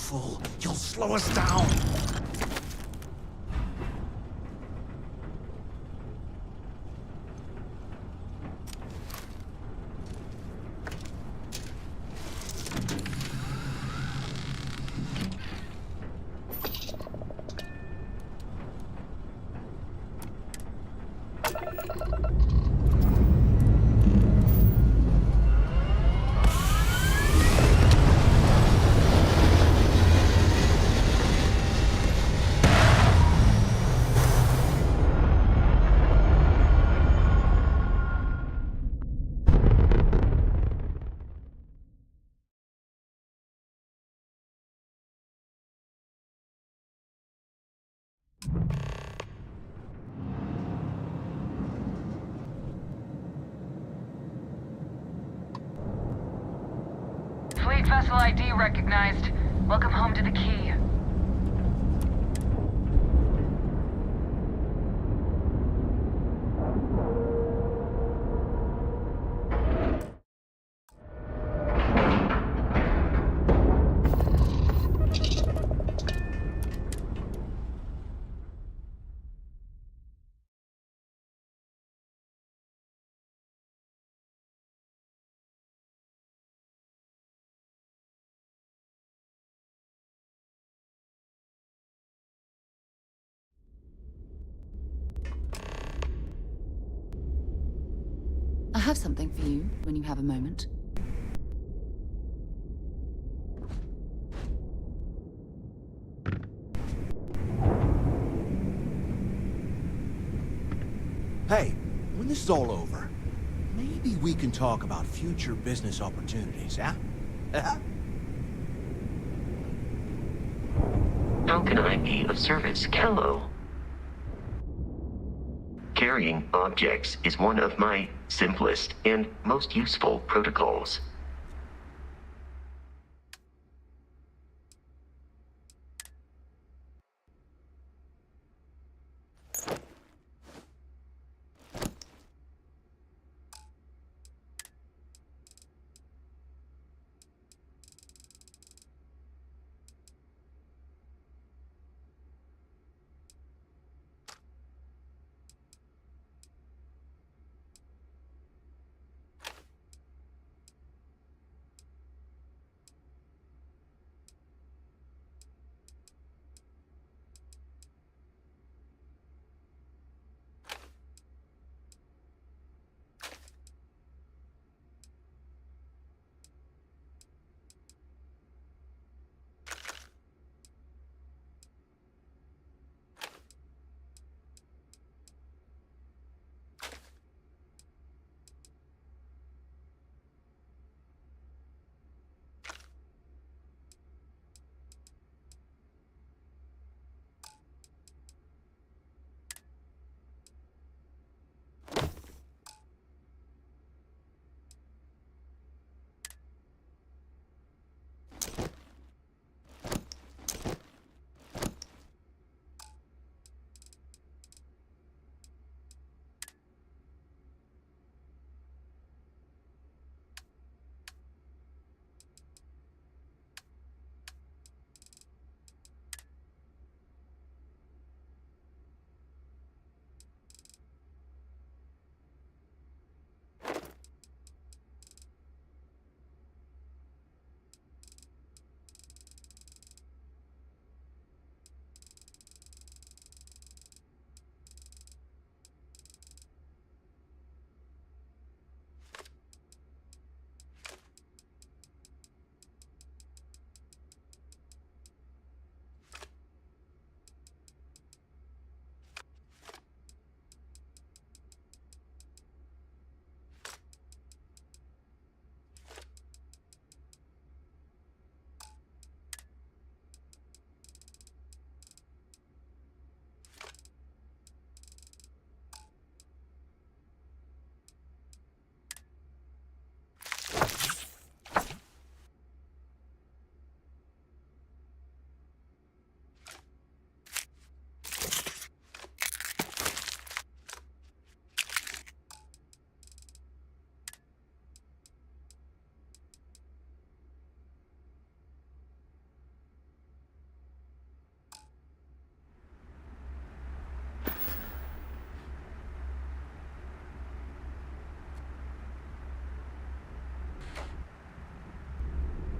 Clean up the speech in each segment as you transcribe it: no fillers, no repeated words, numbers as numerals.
fool. You'll slow us down. Fleet vessel ID recognized. Welcome home to the Key. I have something for you when you have a moment. Hey, when this is all over, maybe we can talk about future business opportunities, huh? How can I be of service, Kello? Carrying objects is one of my simplest and most useful protocols.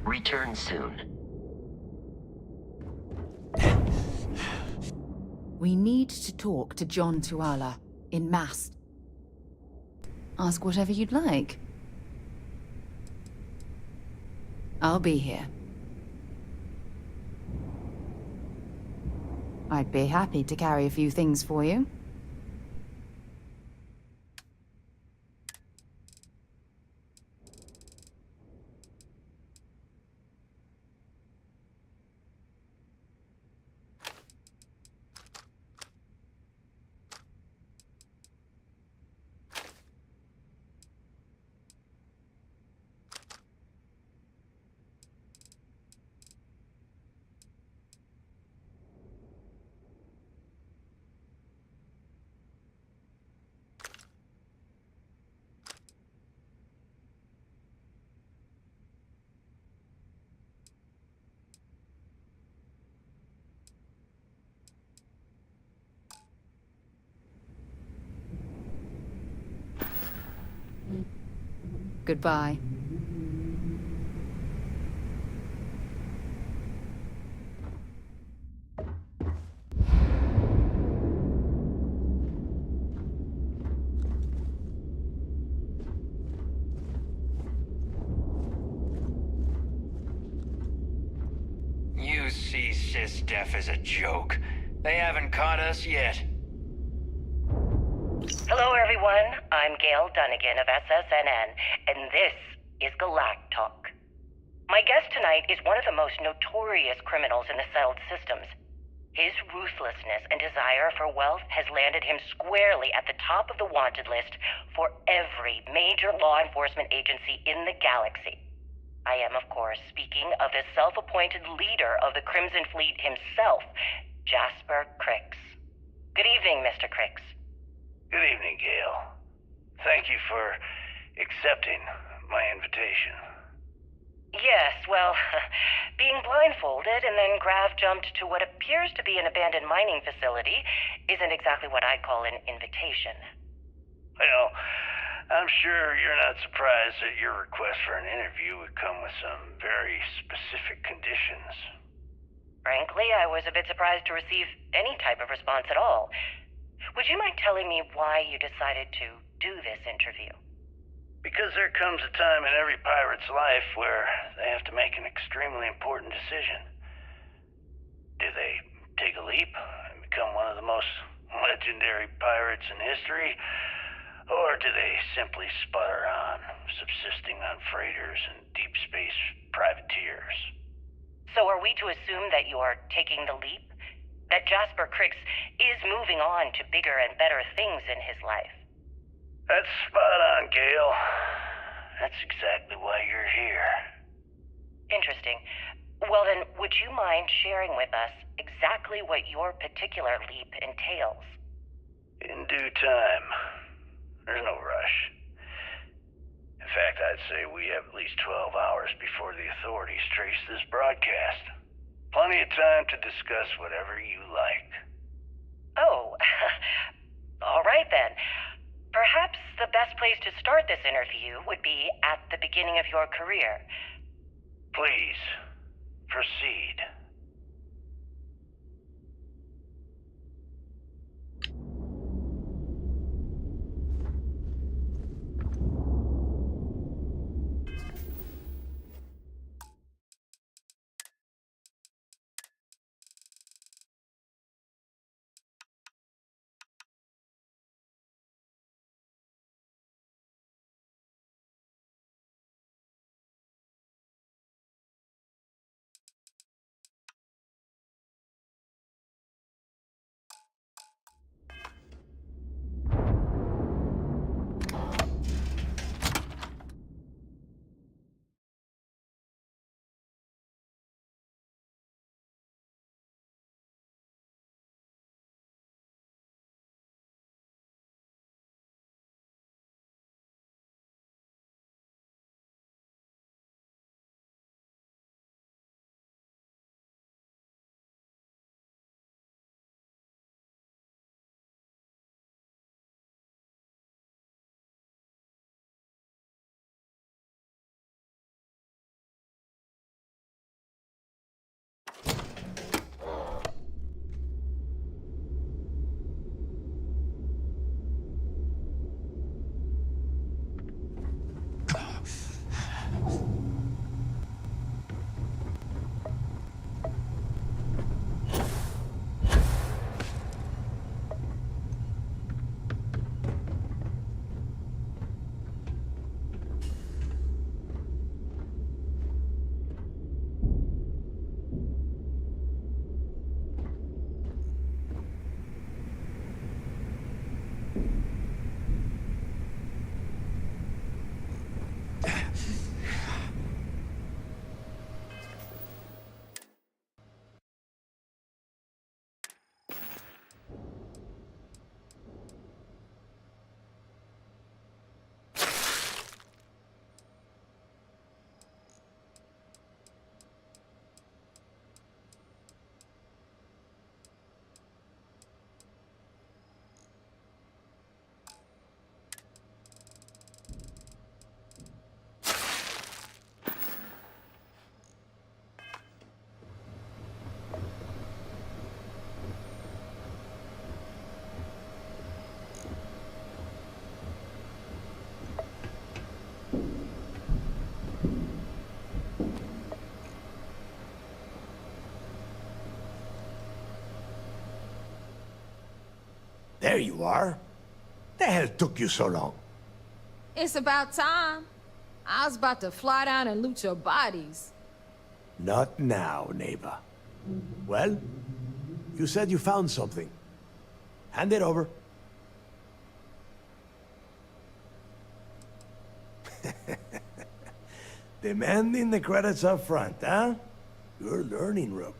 Return soon. We need to talk to John Tuala, in Mast. Ask whatever you'd like. I'll be here. I'd be happy to carry a few things for you. Goodbye. You see SysDef as a joke. They haven't caught us yet. Hello, everyone. I'm Gail Dunnigan of SSNN, and this is Galactalk. My guest tonight is one of the most notorious criminals in the settled systems. His ruthlessness and desire for wealth has landed him squarely at the top of the wanted list for every major law enforcement agency in the galaxy. I am, of course, speaking of the self-appointed leader of the Crimson Fleet himself, Jasper Crix. Good evening, Mr. Crix. Good evening, Gail. Thank you for accepting my invitation. Yes, well, being blindfolded and then grav-jumped to what appears to be an abandoned mining facility isn't exactly what I'd call an invitation. Well, I'm sure you're not surprised that your request for an interview would come with some very specific conditions. Frankly, I was a bit surprised to receive any type of response at all. Would you mind telling me why you decided to do this interview? Because there comes a time in every pirate's life where they have to make an extremely important decision. Do they take a leap and become one of the most legendary pirates in history? Or do they simply sputter on, subsisting on freighters and deep space privateers? So are we to assume that you are taking the leap? That Jasper Crix is moving on to bigger and better things in his life? That's spot on, Gail. That's exactly why you're here. Interesting. Well then, would you mind sharing with us exactly what your particular leap entails? In due time. There's no rush. In fact, I'd say we have at least 12 hours before the authorities trace this broadcast. Plenty of time to discuss whatever you like. Oh, all right then. Perhaps the best place to start this interview would be at the beginning of your career. Please, proceed. There you are. The hell took you so long? It's about time. I was about to fly down and loot your bodies. Not now, neighbor. Well, you said you found something. Hand it over. Demanding the credits up front, huh? You're learning, Rook.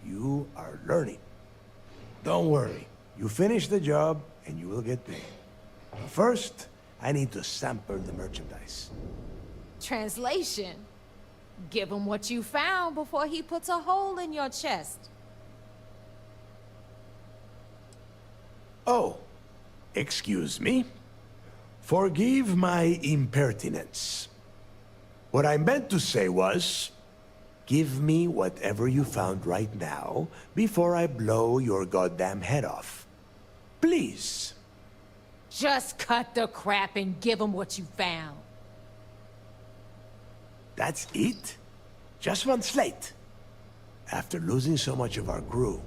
You are learning. Don't worry. You finish the job, and you will get paid. But first, I need to sample the merchandise. Translation. Give him what you found before he puts a hole in your chest. Oh, excuse me. Forgive my impertinence. What I meant to say was, give me whatever you found right now before I blow your goddamn head off. Please. Just cut the crap and give him what you found. That's it? Just one slate? After losing so much of our crew,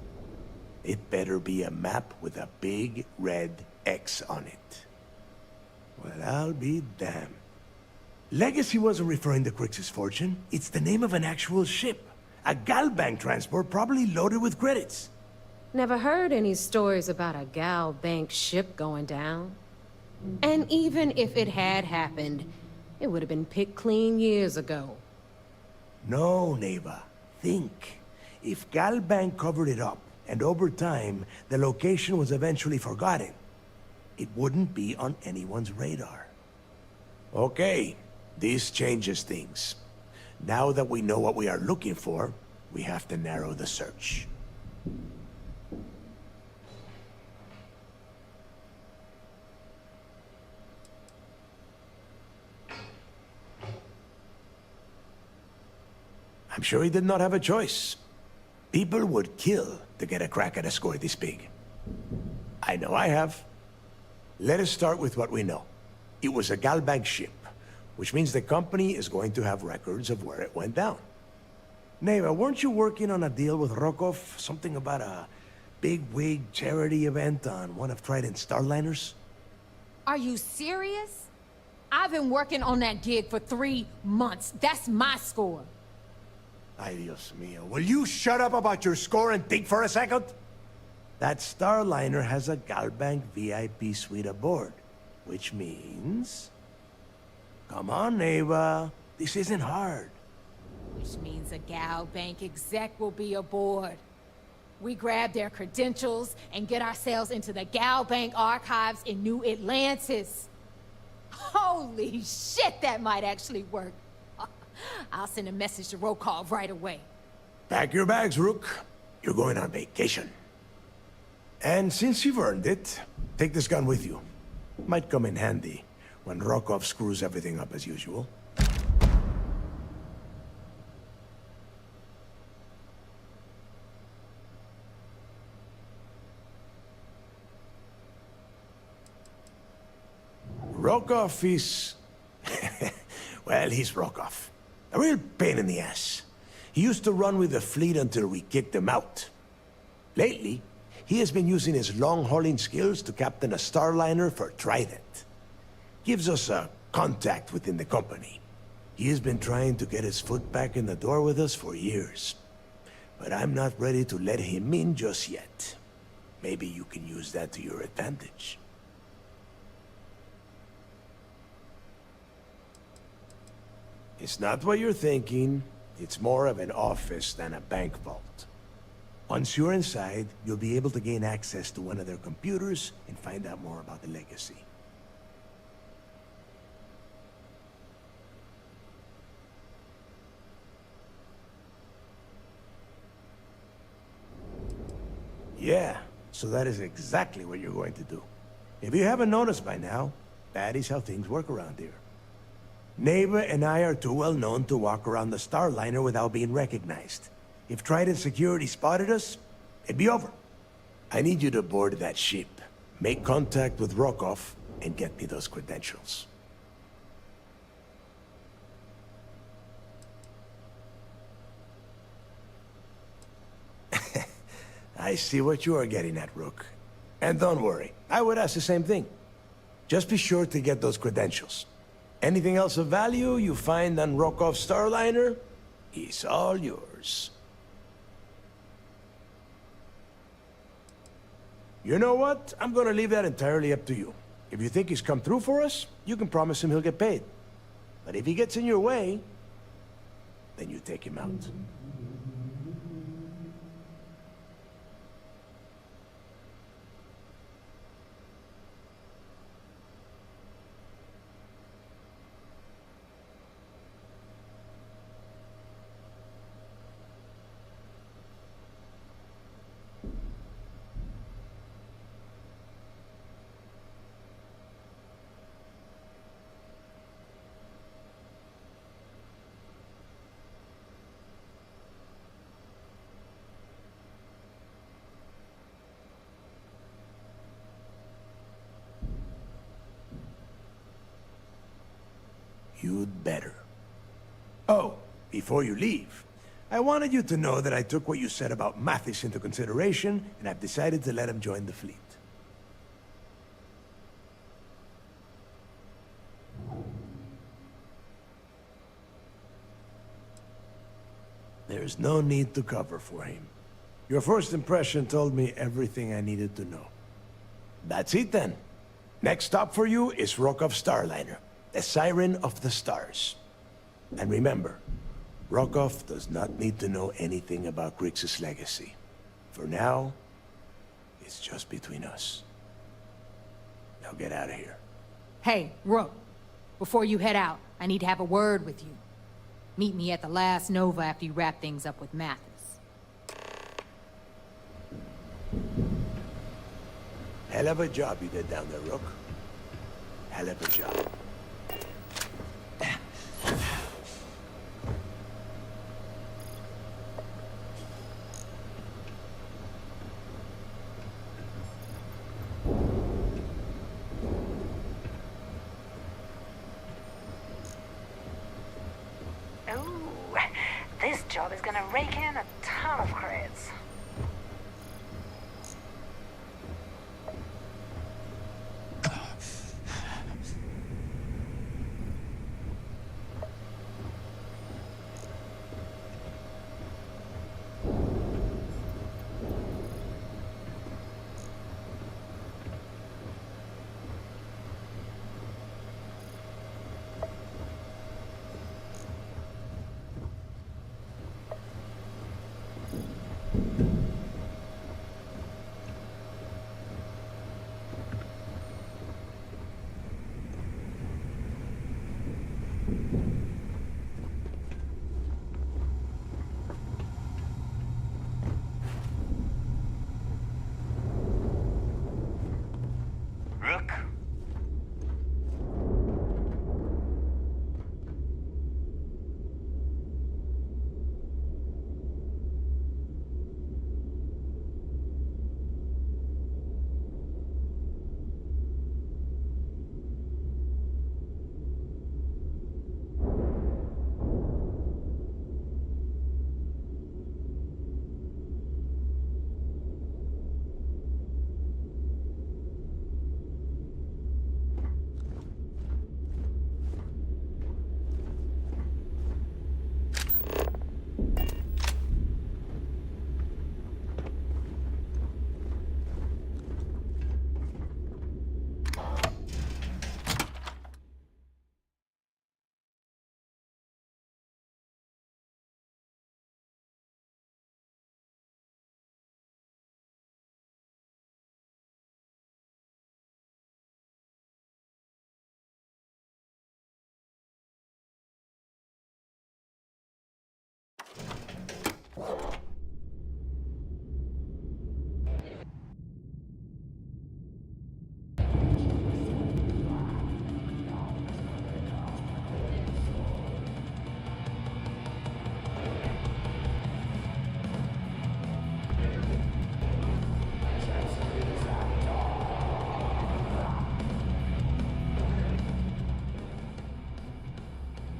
it better be a map with a big red X on it. Well, I'll be damned. Legacy wasn't referring to Crix's fortune. It's the name of an actual ship. A Galbank transport probably loaded with credits. Never heard any stories about a Gal Bank ship going down. And even if it had happened, it would have been picked clean years ago. No, Neva. Think. If Galbank covered it up, and over time, the location was eventually forgotten, it wouldn't be on anyone's radar. Okay, this changes things. Now that we know what we are looking for, we have to narrow the search. I'm sure he did not have a choice. People would kill to get a crack at a score this big. I know I have. Let us start with what we know. It was a Galbank ship, which means the company is going to have records of where it went down. Neva, weren't you working on a deal with Rokov? Something about a big-wig charity event on one of Trident's Starliners? Are you serious? I've been working on that gig for 3 months. That's my score. Ay, Dios mío. Will you shut up about your score and think for a second? That Starliner has a Galbank VIP suite aboard, which means... Come on, Neva. This isn't hard. Which means a Gal Bank exec will be aboard. We grab their credentials and get ourselves into the Gal Bank archives in New Atlantis. Holy shit, that might actually work. I'll send a message to Rokov right away. Pack your bags, Rook. You're going on vacation. And since you've earned it, take this gun with you. Might come in handy when Rokov screws everything up as usual. Rokov is... well, he's Rokov. A real pain in the ass. He used to run with the fleet until we kicked him out. Lately, he has been using his long-hauling skills to captain a Starliner for Trident. Gives us a contact within the company. He has been trying to get his foot back in the door with us for years. But I'm not ready to let him in just yet. Maybe you can use that to your advantage. It's not what you're thinking. It's more of an office than a bank vault. Once you're inside, you'll be able to gain access to one of their computers and find out more about the legacy. Yeah, so that is exactly what you're going to do. If you haven't noticed by now, that is how things work around here. Neighbor and I are too well known to walk around the Starliner without being recognized. If Trident Security spotted us, it'd be over. I need you to board that ship, make contact with Rokov, and get me those credentials. I see what you are getting at, Rook. And don't worry, I would ask the same thing. Just be sure to get those credentials. Anything else of value you find on Rokoff's Starliner is all yours. You know what? I'm gonna leave that entirely up to you. If you think he's come through for us, you can promise him he'll get paid. But if he gets in your way, then you take him out. You'd better. Oh, before you leave, I wanted you to know that I took what you said about Mathis into consideration, and I've decided to let him join the fleet. There's no need to cover for him. Your first impression told me everything I needed to know. That's it then. Next stop for you is Rokoff's Starliner, the Siren of the Stars. And remember, Rokoff does not need to know anything about Grixis' legacy. For now, it's just between us. Now get out of here. Hey, Rook. Before you head out, I need to have a word with you. Meet me at the last Nova after you wrap things up with Mathis. Hell of a job you did down there, Rook. Hell of a job. Ooh, this job is gonna rake in a ton of credits. Rook?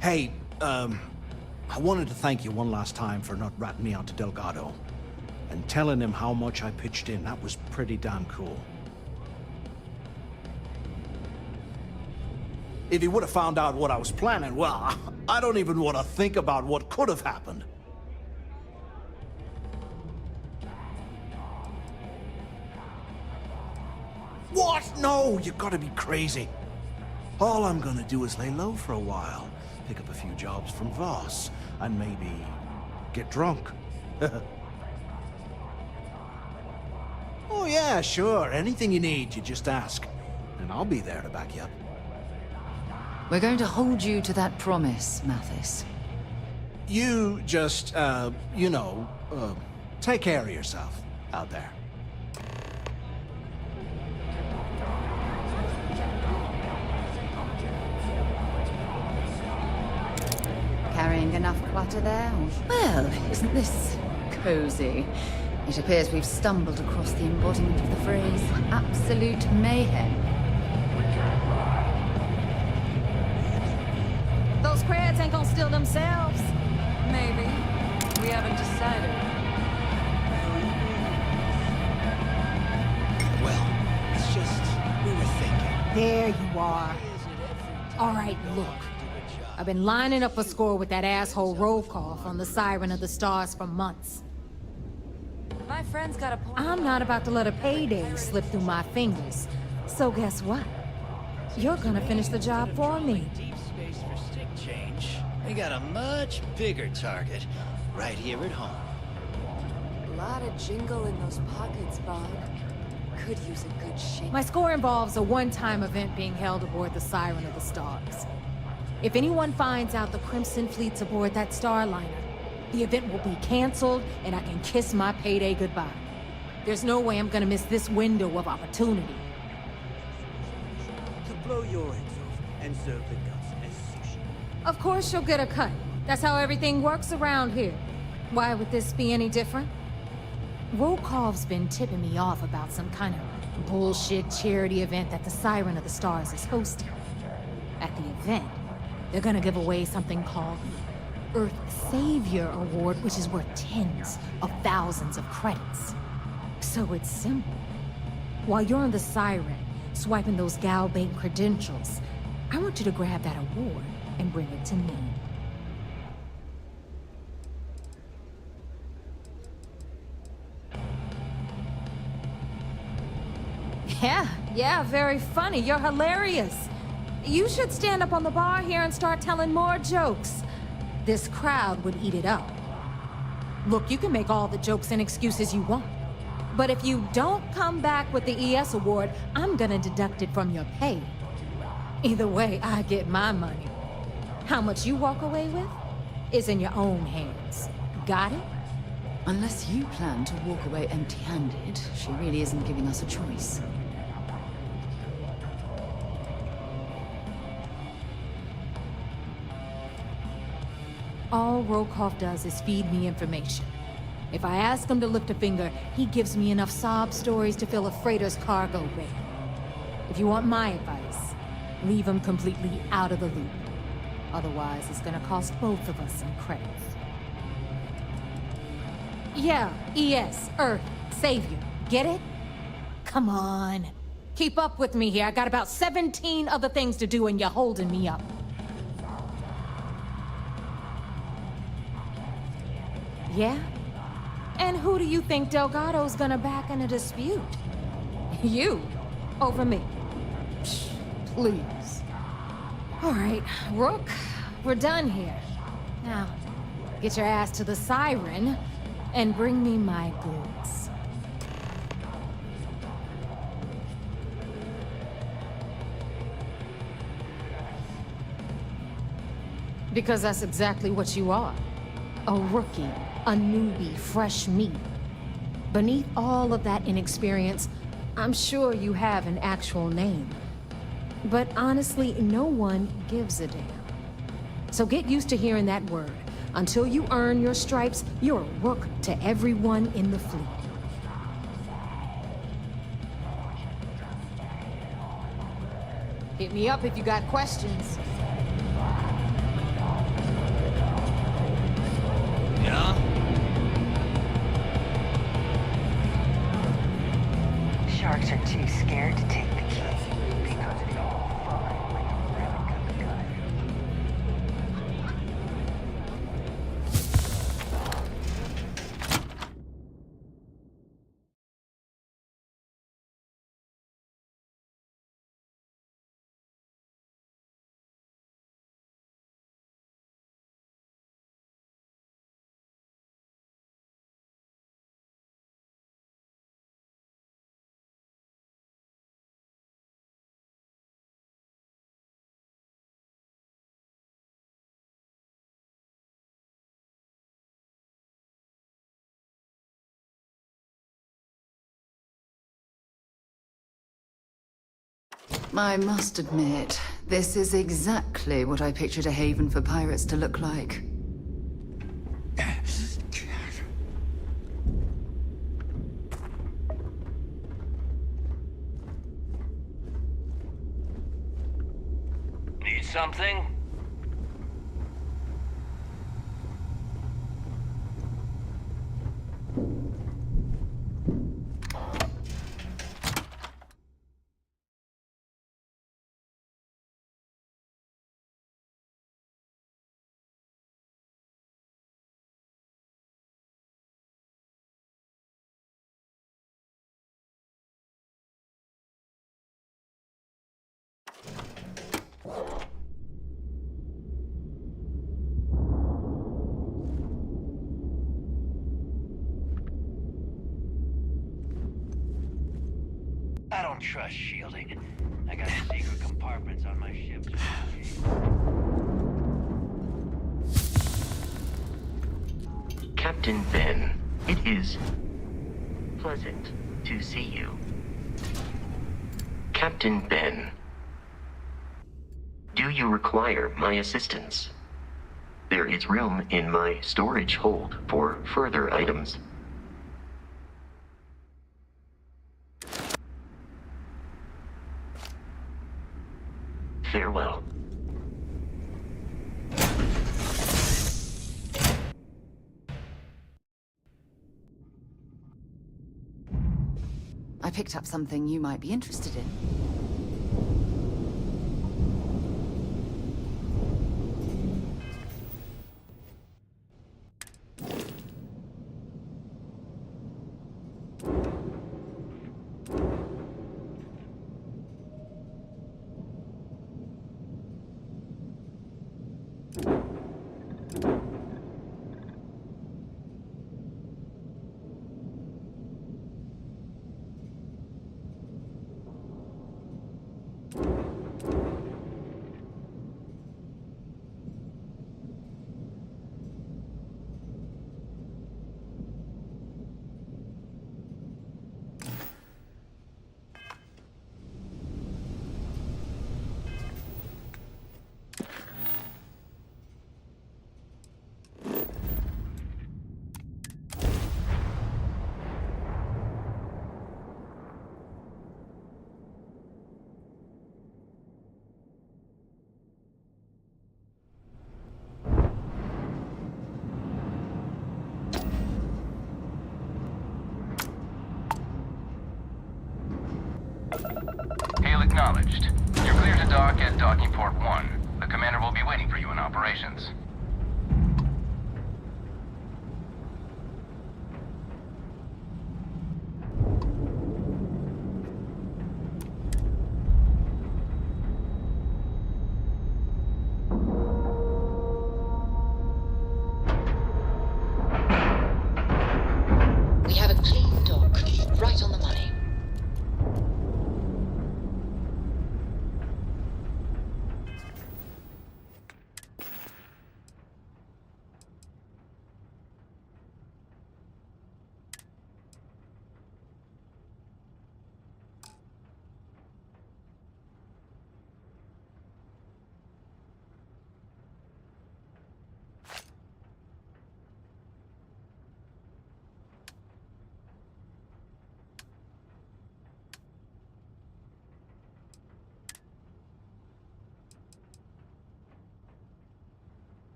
Hey, I wanted to thank you one last time for not ratting me out to Delgado. And telling him how much I pitched in. That was pretty damn cool. If he would have found out what I was planning, well, I don't even want to think about what could have happened. What? No, you gotta be crazy. All I'm gonna do is lay low for a while, pick up a few jobs from Voss, and maybe get drunk. Oh yeah, sure. Anything you need, you just ask. And I'll be there to back you up. We're going to hold you to that promise, Mathis. You just, take care of yourself out there. Carrying enough clutter there? Well, isn't this cozy? It appears we've stumbled across the embodiment of the phrase absolute mayhem. Those crabs ain't gonna steal themselves. Maybe. We haven't decided. Well, it's just, we were thinking. There you are. All right, look. I've been lining up a score with that asshole Rokoff on the Siren of the Stars for months. My friend's got a point. I'm not about to let a payday slip through my fingers. So guess what? You're gonna finish the job for me. Deep space for stick change. We got a much bigger target right here at home. A lot of jingle in those pockets, Bob. Could use a good shake. My score involves a one-time event being held aboard the Siren of the Stars. If anyone finds out the Crimson Fleet's aboard that Starliner, the event will be canceled and I can kiss my payday goodbye. There's no way I'm gonna miss this window of opportunity. To blow your heads off and serve the guts as sushi. Of course you'll get a cut. That's how everything works around here. Why would this be any different? Rokov's been tipping me off about some kind of bullshit charity event that the Siren of the Stars is hosting. At the event, they're gonna give away something called Earth Savior Award, which is worth tens of thousands of credits. So it's simple. While you're on the Siren, swiping those Gal Bank credentials, I want you to grab that award and bring it to me. Yeah, very funny. You're hilarious. You should stand up on the bar here and start telling more jokes. This crowd would eat it up. Look, you can make all the jokes and excuses you want. But if you don't come back with the ES award, I'm gonna deduct it from your pay. Either way, I get my money. How much you walk away with is in your own hands. Got it? Unless you plan to walk away empty-handed, she really isn't giving us a choice. All Rokov does is feed me information. If I ask him to lift a finger, he gives me enough sob stories to fill a freighter's cargo bay. If you want my advice, leave him completely out of the loop. Otherwise, it's gonna cost both of us some credits. Yeah, ES, Earth, Savior. Get it? Come on. Keep up with me here. I got about 17 other things to do and you're holding me up. Yeah? And who do you think Delgado's gonna back in a dispute? You. Over me. Psh, please. All right, Rook, we're done here. Now, get your ass to the Siren and bring me my goods. Because that's exactly what you are. A rookie, a newbie, fresh meat. Beneath all of that inexperience, I'm sure you have an actual name. But honestly, no one gives a damn. So get used to hearing that word. Until you earn your stripes, you're a rook to everyone in the fleet. Hit me up if you got questions. Yeah? Sharks are too scared to take the key because it's all fine when you're really good. I must admit, this is exactly what I pictured a haven for pirates to look like. Need something? I don't trust shielding. I got secret compartments on my ship. Captain Ben, it is pleasant to see you. Captain Ben, do you require my assistance? There is room in my storage hold for further items. Farewell. I picked up something you might be interested in. Hail acknowledged. You're clear to dock at Docking Port 1. The commander will be waiting for you in operations. We have a clean dock, right on the money.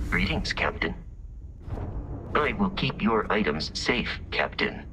Greetings, Captain. I will keep your items safe, Captain.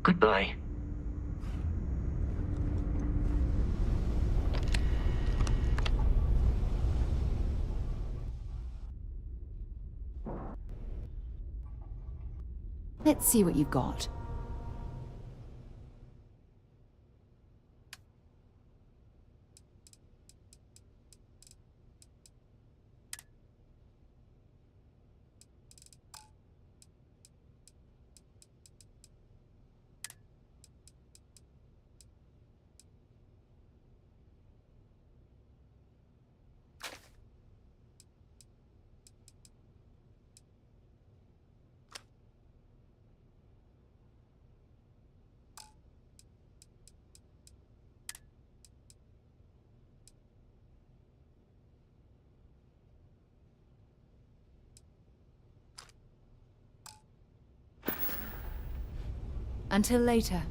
Goodbye. Let's see what you've got. Until later.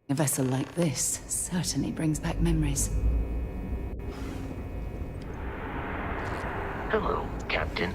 A vessel like this certainly brings back memories. Hello, Captain.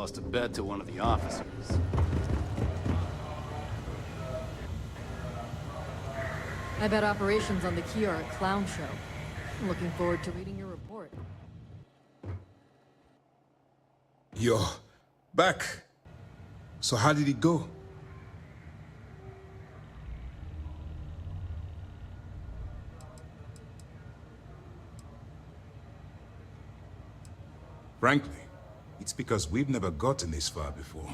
lost a bet to one of the officers. I bet operations on the key are a clown show. I'm looking forward to reading your report. You're back. So how did it go? Frankly, it's because we've never gotten this far before.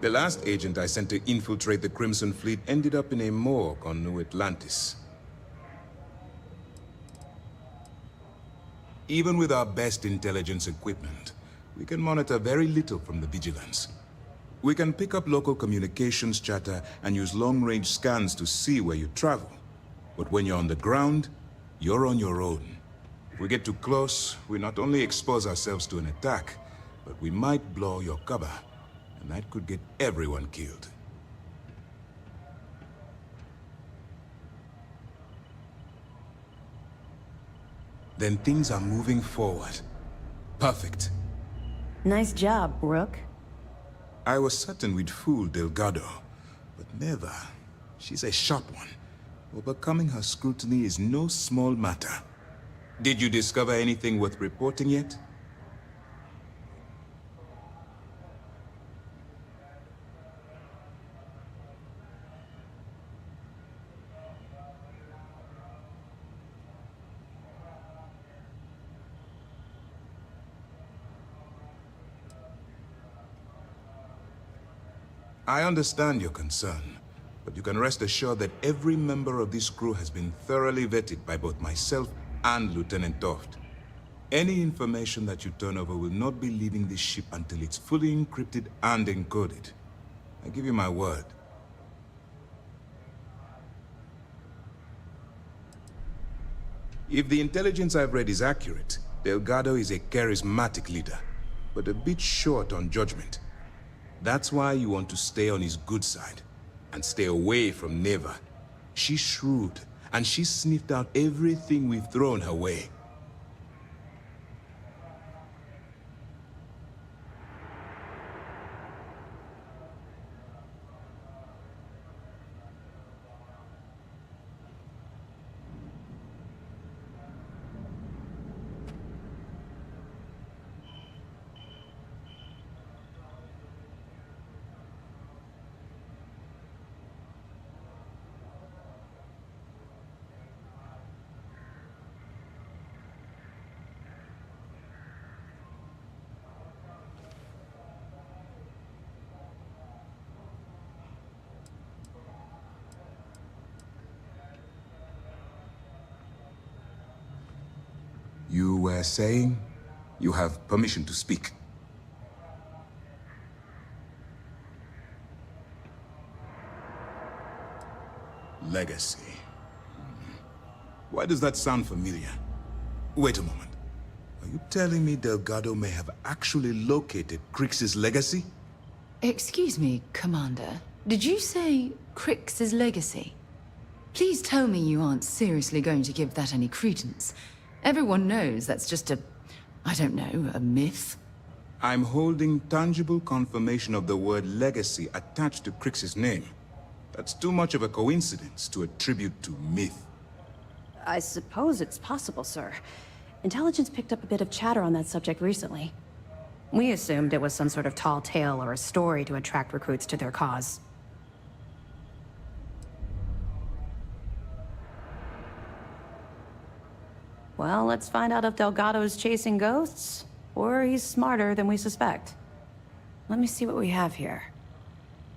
The last agent I sent to infiltrate the Crimson Fleet ended up in a morgue on New Atlantis. Even with our best intelligence equipment, we can monitor very little from the vigilance. We can pick up local communications chatter and use long-range scans to see where you travel. But when you're on the ground, you're on your own. If we get too close, we not only expose ourselves to an attack, but we might blow your cover, and that could get everyone killed. Then things are moving forward. Perfect. Nice job, Rook. I was certain we'd fool Delgado, but never. She's a sharp one. Overcoming her scrutiny is no small matter. Did you discover anything worth reporting yet? I understand your concern, but you can rest assured that every member of this crew has been thoroughly vetted by both myself and Lieutenant Toft. Any information that you turn over will not be leaving this ship until it's fully encrypted and encoded. I give you my word. If the intelligence I've read is accurate, Delgado is a charismatic leader, but a bit short on judgment. That's why you want to stay on his good side, and stay away from Neva. She's shrewd, and she sniffed out everything we've thrown her way. You were saying? You have permission to speak. Legacy. Why does that sound familiar? Wait a moment. Are you telling me Delgado may have actually located Crix's legacy? Excuse me, Commander. Did you say Crix's legacy? Please tell me you aren't seriously going to give that any credence. Everyone knows that's just I don't know, a myth. I'm holding tangible confirmation of the word legacy attached to Crix's name. That's too much of a coincidence to attribute to myth. I suppose it's possible, sir. Intelligence picked up a bit of chatter on that subject recently. We assumed it was some sort of tall tale or a story to attract recruits to their cause. Well, let's find out if Delgado's chasing ghosts, or he's smarter than we suspect. Let me see what we have here.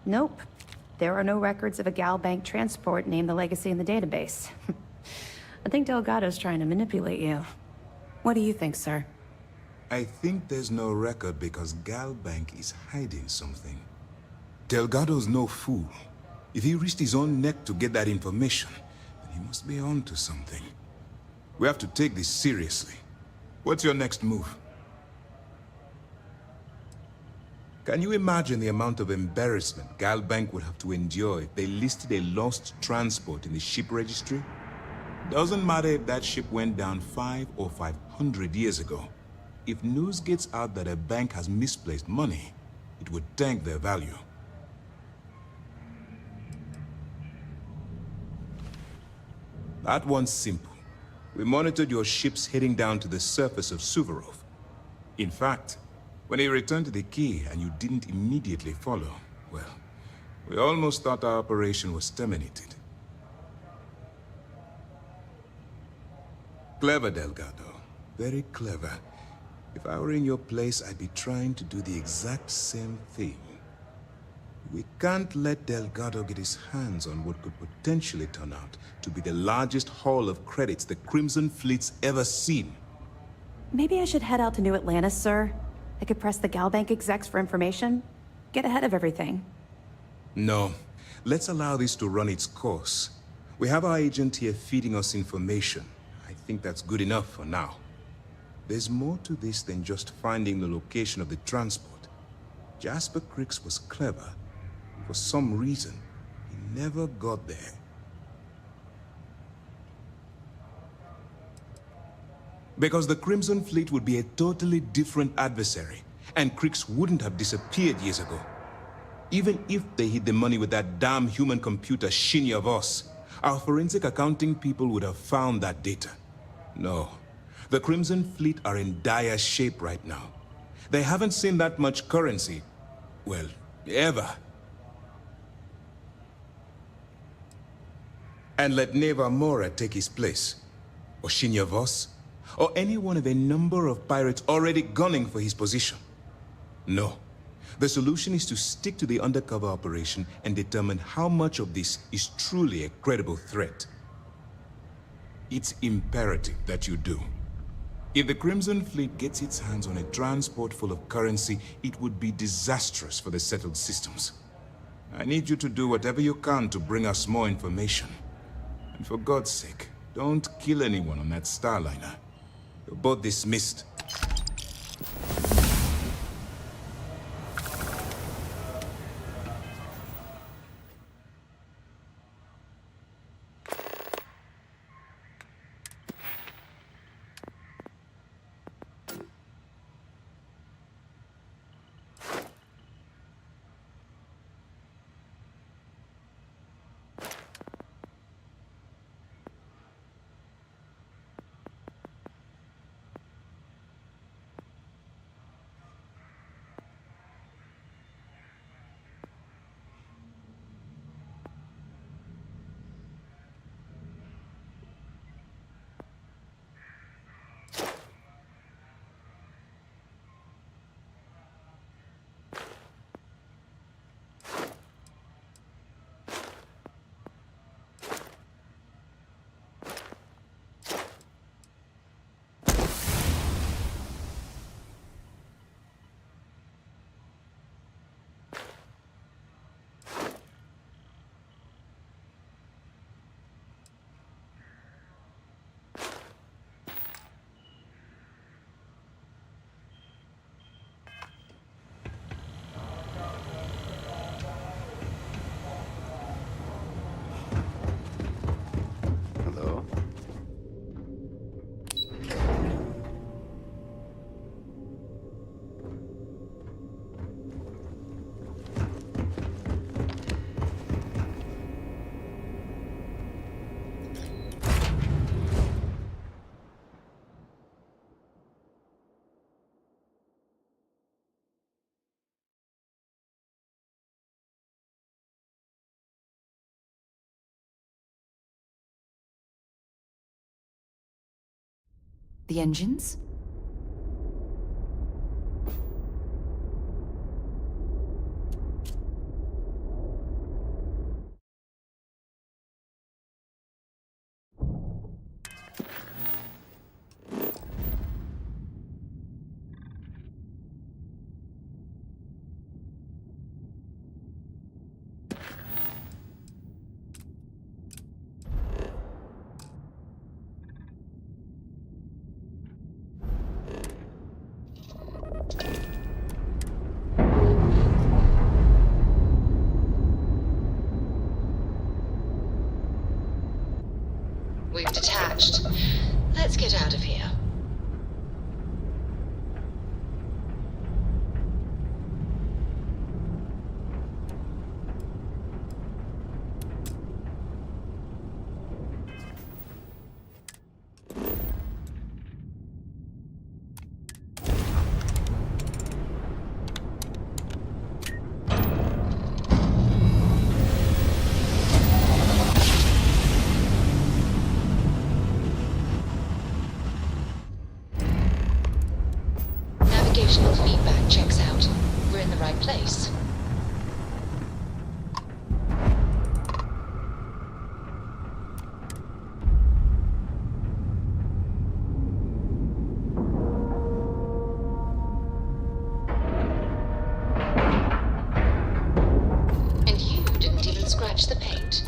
Nope. There are no records of a Gal Bank transport named the Legacy in the database. I think Delgado's trying to manipulate you. What do you think, sir? I think there's no record because Gal Bank is hiding something. Delgado's no fool. If he risked his own neck to get that information, then he must be on to something. We have to take this seriously. What's your next move? Can you imagine the amount of embarrassment Gal Bank would have to endure if they listed a lost transport in the ship registry? Doesn't matter if that ship went down 5 or 500 years ago. If news gets out that a bank has misplaced money, it would tank their value. That one's simple. We monitored your ships heading down to the surface of Suvorov. In fact, when he returned to the key and you didn't immediately follow, well, we almost thought our operation was terminated. Clever, Delgado. Very clever. If I were in your place, I'd be trying to do the exact same thing. We can't let Delgado get his hands on what could potentially turn out to be the largest haul of credits the Crimson Fleet's ever seen. Maybe I should head out to New Atlantis, sir. I could press the Galbank execs for information. Get ahead of everything. No. Let's allow this to run its course. We have our agent here feeding us information. I think that's good enough for now. There's more to this than just finding the location of the transport. Jasper Cricks was clever. For some reason, he never got there. Because the Crimson Fleet would be a totally different adversary, and Cricks wouldn't have disappeared years ago. Even if they hid the money with that damn human computer Shinya Voss, our forensic accounting people would have found that data. No, the Crimson Fleet are in dire shape right now. They haven't seen that much currency, well, ever. And let Neva Mora take his place, or Shinya Voss, or any one of a number of pirates already gunning for his position. No. The solution is to stick to the undercover operation and determine how much of this is truly a credible threat. It's imperative that you do. If the Crimson Fleet gets its hands on a transport full of currency, it would be disastrous for the settled systems. I need you to do whatever you can to bring us more information. And for God's sake, don't kill anyone on that Starliner. You're both dismissed. The engines? We've detached. Let's get out of here. right place. And you didn't even scratch the paint.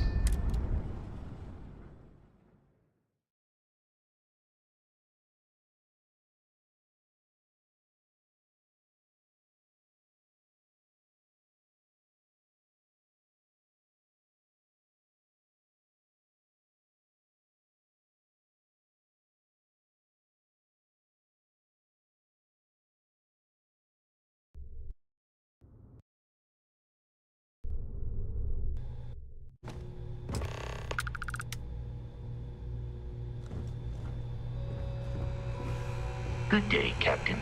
Good day, Captain.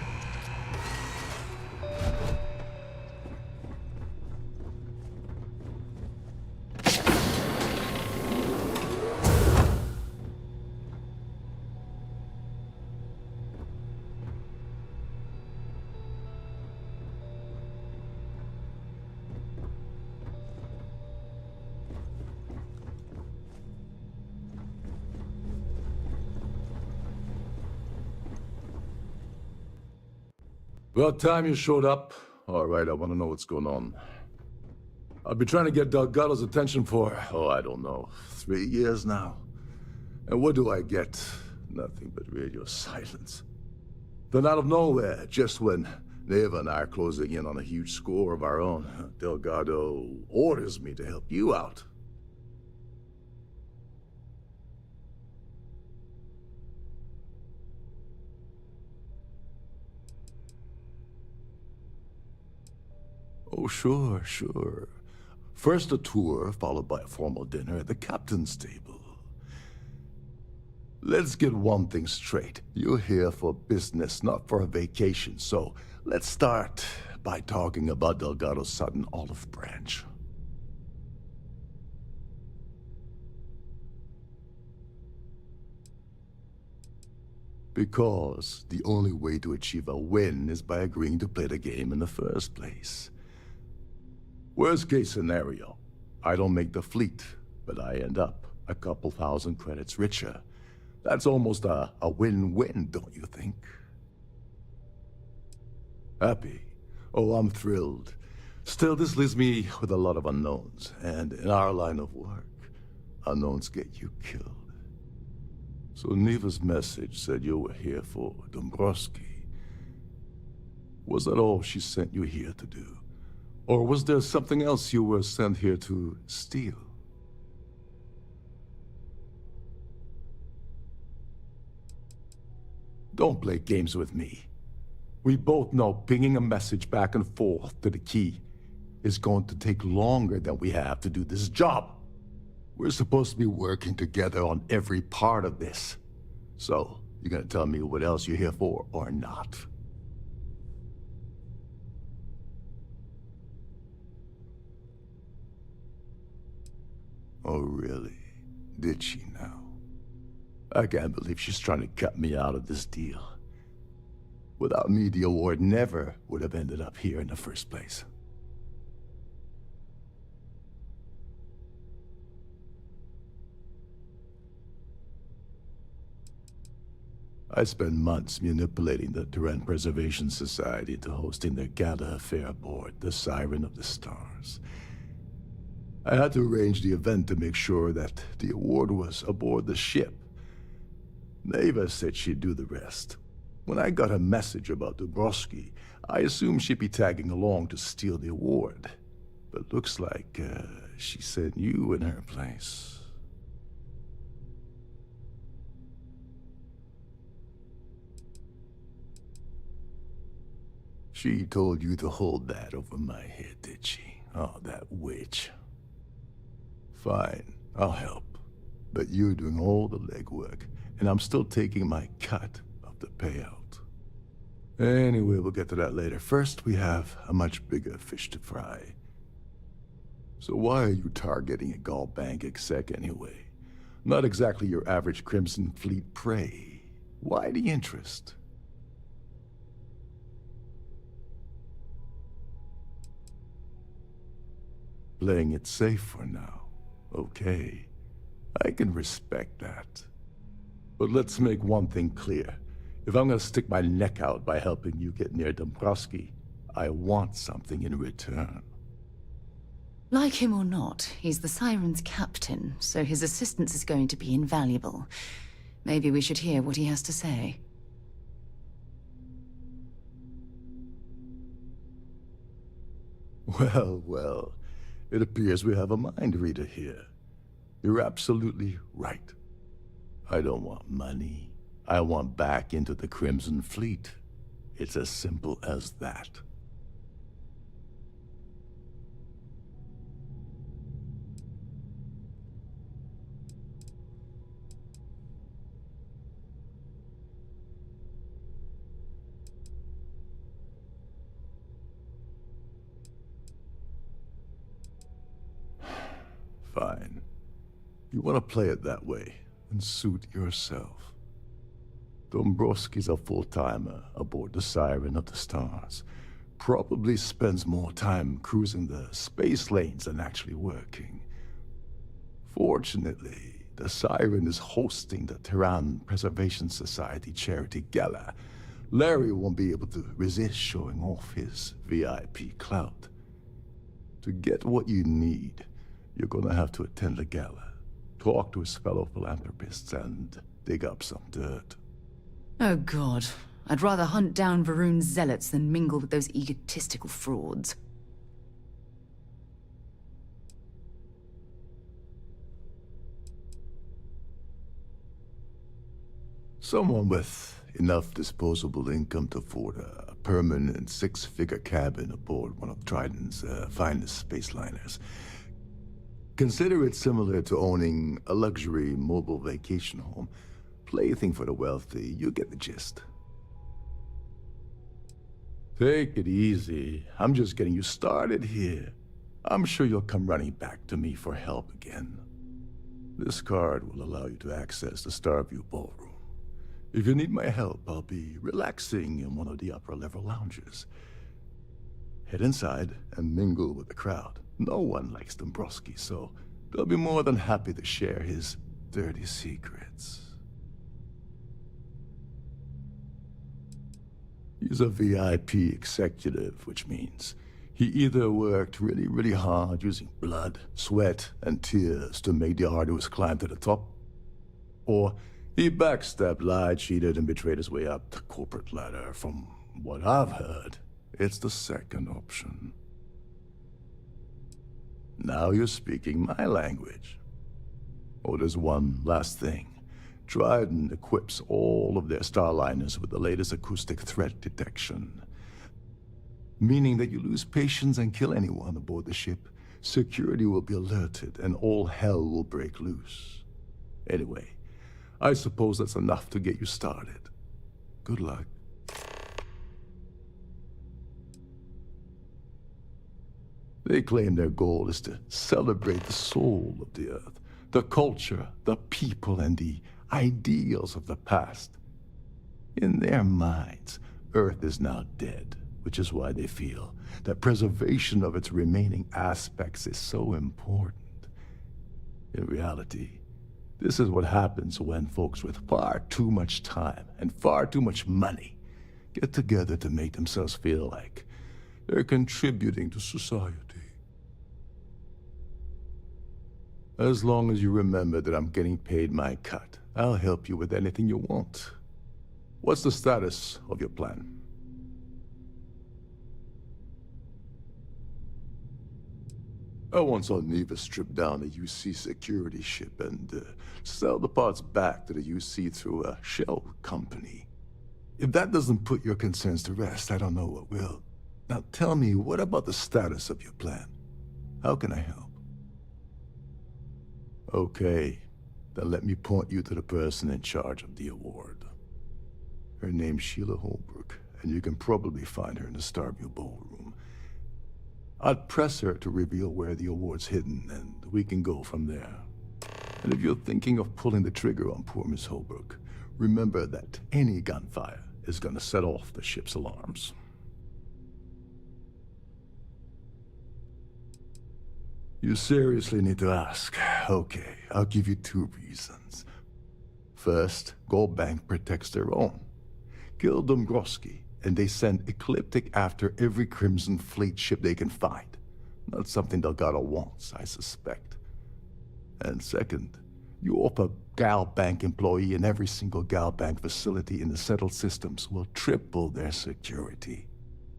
About time you showed up. All right, I want to know what's going on. I've been trying to get Delgado's attention for, I don't know, 3 years now. And what do I get? Nothing but radio silence. Then out of nowhere, just when Neva and I are closing in on a huge score of our own, Delgado orders me to help you out. Oh, sure, sure. First a tour, followed by a formal dinner at the captain's table. Let's get one thing straight. You're here for business, not for a vacation, so let's start by talking about Delgado's sudden olive branch. Because the only way to achieve a win is by agreeing to play the game in the first place. Worst case scenario, I don't make the fleet, but I end up a couple thousand credits richer. That's almost a win-win, don't you think? Happy? Oh, I'm thrilled. Still, this leaves me with a lot of unknowns, and in our line of work, unknowns get you killed. So Neva's message said you were here for Dombrowski. Was that all she sent you here to do? Or was there something else you were sent here to steal? Don't play games with me. We both know pinging a message back and forth to the key is going to take longer than we have to do this job. We're supposed to be working together on every part of this. So, you gonna tell me what else you're here for or not? Oh, really? Did she now? I can't believe she's trying to cut me out of this deal. Without me, the award never would have ended up here in the first place. I spent months manipulating the Terran Preservation Society into hosting their gala affair aboard the Siren of the Stars. I had to arrange the event to make sure that the award was aboard the ship. Neva said she'd do the rest. When I got a message about Dombrowski, I assumed she'd be tagging along to steal the award. But looks like she sent you in her place. She told you to hold that over my head, did she? Oh, that witch. Fine, I'll help. But you're doing all the legwork, and I'm still taking my cut of the payout. Anyway, we'll get to that later. First, we have a much bigger fish to fry. So why are you targeting a Gall Bank exec anyway? Not exactly your average Crimson Fleet prey. Why the interest? playing it safe for now. Okay, I can respect that. But let's make one thing clear. If I'm gonna stick my neck out by helping you get near Dombrowski, I want something in return. Like him or not, he's the Siren's captain, so his assistance is going to be invaluable. Maybe we should hear what he has to say. Well, well, it appears we have a mind reader here. You're absolutely right. I don't want money. I want back into the Crimson Fleet. It's as simple as that. Fine. You want to play it that way, and suit yourself. Dombrowski's a full-timer aboard the Siren of the Stars. Probably spends more time cruising the space lanes than actually working. Fortunately, the Siren is hosting the Terran Preservation Society charity gala. Larry won't be able to resist showing off his VIP clout. To get what you need, you're gonna have to attend the gala, talk to his fellow philanthropists, and dig up some dirt. Oh God, I'd rather hunt down Varun's zealots than mingle with those egotistical frauds. Someone with enough disposable income to afford a permanent six-figure cabin aboard one of Trident's finest space liners. Consider it similar to owning a luxury mobile vacation home. Plaything for the wealthy, you get the gist. Take it easy. I'm just getting you started here. I'm sure you'll come running back to me for help again. This card will allow you to access the Starfield ballroom. If you need my help, I'll be relaxing in one of the upper-level lounges. Head inside and mingle with the crowd. No one likes Dombrowski, so they'll be more than happy to share his dirty secrets. He's a VIP executive, which means he either worked really, really hard using blood, sweat, and tears to make the arduous climb to the top, or he backstabbed, lied, cheated, and betrayed his way up the corporate ladder. From what I've heard, it's the second option. Now you're speaking my language. Oh, there's one last thing. Trident equips all of their starliners with the latest acoustic threat detection. Meaning that you lose patience and kill anyone aboard the ship, security will be alerted and all hell will break loose. Anyway, I suppose that's enough to get you started. Good luck. They claim their goal is to celebrate the soul of the Earth, the culture, the people, and the ideals of the past. In their minds, Earth is now dead, which is why they feel that preservation of its remaining aspects is so important. In reality, this is what happens when folks with far too much time and far too much money get together to make themselves feel like they're contributing to society. As long as you remember that I'm getting paid my cut, I'll help you with anything you want. What's the status of your plan? I once saw Neva strip down a UC security ship and sell the parts back to the UC through a shell company. If that doesn't put your concerns to rest, I don't know what will. Now tell me, what about the status of your plan? How can I help? Okay, then let me point you to the person in charge of the award. Her name's Sheila Holbrook, and you can probably find her in the Starfield ballroom. I'd press her to reveal where the award's hidden, and we can go from there. And if you're thinking of pulling the trigger on poor Miss Holbrook, remember that any gunfire is gonna set off the ship's alarms. You seriously need to ask. Okay, I'll give you 2 reasons. First, Gold Bank protects their own. Kill Dombrowski, and they send Ecliptic after every Crimson Fleet ship they can find. Not something Delgado wants, I suspect. And second, you offer Gal Bank employee in every single Gal Bank facility in the settled systems will triple their security.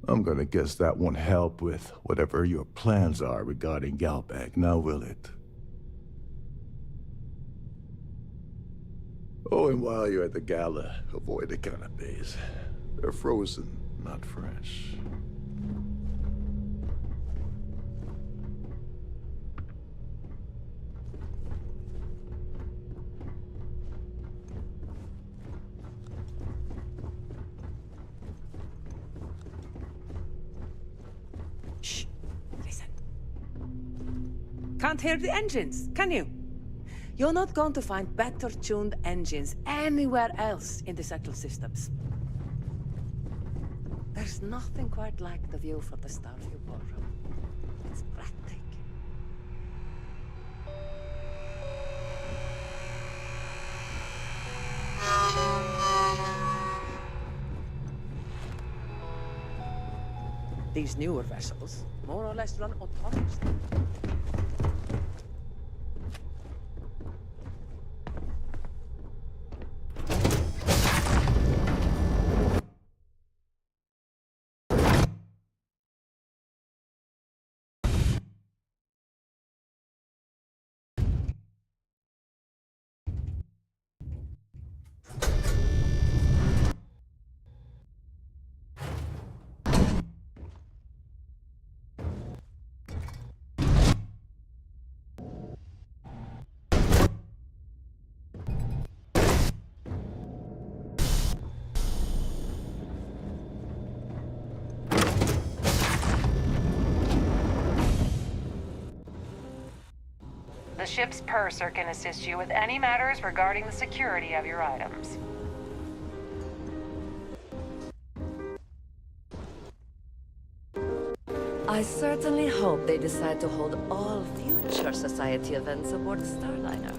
I'm gonna guess that won't help with whatever your plans are regarding Gal Bank, now will it? Oh, and while you're at the gala, avoid the canapes. They're frozen, not fresh. Shh. Listen. Can't hear the engines, can you? You're not going to find better tuned engines anywhere else in the settled systems. There's nothing quite like the view from the Starfield ballroom. It's breathtaking. These newer vessels more or less run autonomously. The ship's purser can assist you with any matters regarding the security of your items. I certainly hope they decide to hold all future society events aboard the Starliner.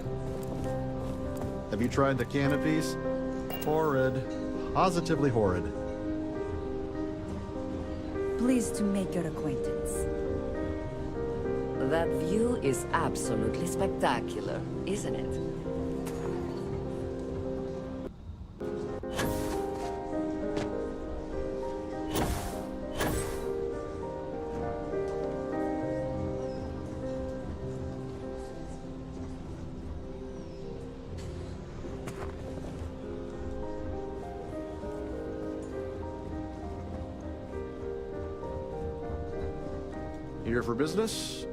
Have you tried the canopies? Horrid. Positively horrid. Pleased to make your acquaintance. That view is absolutely spectacular, isn't it? Here for business?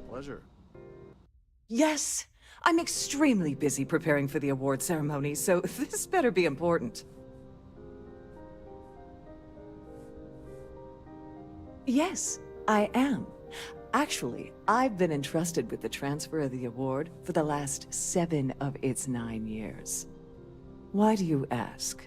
Pleasure. Yes, I'm extremely busy preparing for the award ceremony, so this better be important. Yes, I am. Actually, I've been entrusted with the transfer of the award for the last 7 of its 9 years. Why do you ask?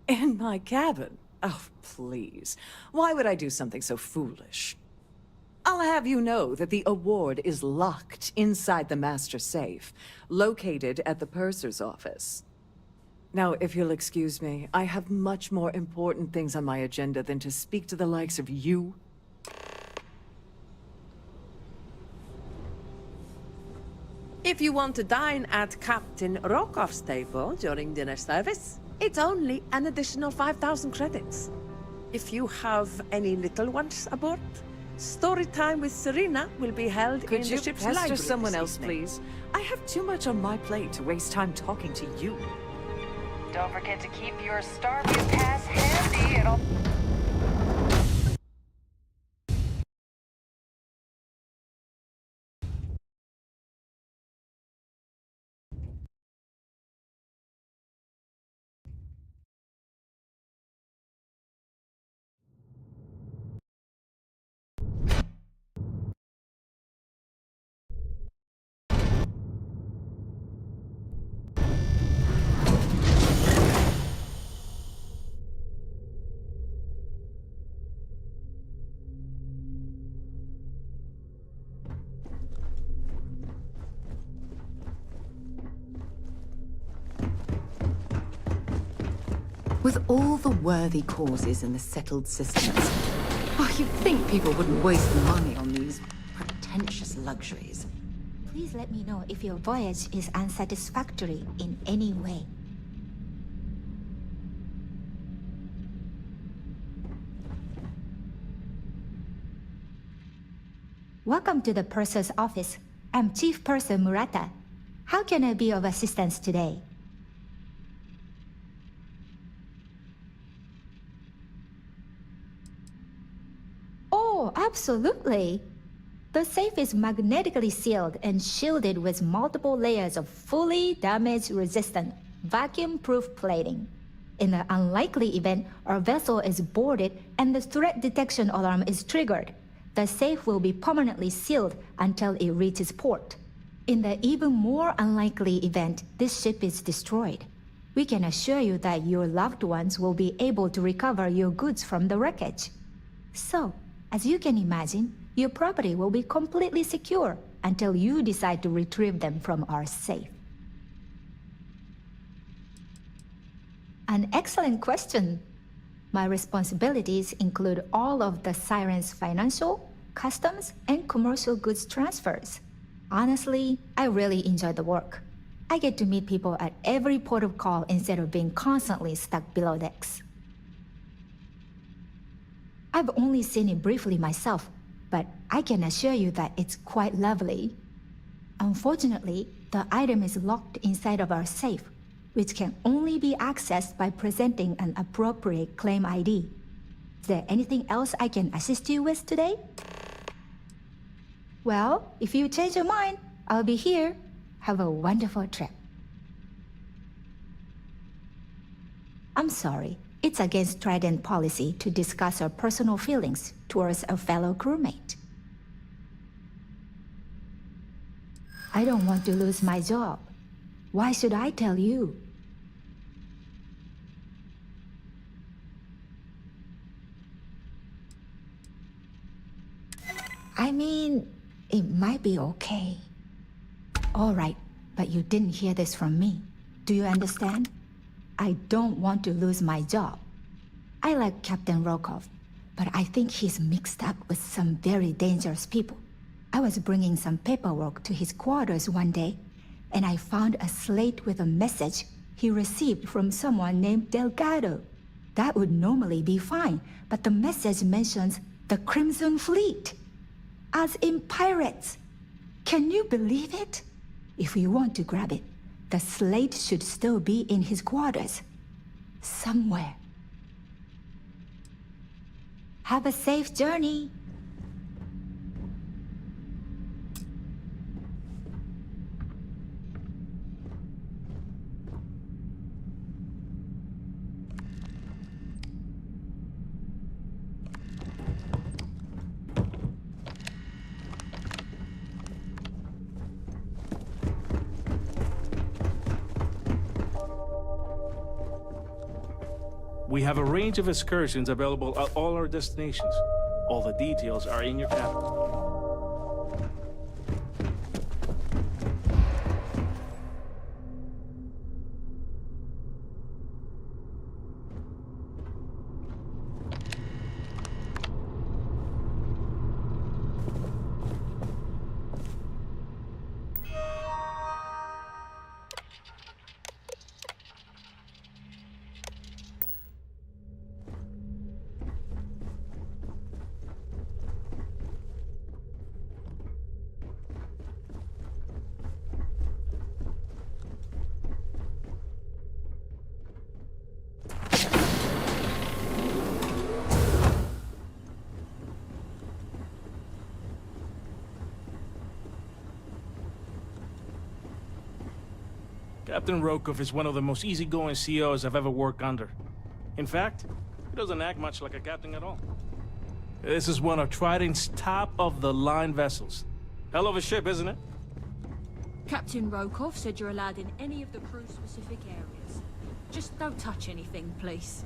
In my cabin? Oh, please. Why would I do something so foolish? I'll have you know that the award is locked inside the master safe, located at the purser's office. Now, if you'll excuse me, I have much more important things on my agenda than to speak to the likes of you. If you want to dine at Captain Rokoff's table during dinner service, it's only an additional 5,000 credits. If you have any little ones aboard, story time with Serena will be held in the ship's library. Could you pester someone this else, evening. please? I have too much on my plate to waste time talking to you. Don't forget to keep your Starfield pass handy. It'll... With all the worthy causes in the settled systems, oh, you'd think people wouldn't waste money on these pretentious luxuries. Please let me know if your voyage is unsatisfactory in any way. Welcome to the Purser's office. I'm Chief Purser Murata. How can I be of assistance today? Oh, absolutely. The safe is magnetically sealed and shielded with multiple layers of fully damage-resistant, vacuum-proof plating. In the unlikely event our vessel is boarded and the threat detection alarm is triggered, the safe will be permanently sealed until it reaches port. In the even more unlikely event this ship is destroyed, we can assure you that your loved ones will be able to recover your goods from the wreckage. So, as you can imagine, your property will be completely secure until you decide to retrieve them from our safe. An excellent question. My responsibilities include all of the Siren's financial, customs, and commercial goods transfers. Honestly, I really enjoy the work. I get to meet people at every port of call instead of being constantly stuck below decks. I've only seen it briefly myself, but I can assure you that it's quite lovely. Unfortunately, the item is locked inside of our safe, which can only be accessed by presenting an appropriate claim ID. Is there anything else I can assist you with today? Well, if you change your mind, I'll be here. Have a wonderful trip. I'm sorry. It's against Trident policy to discuss our personal feelings towards a fellow crewmate. I don't want to lose my job. Why should I tell you? I mean, it might be okay. All right, but you didn't hear this from me. Do you understand? I don't want to lose my job. I like Captain Rokov, but I think he's mixed up with some very dangerous people. I was bringing some paperwork to his quarters one day, and I found a slate with a message he received from someone named Delgado. That would normally be fine, but the message mentions the Crimson Fleet, as in pirates. Can you believe it? If you want to grab it, the slate should still be in his quarters. Somewhere. Have a safe journey. We have a range of excursions available at all our destinations. All the details are in your cabin. Captain Rokov is one of the most easygoing COs I've ever worked under. In fact, he doesn't act much like a captain at all. This is one of Trident's top-of-the-line vessels. Hell of a ship, isn't it? Captain Rokov said you're allowed in any of the crew-specific areas. Just don't touch anything, please.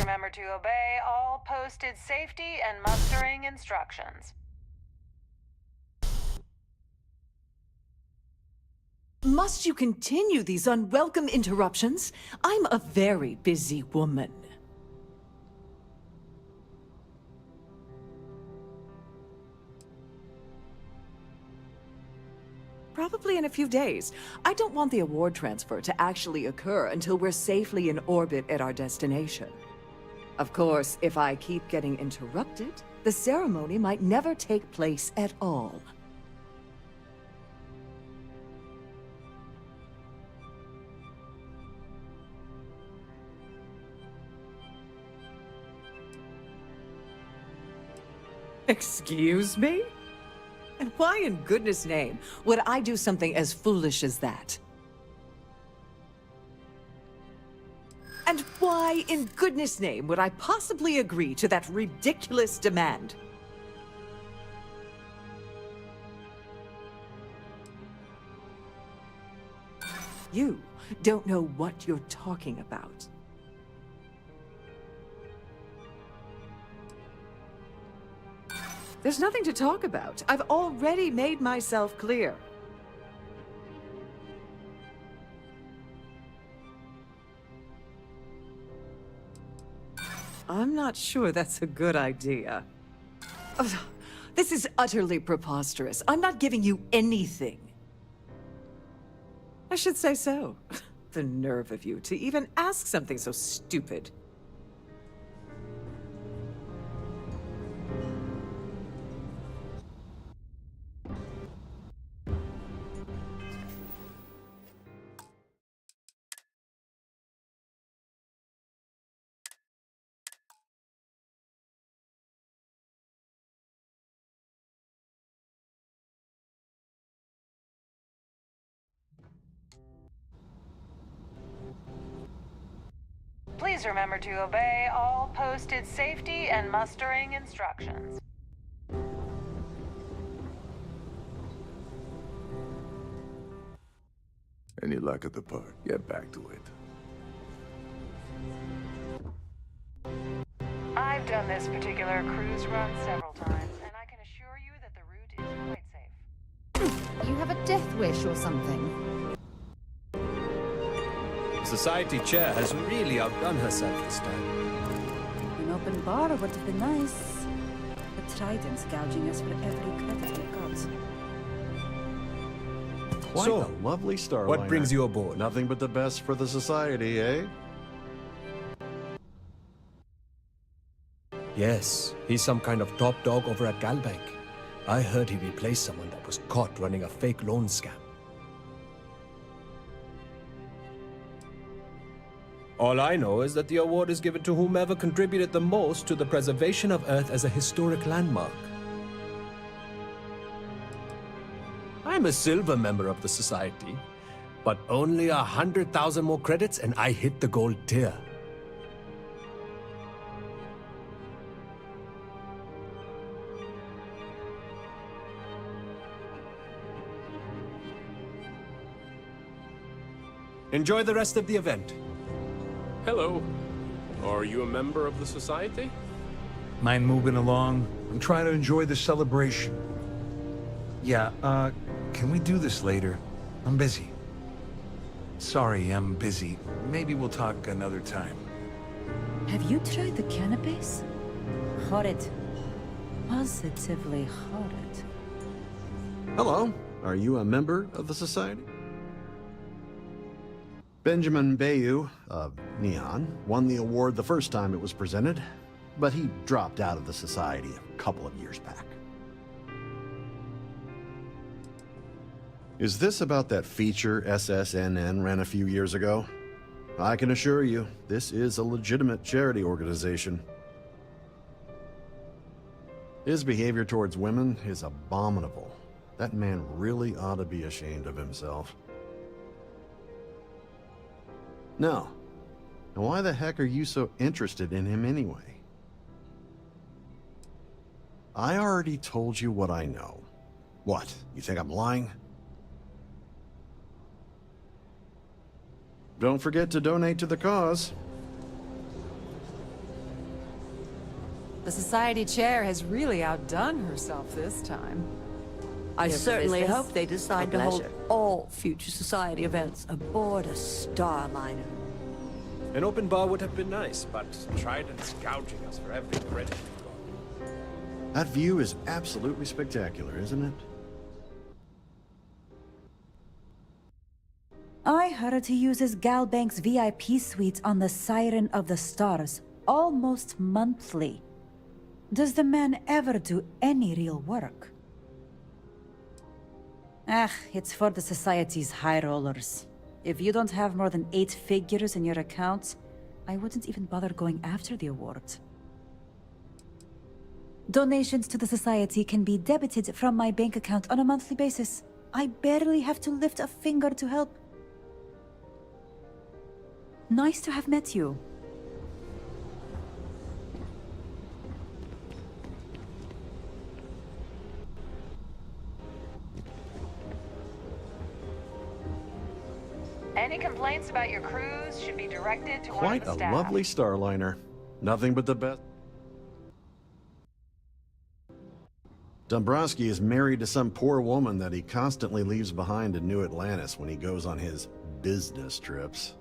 remember to obey all posted safety and mustering instructions. Must you continue these unwelcome interruptions? I'm a very busy woman. Probably in a few days. I don't want the award transfer to actually occur until we're safely in orbit at our destination. Of course, if I keep getting interrupted, the ceremony might never take place at all. Excuse me? And why in goodness name would I do something as foolish as that? And why in goodness name would I possibly agree to that ridiculous demand? You don't know what you're talking about. There's nothing to talk about. I've already made myself clear. I'm not sure that's a good idea. Ugh, this is utterly preposterous. I'm not giving you anything. I should say so. The nerve of you to even ask something so stupid. Please remember to obey all posted safety and mustering instructions. Any luck at the park? Get back to it. I've done this particular cruise run several times, and I can assure you that the route is quite safe. You have a death wish or something? The Society chair has really outdone herself this time. An open bar would have been nice. The Trident's gouging us for every credit we've got. Quite So, a lovely Starliner. what brings you aboard? Nothing but the best for the Society, eh? Yes, he's some kind of top dog over at Galbank. I heard he replaced someone that was caught running a fake loan scam. All I know is that the award is given to whomever contributed the most to the preservation of Earth as a historic landmark. I'm a silver member of the Society, but only 100,000 more credits and I hit the gold tier. Enjoy the rest of the event. Hello. Are you a member of the Society? Mind moving along? I'm trying to enjoy the celebration. Yeah, can we do this later? I'm busy. Sorry, I'm busy. Maybe we'll talk another time. Have you tried the cannabis? Horrid. Positively horrid. Hello. Are you a member of the Society? Benjamin Bayou of Neon won the award the first time it was presented, but he dropped out of the Society a couple of years back. Is this about that feature SSNN ran a few years ago? I can assure you, this is a legitimate charity organization. His behavior towards women is abominable. That man really ought to be ashamed of himself. No. Now why the heck are you so interested in him anyway? I already told you what I know. What? You think I'm lying? Don't forget to donate to the cause. The Society Chair has really outdone herself this time. I Here for certainly business? hope they decide A to hold pleasure. all future Society events aboard a Starliner. An open bar would have been nice, but Trident's gouging us for every credit we've got. That view is absolutely spectacular, isn't it? I heard he uses Galbank's VIP suites on the Siren of the Stars almost monthly. Does the man ever do any real work? It's for the Society's high rollers. If you don't have more than 8 figures in your account, I wouldn't even bother going after the award. Donations to the Society can be debited from my bank account on a monthly basis. I barely have to lift a finger to help. Nice to have met you. Any complaints about your cruise should be directed to one Quite of the a staff. lovely Starliner. Nothing but the best. Dombrowski is married to some poor woman that he constantly leaves behind in New Atlantis when he goes on his business trips.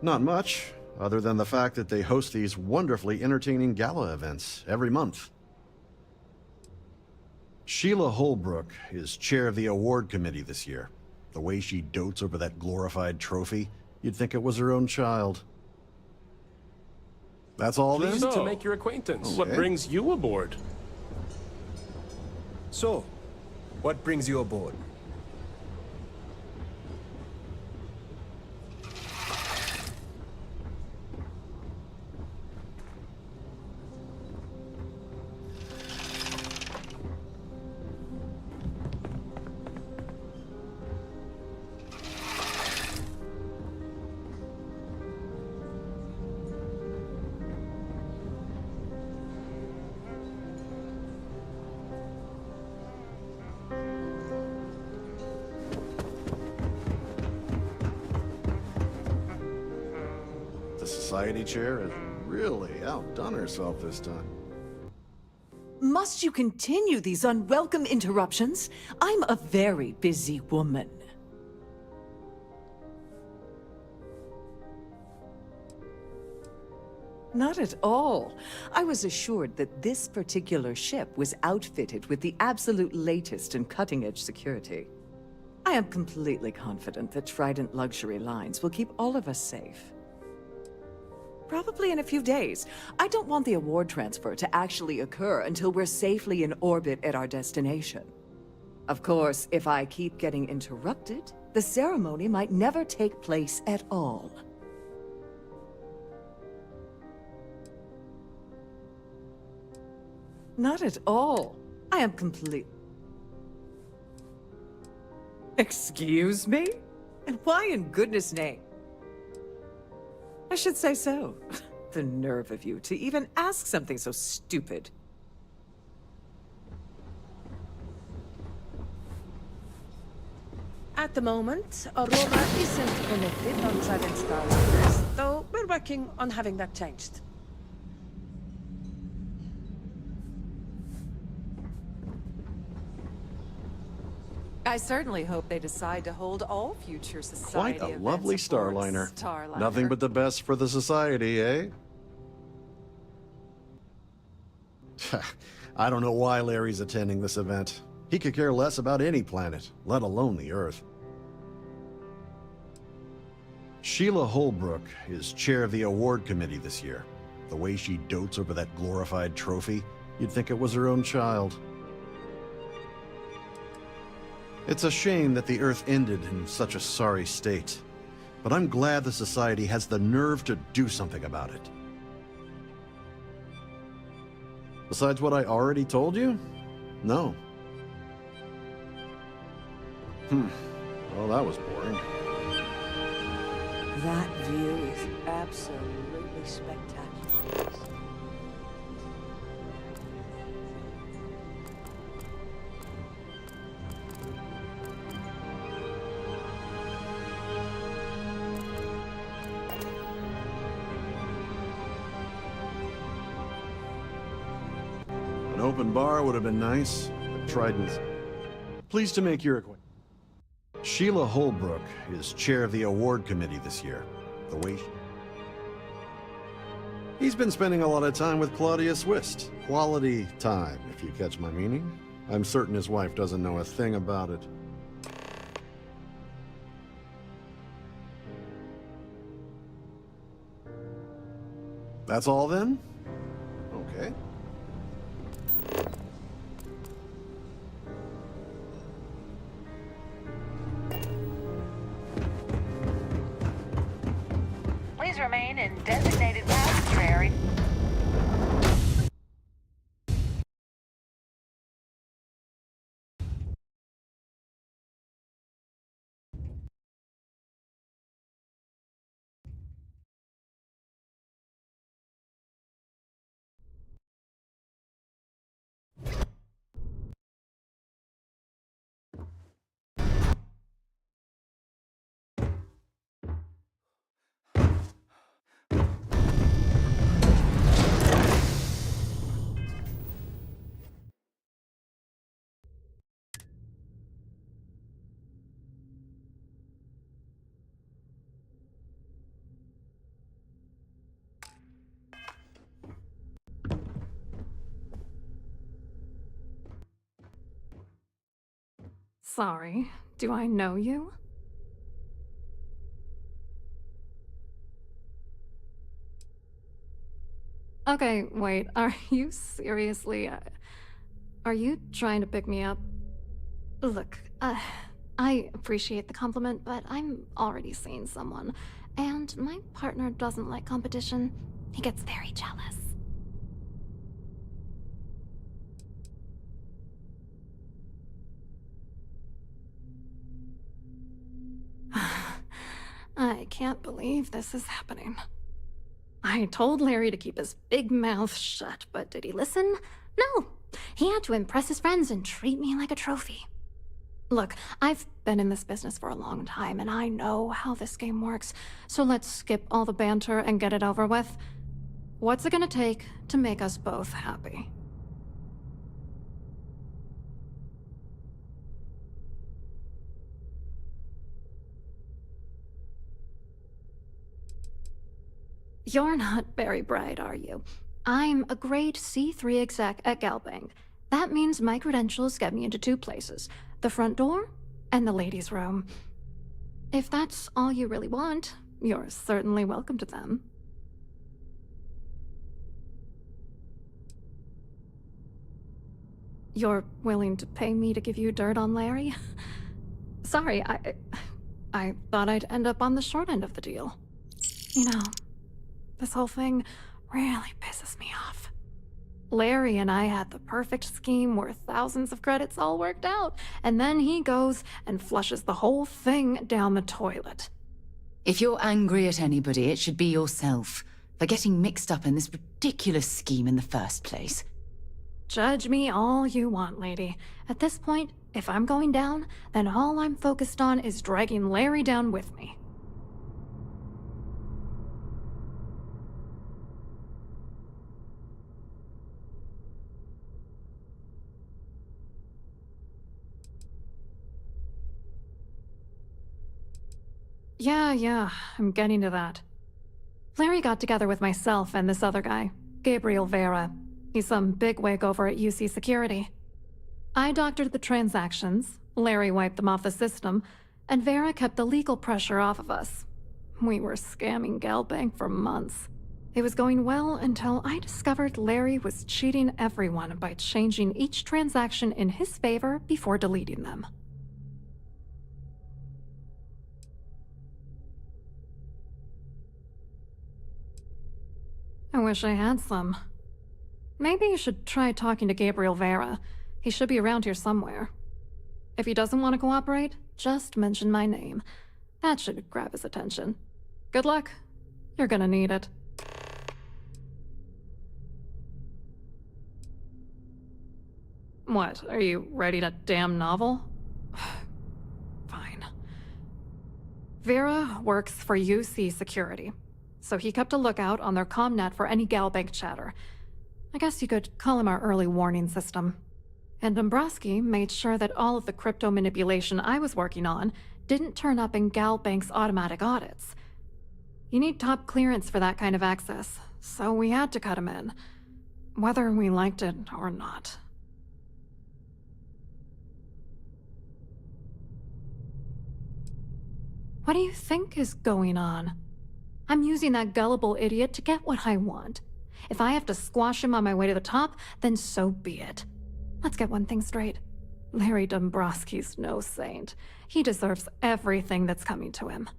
Not much, other than the fact that they host these wonderfully entertaining gala events every month. Sheila Holbrook is chair of the award committee this year. The way she dotes over that glorified trophy, you'd think it was her own child. That's all then? Pleased to make your acquaintance. Okay. What brings you aboard? So, what brings you aboard? The Society Chair has really outdone herself this time. Must you continue these unwelcome interruptions? I'm a very busy woman. Not at all. I was assured that this particular ship was outfitted with the absolute latest and cutting-edge security. I am completely confident that Trident Luxury Lines will keep all of us safe. Probably in a few days. I don't want the award transfer to actually occur until we're safely in orbit at our destination. Of course, if I keep getting interrupted, the ceremony might never take place at all. Not at all. I am complete. Excuse me? And why in goodness name? I should say so. The nerve of you to even ask something so stupid. At the moment, Aurora isn't connected on Trident Starliners, though we're working on having that changed. I certainly hope they decide to hold all future society Quite a events lovely aboard Starliner. Starliner. Nothing but the best for the Society, eh? I don't know why Larry's attending this event. He could care less about any planet, let alone the Earth. Sheila Holbrook is chair of the award committee this year. The way she dotes over that glorified trophy, you'd think it was her own child. It's a shame that the Earth ended in such a sorry state, but I'm glad the Society has the nerve to do something about it. Besides what I already told you? No. Well, that was boring. That view is absolutely spectacular. open bar would have been nice, but Trident's... Pleased to make your acquaintance. Sheila Holbrook is chair of the award committee this year. The way he's been spending a lot of time with Claudia Swist. Quality time, if you catch my meaning. I'm certain his wife doesn't know a thing about it. That's all then? Okay. Please remain in designated passenger area. Sorry, do I know you? Okay, wait, are you seriously... are you trying to pick me up? Look, I appreciate the compliment, but I'm already seeing someone, and my partner doesn't like competition. He gets very jealous. I can't believe this is happening. I told Larry to keep his big mouth shut, but did he listen? No! He had to impress his friends and treat me like a trophy. Look, I've been in this business for a long time, and I know how this game works, so let's skip all the banter and get it over with. What's it gonna take to make us both happy? You're not very bright, are you? I'm a grade C3 exec at Galbank. That means my credentials get me into two places, the front door and the ladies' room. If that's all you really want, you're certainly welcome to them. You're willing to pay me to give you dirt on Larry? Sorry, I thought I'd end up on the short end of the deal. You know, this whole thing really pisses me off. Larry and I had the perfect scheme where thousands of credits all worked out, and then he goes and flushes the whole thing down the toilet. If you're angry at anybody, it should be yourself for getting mixed up in this ridiculous scheme in the first place. Judge me all you want, lady. At this point, if I'm going down, then all I'm focused on is dragging Larry down with me. Yeah, I'm getting to that. Larry got together with myself and this other guy, Gabriel Vera. He's some bigwig over at UC Security. I doctored the transactions, Larry wiped them off the system, and Vera kept the legal pressure off of us. We were scamming Galbank for months. It was going well until I discovered Larry was cheating everyone by changing each transaction in his favor before deleting them. I wish I had some. Maybe you should try talking to Gabriel Vera. He should be around here somewhere. If he doesn't want to cooperate, just mention my name. That should grab his attention. Good luck. You're gonna need it. What, are you writing a damn novel? Fine. Vera works for UC Security, so he kept a lookout on their commnet for any Galbank chatter. I guess you could call him our early warning system. And Dombrowski made sure that all of the crypto manipulation I was working on didn't turn up in Galbank's automatic audits. You need top clearance for that kind of access, so we had to cut him in, whether we liked it or not. What do you think is going on? I'm using that gullible idiot to get what I want. If I have to squash him on my way to the top, then so be it. Let's get one thing straight. Larry Dombrowski's no saint. He deserves everything that's coming to him.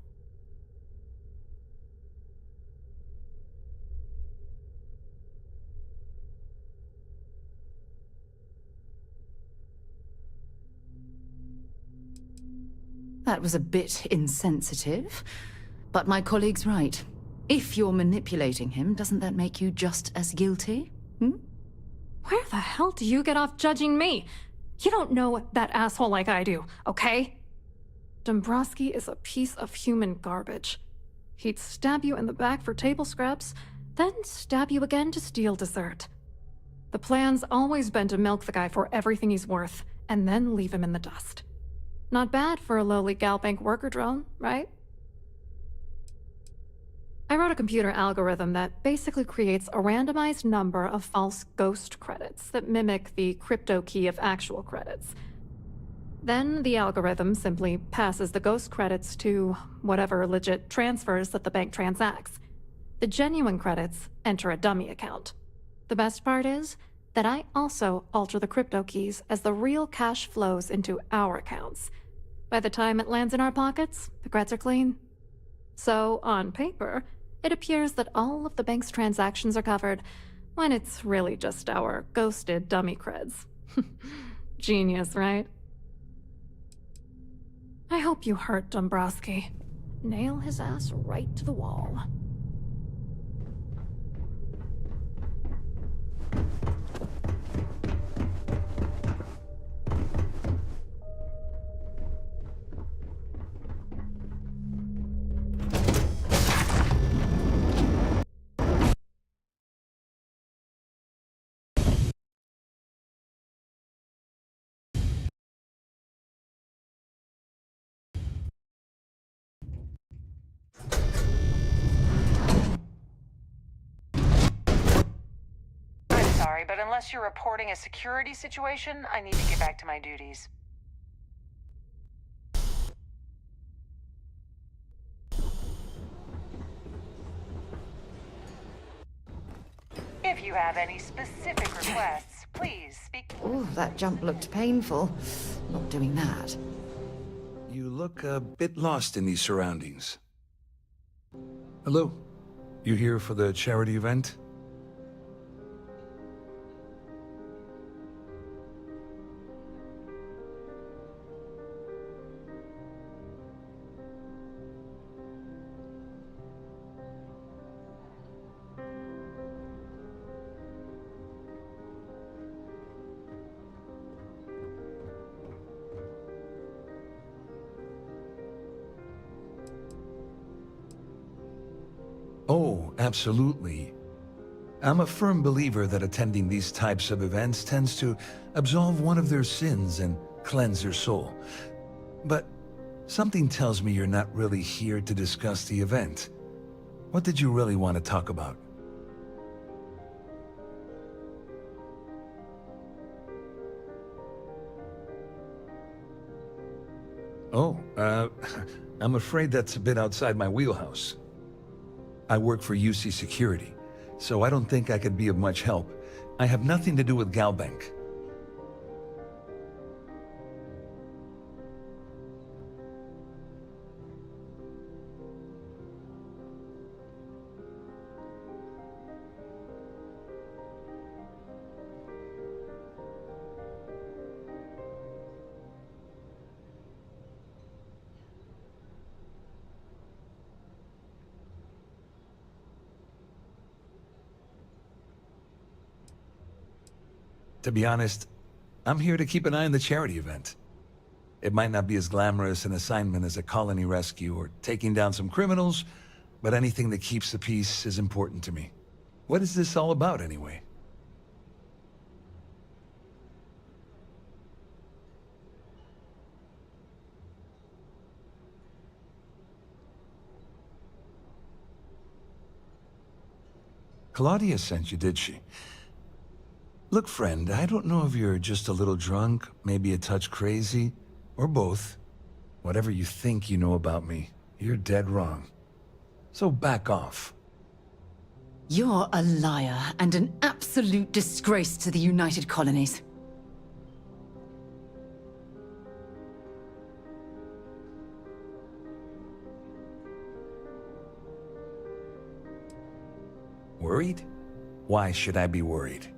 That was a bit insensitive, but my colleague's right. If you're manipulating him, doesn't that make you just as guilty? Where the hell do you get off judging me? You don't know that asshole like I do, okay? Dombrowski is a piece of human garbage. He'd stab you in the back for table scraps, then stab you again to steal dessert. The plan's always been to milk the guy for everything he's worth, and then leave him in the dust. Not bad for a lowly Galbank worker drone, right? I wrote a computer algorithm that basically creates a randomized number of false ghost credits that mimic the crypto key of actual credits. Then the algorithm simply passes the ghost credits to whatever legit transfers that the bank transacts. The genuine credits enter a dummy account. The best part is that I also alter the crypto keys as the real cash flows into our accounts. By the time it lands in our pockets, the creds are clean. So, on paper, it appears that all of the bank's transactions are covered, when it's really just our ghosted dummy creds. Genius, right? I hope you hurt Dombrowski. Nail his ass right to the wall. Sorry, but unless you're reporting a security situation, I need to get back to my duties. If you have any specific requests, please speak. Ooh, that jump looked painful. Not doing that. You look a bit lost in these surroundings. Hello? You here for the charity event? Oh, absolutely. I'm a firm believer that attending these types of events tends to absolve one of their sins and cleanse their soul. But something tells me you're not really here to discuss the event. What did you really want to talk about? Oh, I'm afraid that's a bit outside my wheelhouse. I work for UC Security, so I don't think I could be of much help. I have nothing to do with Galbank. To be honest, I'm here to keep an eye on the charity event. It might not be as glamorous an assignment as a colony rescue or taking down some criminals, but anything that keeps the peace is important to me. What is this all about, anyway? Claudia sent you, did she? Look, friend, I don't know if you're just a little drunk, maybe a touch crazy, or both. Whatever you think you know about me, you're dead wrong. So back off. You're a liar and an absolute disgrace to the United Colonies. Worried? Why should I be worried?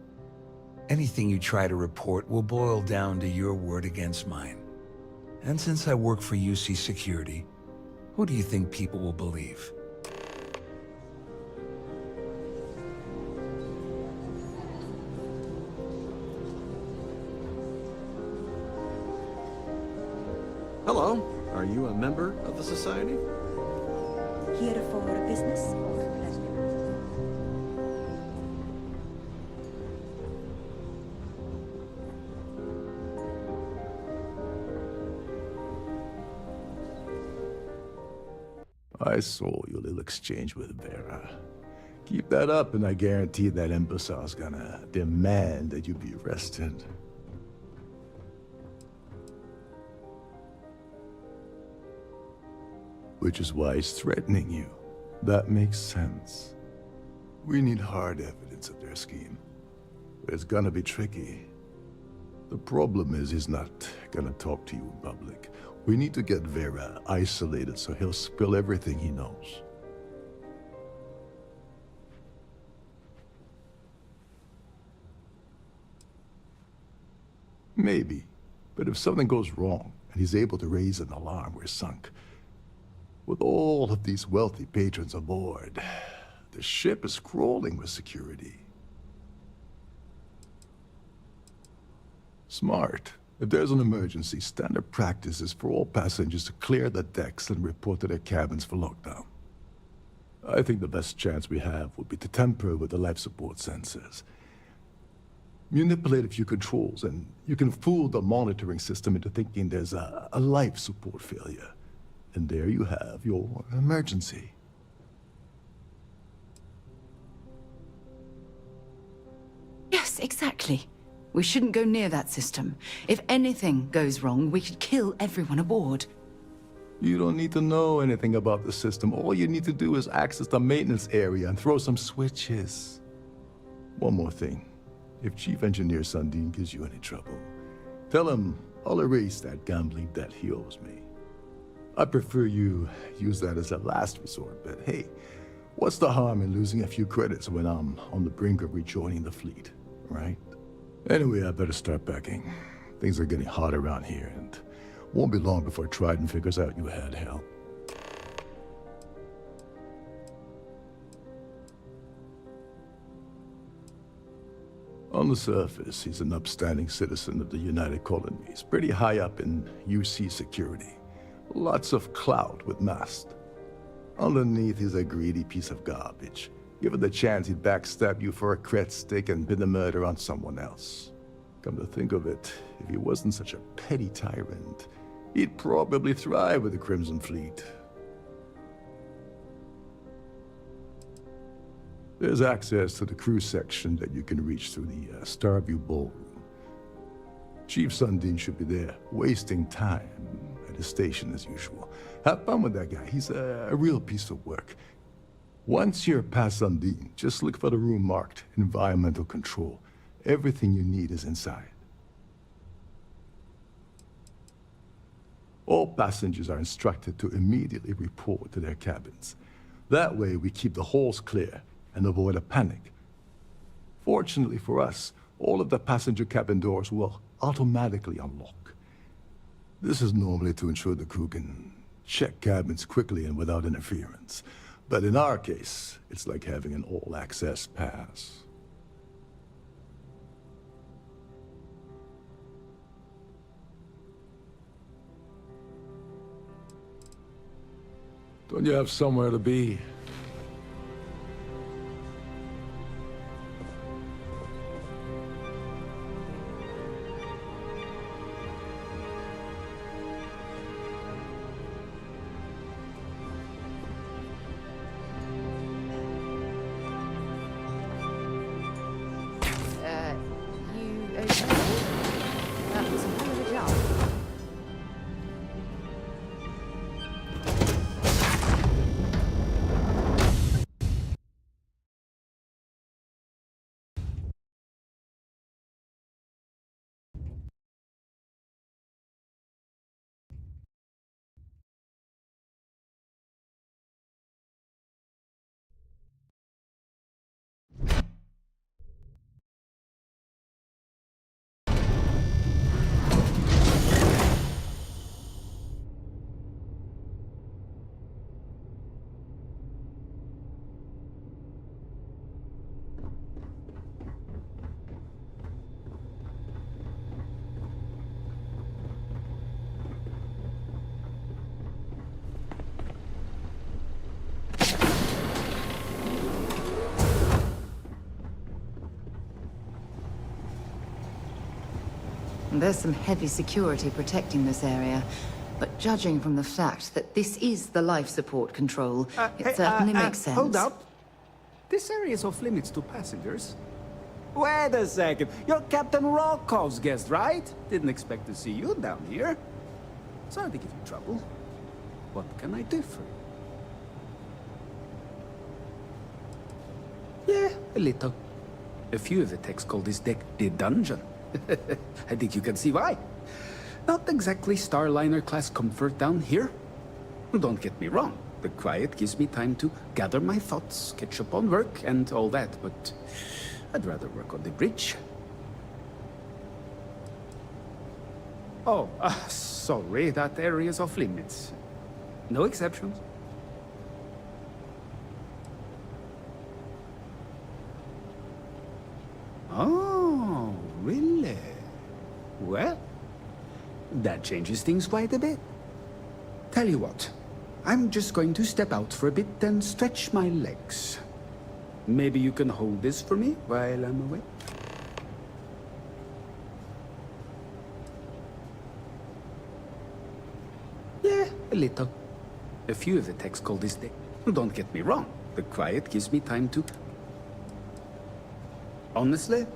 Anything you try to report will boil down to your word against mine. And since I work for UC Security, who do you think people will believe? Hello. Are you a member of the Society? Here for business or pleasure? I saw your little exchange with Vera. Keep that up and I guarantee that imbecile's gonna demand that you be arrested. Which is why he's threatening you. That makes sense. We need hard evidence of their scheme. But it's gonna be tricky. The problem is he's not gonna talk to you in public. We need to get Vera isolated so he'll spill everything he knows. Maybe. But if something goes wrong and he's able to raise an alarm, we're sunk. With all of these wealthy patrons aboard, the ship is crawling with security. Smart. If there's an emergency, standard practice is for all passengers to clear the decks and report to their cabins for lockdown. I think the best chance we have would be to tamper with the life support sensors. Manipulate a few controls, and you can fool the monitoring system into thinking there's a life support failure. And there you have your emergency. Yes, exactly. We shouldn't go near that system. If anything goes wrong, we could kill everyone aboard. You don't need to know anything about the system. All you need to do is access the maintenance area and throw some switches. One more thing. If Chief Engineer Sundin gives you any trouble, tell him I'll erase that gambling debt he owes me. I prefer you use that as a last resort, but hey, what's the harm in losing a few credits when I'm on the brink of rejoining the fleet, right? Anyway, I better start packing. Things are getting hot around here, and won't be long before Trident figures out you had help. On the surface, he's an upstanding citizen of the United Colonies, pretty high up in UC Security. Lots of clout with Mast. Underneath, he's a greedy piece of garbage. Given the chance, he'd backstab you for a cred stick and pin the murder on someone else. Come to think of it, if he wasn't such a petty tyrant, he'd probably thrive with the Crimson Fleet. There's access to the crew section that you can reach through the Starview Ballroom. Chief Sundin should be there, wasting time at his station as usual. Have fun with that guy, he's a real piece of work. Once you're past Sundin, just look for the room marked Environmental Control. Everything you need is inside. All passengers are instructed to immediately report to their cabins. That way we keep the halls clear and avoid a panic. Fortunately for us, all of the passenger cabin doors will automatically unlock. This is normally to ensure the crew can check cabins quickly and without interference. But in our case, it's like having an all-access pass. Don't you have somewhere to be? Okay. That was a hell of a job. There's some heavy security protecting this area, but judging from the fact that this is the life support control, it certainly makes sense. Hold up. This area is off limits to passengers. Wait a second. You're Captain Rokov's guest, right? Didn't expect to see you down here. Sorry to give you trouble. What can I do for you? Yeah, a little. A few of the techs call this deck the dungeon. I think you can see why. Not exactly Starliner-class comfort down here. Don't get me wrong. The quiet gives me time to gather my thoughts, catch up on work, and all that, but I'd rather work on the bridge. Oh, sorry, that area's off limits. No exceptions. Oh, really? Well, that changes things quite a bit. Tell you what, I'm just going to step out for a bit and stretch my legs. Maybe you can hold this for me while I'm away? Yeah, a little. A few of the techs call this day. Don't get me wrong, the quiet gives me time to... Honestly,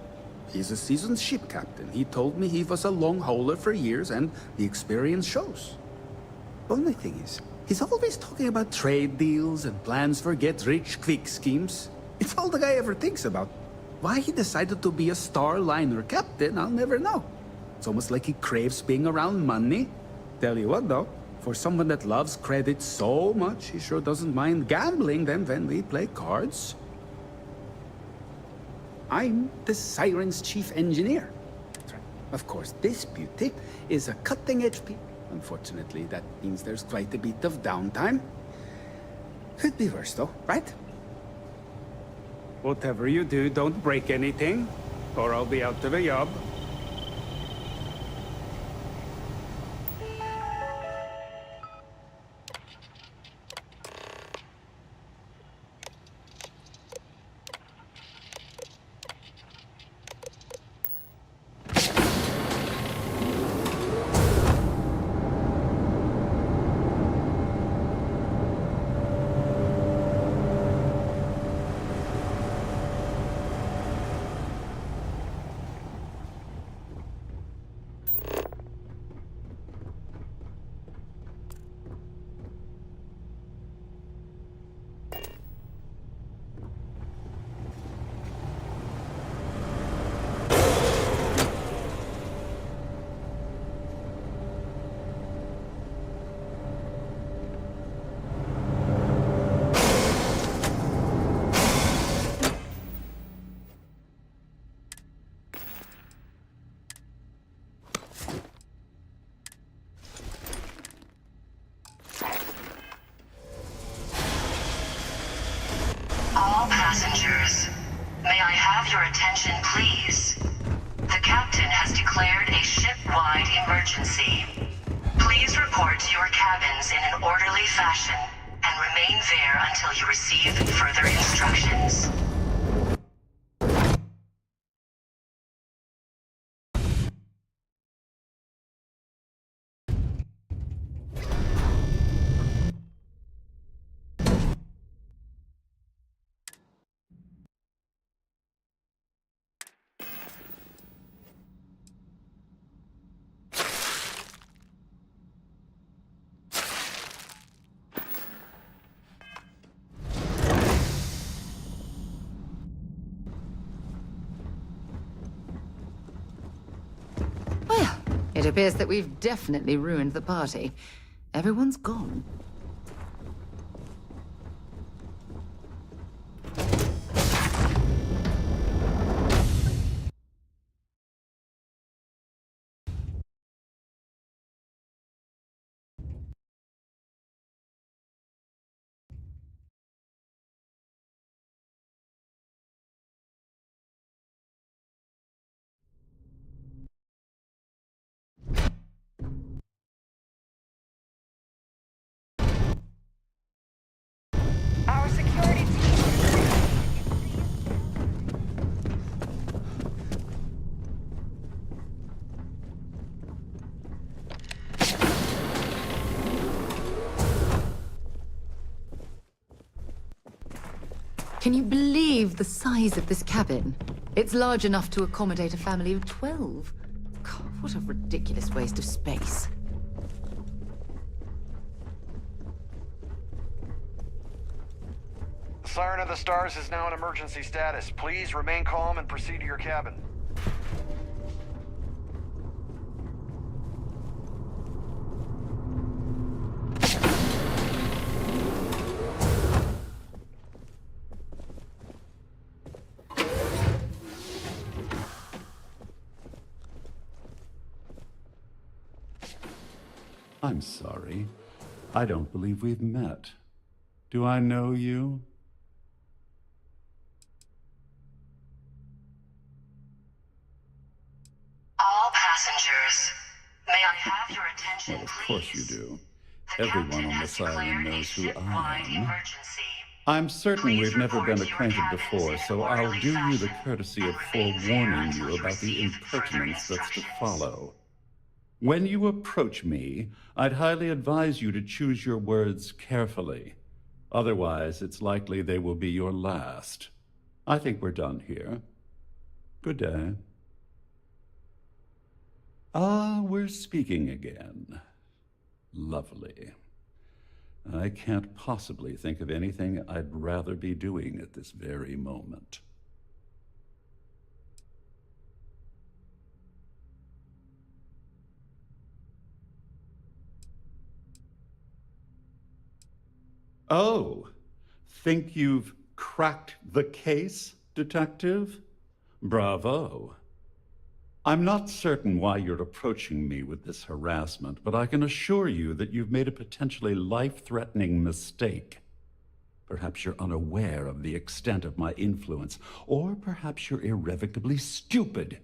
he's a seasoned ship captain. He told me he was a long hauler for years, and the experience shows. Only thing is, he's always talking about trade deals and plans for get-rich-quick schemes. It's all the guy ever thinks about. Why he decided to be a Starliner captain, I'll never know. It's almost like he craves being around money. Tell you what, though, for someone that loves credit so much, he sure doesn't mind gambling them when we play cards. I'm the Siren's chief engineer. Of course, this beauty is a cutting-edge piece. Unfortunately, that means there's quite a bit of downtime. Could be worse, though, right? Whatever you do, don't break anything, or I'll be out of a job. All passengers, may I have your attention, please? The captain has declared a ship-wide emergency. Please report to your cabins in an orderly fashion and remain there until you receive further instructions. It appears that we've definitely ruined the party. Everyone's gone. Our security team. Can you believe the size of this cabin? It's large enough to accommodate a family of 12. God, what a ridiculous waste of space. The Siren of the Stars is now in emergency status. Please remain calm and proceed to your cabin. I'm sorry. I don't believe we've met. Do I know you? All passengers, may I have your attention, Well, of please? course you do. The Everyone captain on the has Siren declared a knows who I ship-wide am. emergency. I'm certain Please we've never report been to your acquainted cabins before, in so an I'll orderly do you the fashion courtesy of and remain there forewarning until you you about the receive further impertinence that's to instructions. follow. When you approach me, I'd highly advise you to choose your words carefully. Otherwise, it's likely they will be your last. I think we're done here. Good day. Ah, we're speaking again. Lovely. I can't possibly think of anything I'd rather be doing at this very moment. Oh, think you've cracked the case, Detective? Bravo. I'm not certain why you're approaching me with this harassment, but I can assure you that you've made a potentially life-threatening mistake. Perhaps you're unaware of the extent of my influence, or perhaps you're irrevocably stupid.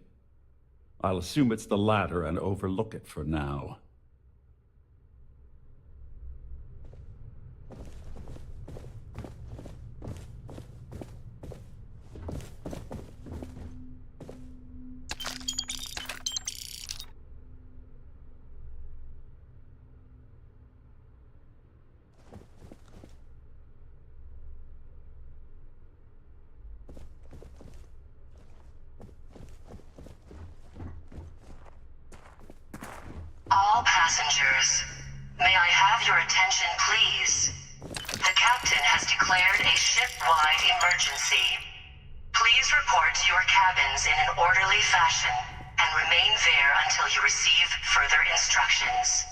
I'll assume it's the latter and overlook it for now. All passengers, may I have your attention, please? The captain has declared a ship-wide emergency. Please report to your cabins in an orderly fashion and remain there until you receive further instructions.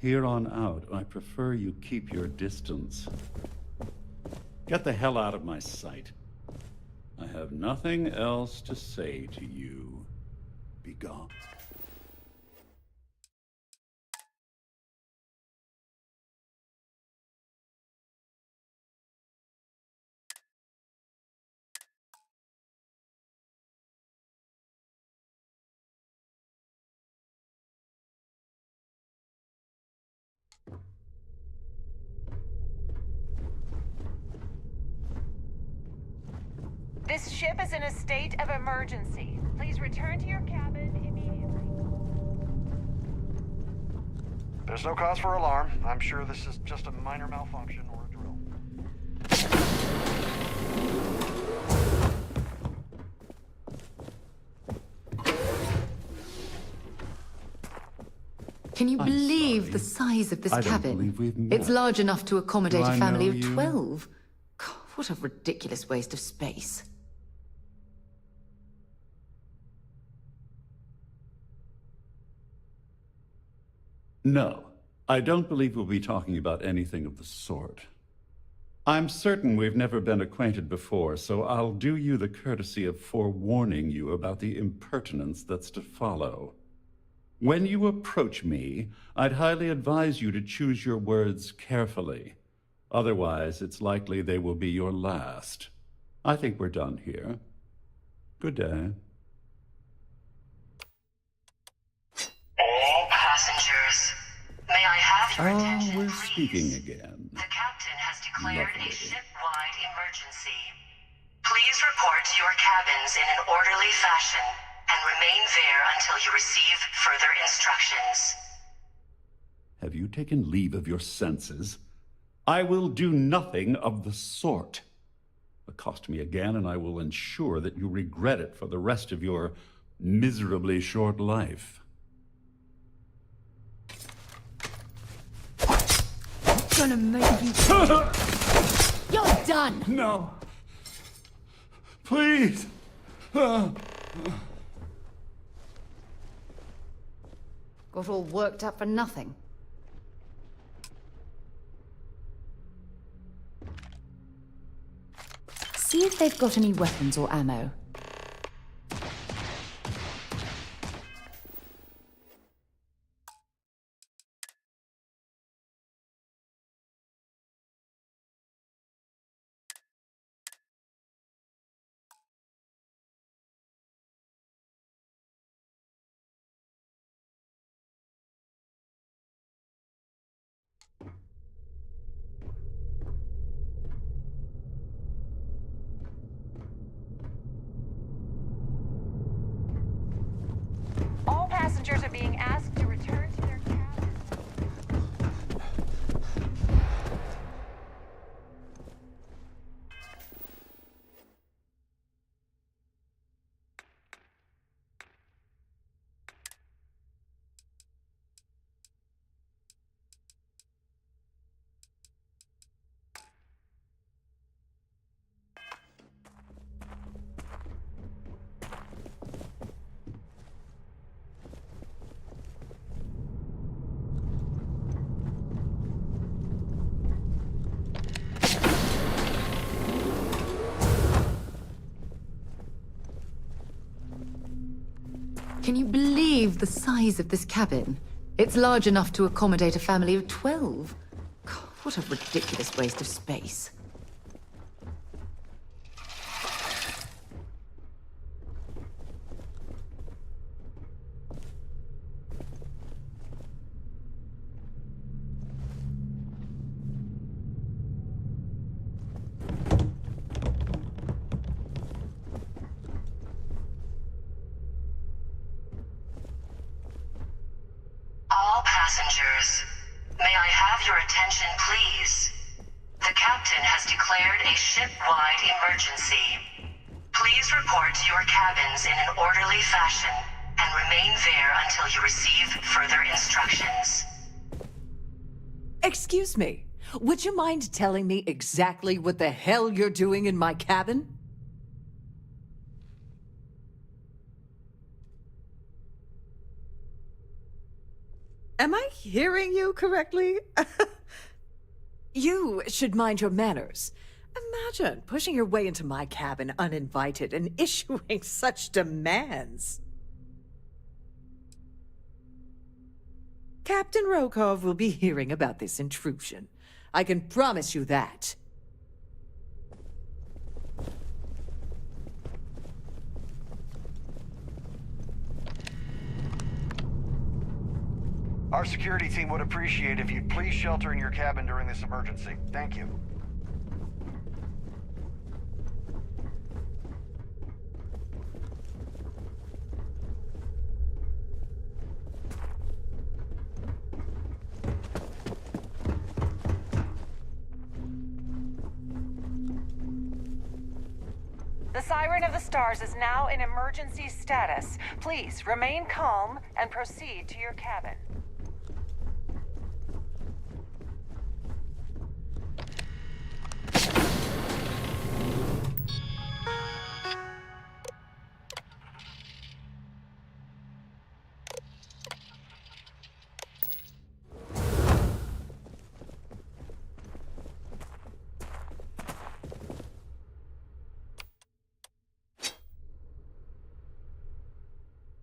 Here on out, I prefer you keep your distance. Get the hell out of my sight. I have nothing else to say to you. Be gone. This ship is in a state of emergency. Please return to your cabin immediately. There's no cause for alarm. I'm sure this is just a minor malfunction or a drill. Can you believe the size of this cabin? It's large enough to accommodate a family of 12. God, what a ridiculous waste of space. No, I don't believe we'll be talking about anything of the sort. I'm certain we've never been acquainted before, so I'll do you the courtesy of forewarning you about the impertinence that's to follow. When you approach me, I'd highly advise you to choose your words carefully. Otherwise, it's likely they will be your last. I think we're done here. Good day. All passengers, may I have your attention, we're please? speaking again. The captain has declared Lovely. a ship-wide emergency. Please report to your cabins in an orderly fashion and remain there until you receive further instructions. Have you taken leave of your senses? I will do nothing of the sort. Accost me again, and I will ensure that you regret it for the rest of your miserably short life. Gonna make you. You're done! No. Please. Got all worked up for nothing. See if they've got any weapons or ammo. All passengers are being asked to return to their cabins. Can you believe the size of this cabin? It's large enough to accommodate a family of 12. God, what a ridiculous waste of space. All passengers, may I have your attention, please? The captain has declared a ship-wide emergency. Please report to your cabins in an orderly fashion and remain there until you receive further instructions. Excuse me, would you mind telling me exactly what the hell you're doing in my cabin? Am I hearing you correctly? You should mind your manners. Imagine pushing your way into my cabin uninvited and issuing such demands. Captain Rokov will be hearing about this intrusion. I can promise you that. Our security team would appreciate if you'd please shelter in your cabin during this emergency. Thank you. The Siren of the Stars is now in emergency status. Please remain calm and proceed to your cabin.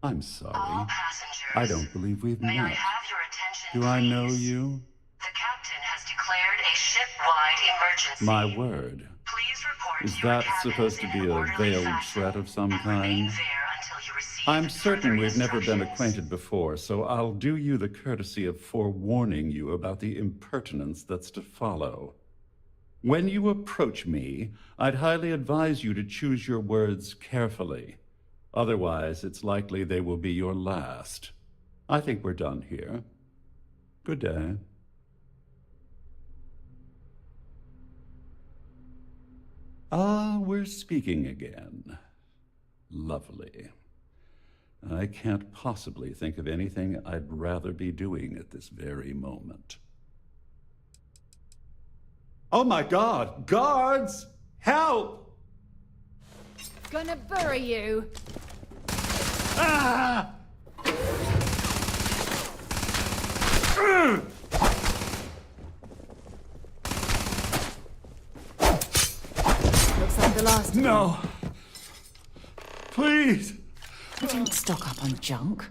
I'm sorry. I don't believe we've met. Do I know you? The captain has declared a ship-wide emergency. My word. Please report Is to your that supposed to be a orderly veiled fashion threat of some and kind? remain there until you receive I'm certain further we've never been instructions. acquainted before, so I'll do you the courtesy of forewarning you about the impertinence that's to follow. When you approach me, I'd highly advise you to choose your words carefully. Otherwise, it's likely they will be your last. I think we're done here. Good day. Ah, we're speaking again. Lovely. I can't possibly think of anything I'd rather be doing at this very moment. Oh my God! Guards! Help! Gonna bury you. Ah! Looks like the last. No! Please! I didn't stock up on junk.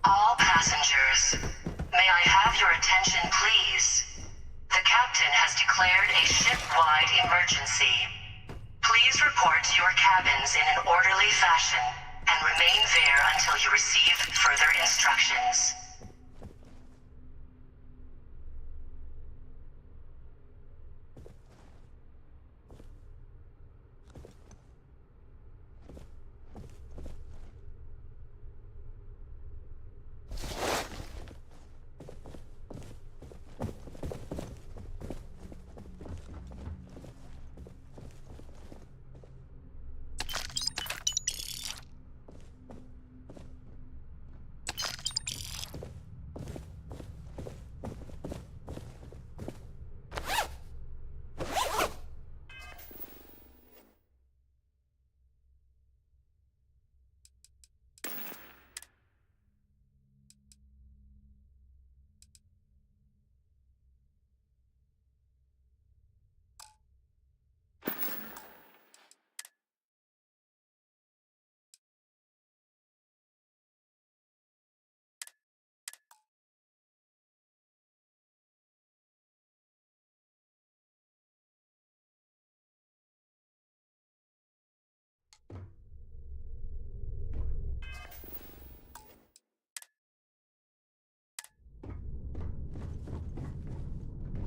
All passengers, may I have your attention, please? The captain has declared a ship-wide emergency. Please report to your cabins in an orderly fashion and remain there until you receive further instructions.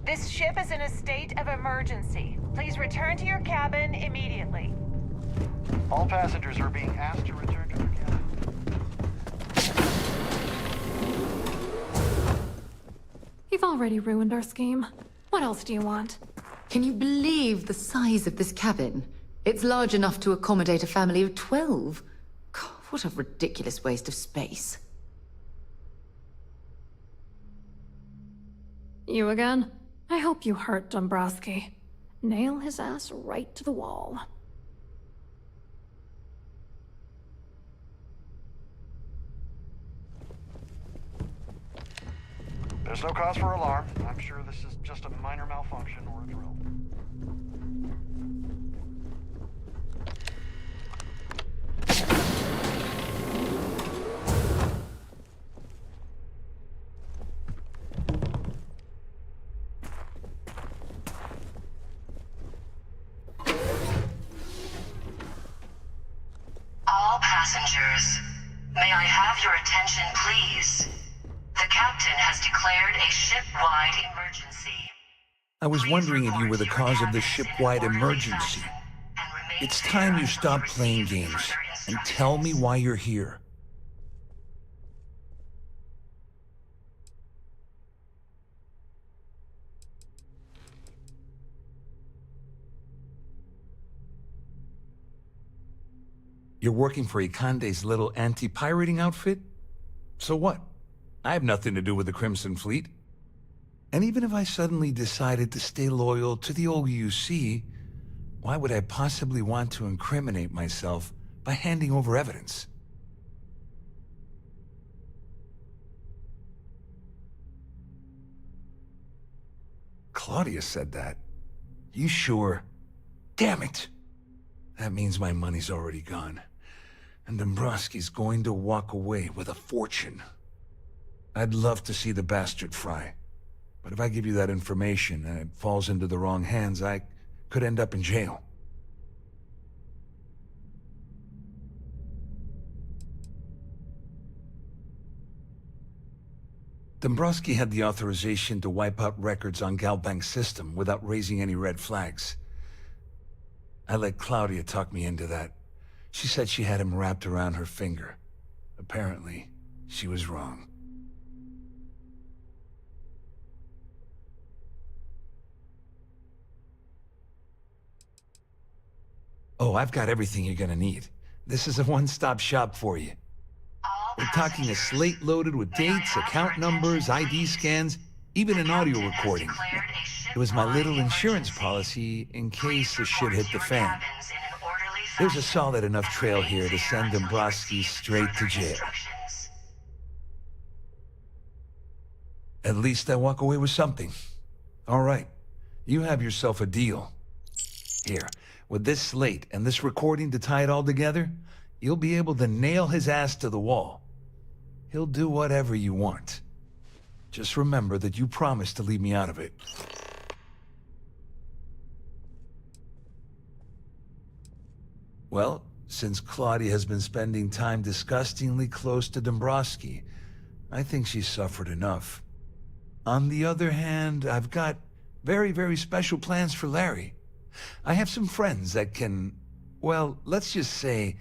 This ship is in a state of emergency. Please return to your cabin immediately. All passengers are being asked to return to their cabin. You've already ruined our scheme. What else do you want? Can you believe the size of this cabin? It's large enough to accommodate a family of 12. God, what a ridiculous waste of space. You again? I hope you hurt Dombrowski. Nail his ass right to the wall. There's no cause for alarm. I'm sure this is just a minor malfunction or a drill. have your attention, please? The captain has declared a ship-wide emergency. I was wondering if you were the cause of the ship-wide emergency. It's time you stop playing games and tell me why you're here. You're working for Ikande's little anti-pirating outfit? So what? I have nothing to do with the Crimson Fleet. And even if I suddenly decided to stay loyal to the old UC, why would I possibly want to incriminate myself by handing over evidence? Claudia said that. You sure? Damn it! That means my money's already gone. And Dombrowski's going to walk away with a fortune. I'd love to see the bastard fry. But if I give you that information and it falls into the wrong hands, I could end up in jail. Dombrowski had the authorization to wipe out records on Galbank's system without raising any red flags. I let Claudia talk me into that. She said she had him wrapped around her finger. Apparently, she was wrong. Oh, I've got everything you're gonna need. This is a one-stop shop for you. We're talking a slate loaded with dates, account numbers, ID scans, even an audio recording. It was my little insurance policy in case the shit hit the fan. There's a solid enough trail here to send Dombrowski straight to jail. At least I walk away with something. All right, you have yourself a deal. Here, with this slate and this recording to tie it all together, you'll be able to nail his ass to the wall. He'll do whatever you want. Just remember that you promised to leave me out of it. Well, since Claudia has been spending time disgustingly close to Dombrowski, I think she's suffered enough. On the other hand, I've got very, very special plans for Larry. I have some friends that can, well, let's just say,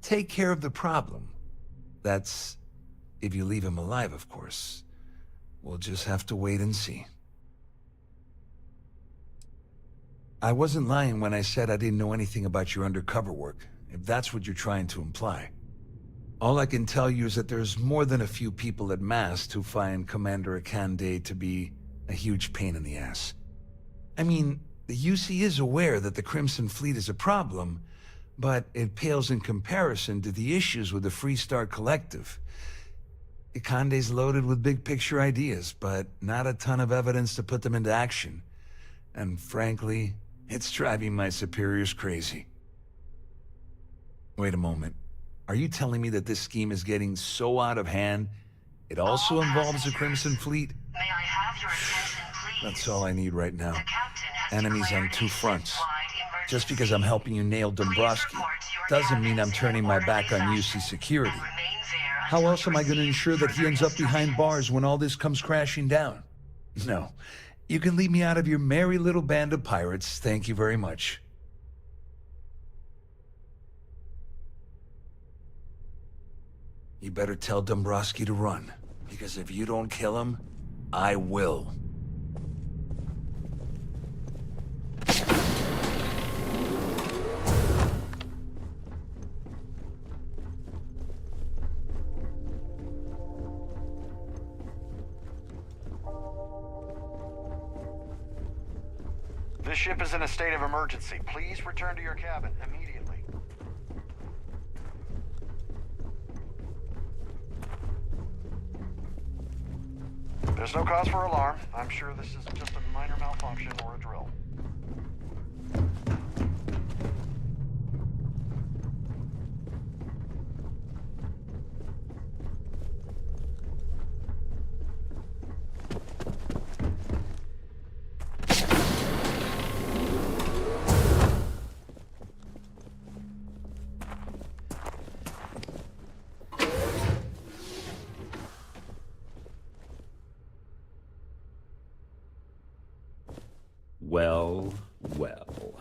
take care of the problem. That's if you leave him alive, of course. We'll just have to wait and see. I wasn't lying when I said I didn't know anything about your undercover work, if that's what you're trying to imply. All I can tell you is that there's more than a few people at Mast who find Commander Ikande to be a huge pain in the ass. I mean, the UC is aware that the Crimson Fleet is a problem, but it pales in comparison to the issues with the Freestar Collective. Ikande's loaded with big-picture ideas, but not a ton of evidence to put them into action. And frankly, it's driving my superiors crazy. Wait a moment. Are you telling me that this scheme is getting so out of hand, it also involves the Crimson Fleet? May I have your attention, please? That's all I need right now. Enemies on two fronts. Just because I'm helping you nail Dombrowski doesn't mean I'm turning my back on UC security. How else am I going to ensure that he ends up behind bars when all this comes crashing down? No. You can leave me out of your merry little band of pirates, thank you very much. You better tell Dombrowski to run, because if you don't kill him, I will. This ship is in a state of emergency. Please return to your cabin immediately. There's no cause for alarm. I'm sure this is just a minor malfunction or a drill. Well, well.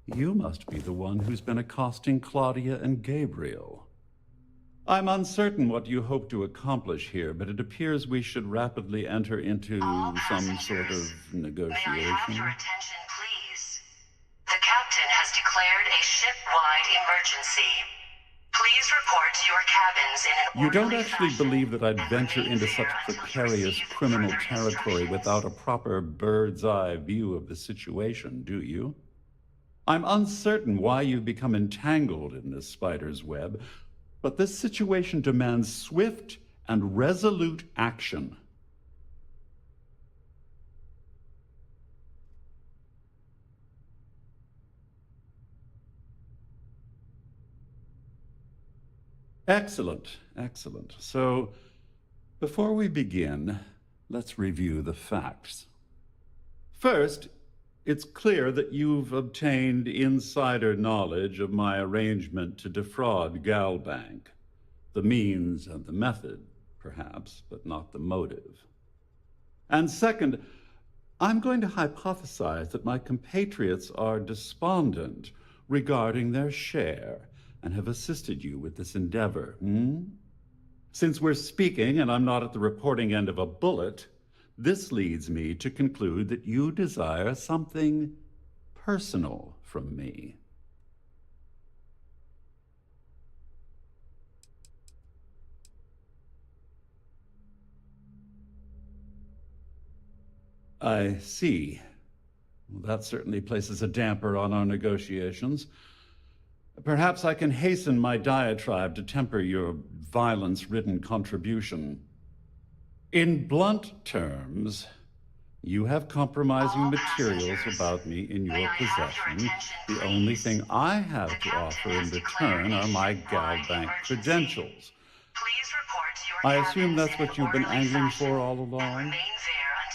You must be the one who's been accosting Claudia and Gabriel. I'm uncertain what you hope to accomplish here, but it appears we should rapidly enter into some sort of negotiation. May I have your attention, please? The captain has declared a ship-wide emergency. Please report to your cabins in an You don't orderly actually fashion believe that I'd venture remain into there such until you precarious receive criminal further territory instructions. without a proper bird's-eye view of the situation, do you? I'm uncertain why you've become entangled in this spider's web, but this situation demands swift and resolute action. Excellent, excellent. So, before we begin, let's review the facts. First, it's clear that you've obtained insider knowledge of my arrangement to defraud Galbank. The means and the method, perhaps, but not the motive. And second, I'm going to hypothesize that my compatriots are despondent regarding their share and have assisted you with this endeavor. Since we're speaking and I'm not at the reporting end of a bullet, this leads me to conclude that you desire something personal from me. I see. Well, that certainly places a damper on our negotiations. Perhaps I can hasten my diatribe to temper your violence-ridden contribution. In blunt terms, you have compromising materials about me in your possession. The only thing I have to offer in return are my Galbank credentials. I assume that's what you've been angling for all along?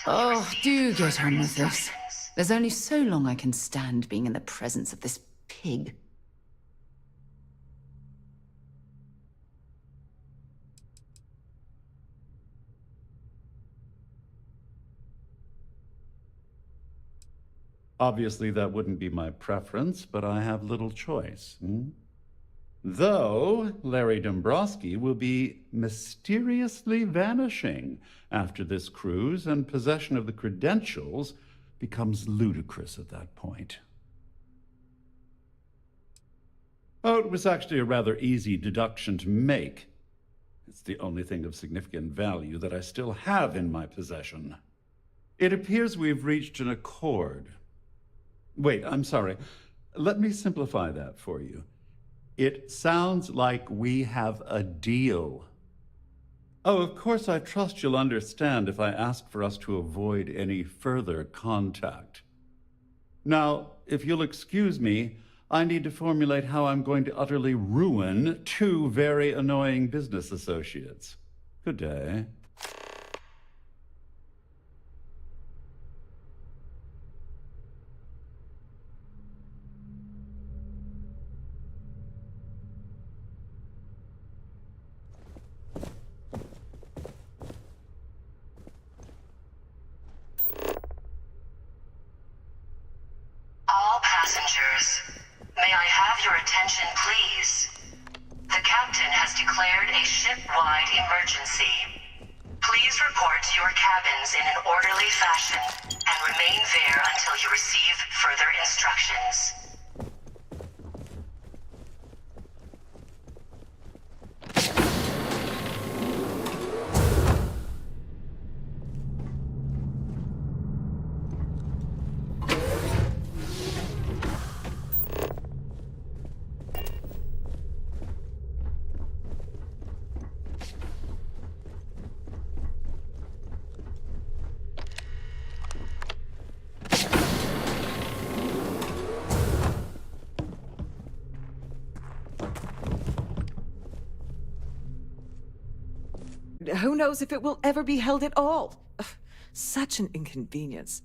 Oh, do get on with this. There's only so long I can stand being in the presence of this pig. Obviously, that wouldn't be my preference, but I have little choice. Though Larry Dombrowski will be mysteriously vanishing after this cruise, and possession of the credentials becomes ludicrous at that point. Oh, it was actually a rather easy deduction to make. It's the only thing of significant value that I still have in my possession. It appears we've reached an accord. Wait, I'm sorry. Let me simplify that for you. It sounds like we have a deal. Oh, of course, I trust you'll understand if I ask for us to avoid any further contact. Now, if you'll excuse me, I need to formulate how I'm going to utterly ruin two very annoying business associates. Good day. All passengers, may I have your attention, please? The captain has declared a ship-wide emergency. Please report to your cabins in an orderly fashion and remain there until you receive further instructions. Who knows if it will ever be held at all? Ugh, such an inconvenience.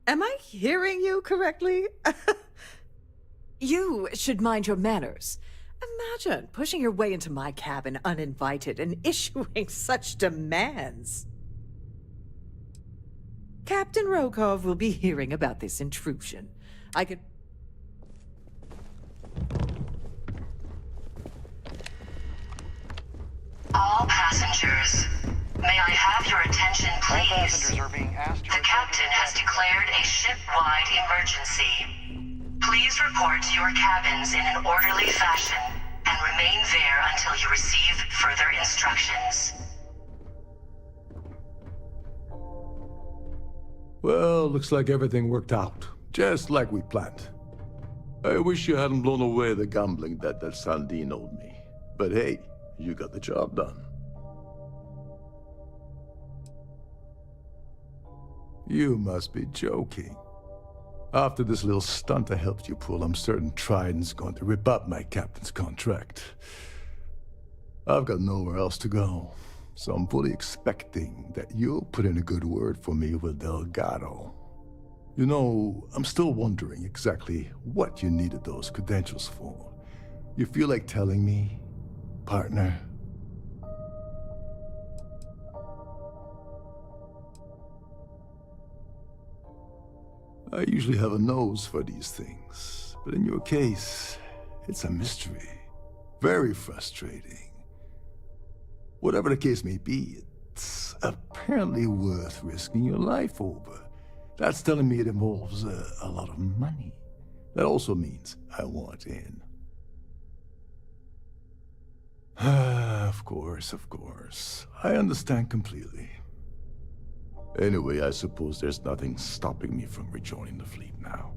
Am I hearing you correctly? You should mind your manners. Imagine pushing your way into my cabin uninvited and issuing such demands. Captain Rokov will be hearing about this intrusion. I could... All passengers, may I have your attention, please? All passengers are being asked to The captain has declared a ship-wide emergency. Please report to your cabins in an orderly fashion and remain there until you receive further instructions. Well, looks like everything worked out, just like we planned. I wish you hadn't blown away the gambling debt that Sandine owed me. But hey, you got the job done. You must be joking. After this little stunt I helped you pull, I'm certain Trident's going to rip up my captain's contract. I've got nowhere else to go, so I'm fully expecting that you'll put in a good word for me with Delgado. You know, I'm still wondering exactly what you needed those credentials for. You feel like telling me, partner? I usually have a nose for these things, but in your case, it's a mystery. Very frustrating. Whatever the case may be, it's apparently worth risking your life over. That's telling me it involves a lot of money. That also means I want in. Of course, of course. I understand completely. Anyway, I suppose there's nothing stopping me from rejoining the fleet now.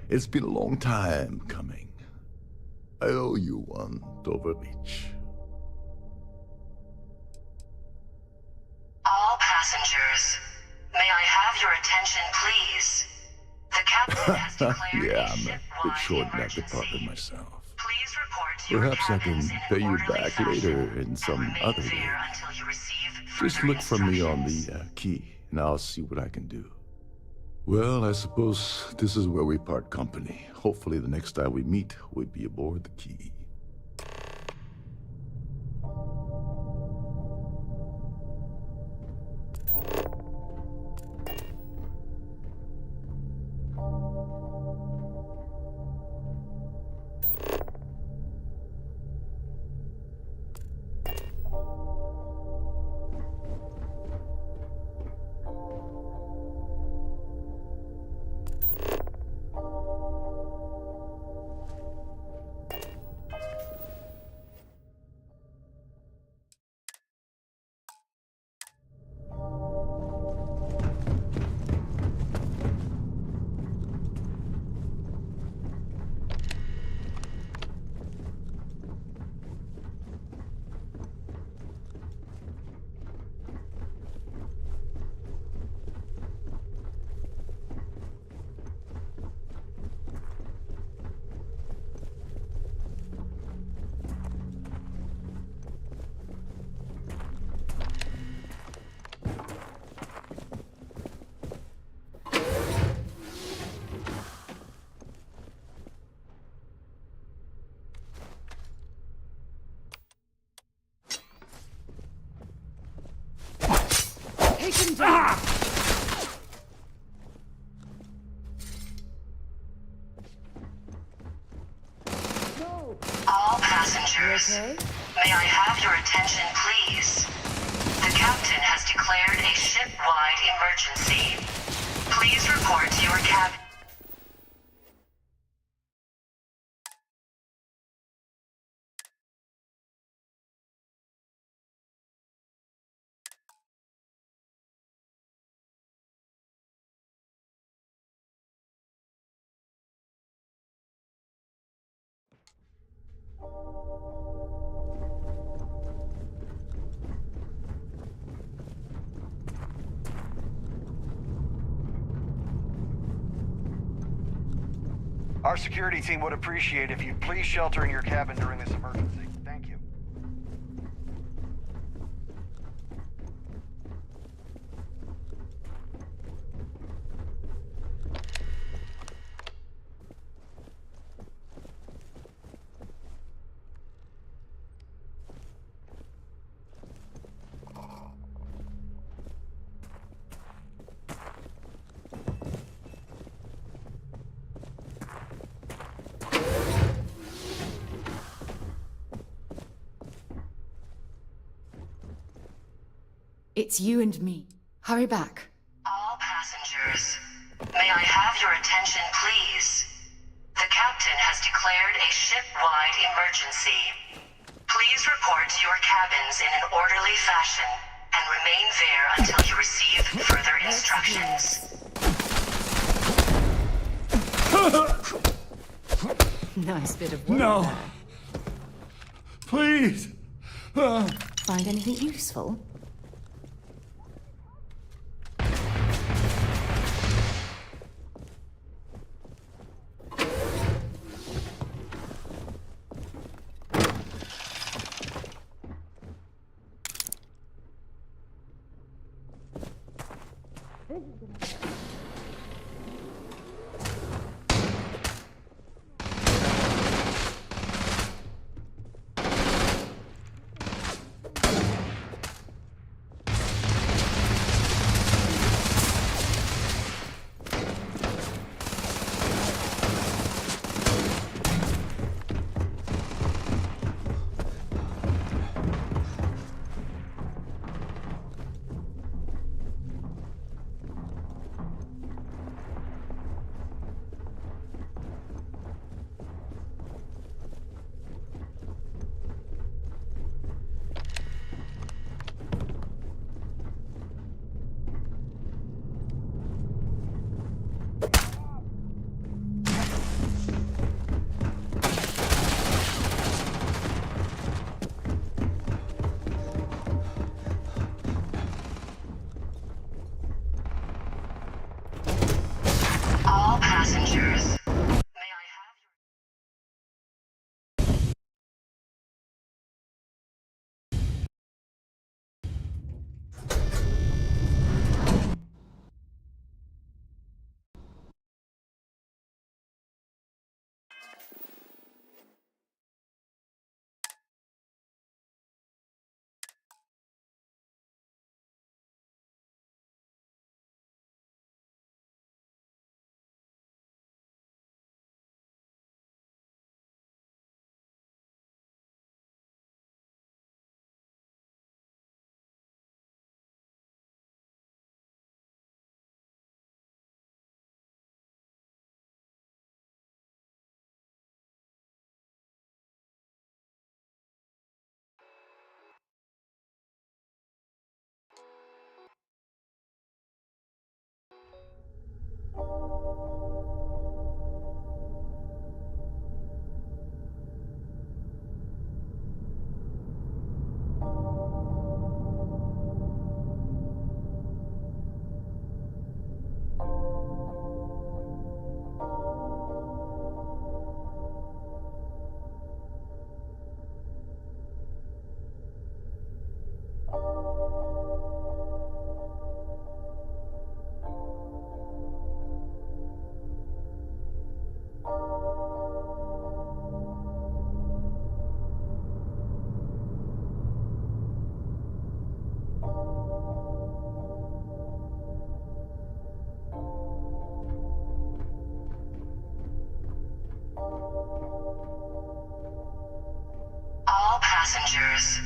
It's been a long time coming. I owe you one, Doverbeach. All passengers, may I have your attention, please? The captain has declared Yeah, a I'm a ship-wide bit short in that emergency. department myself. Please report to your Perhaps I cabins can in pay an you orderly back fashion later in some and other remain way. there until you receive Just further look for me on instructions. the key, and I'll see what I can do. Well, I suppose this is where we part company. Hopefully the next time we meet, we'll be aboard the key. Take him down! All passengers, may I have your attention, please? The captain has declared a ship-wide emergency. Please report to your cabin. Our security team would appreciate if you'd please shelter in your cabin during this emergency. Thank you. It's you and me. Hurry back. All passengers, may I have your attention, please? The captain has declared a ship-wide emergency. Please report to your cabins in an orderly fashion and remain there until you receive further instructions. Nice bit of work. No. There. Please. Find anything useful? All passengers, may I have your... All passengers,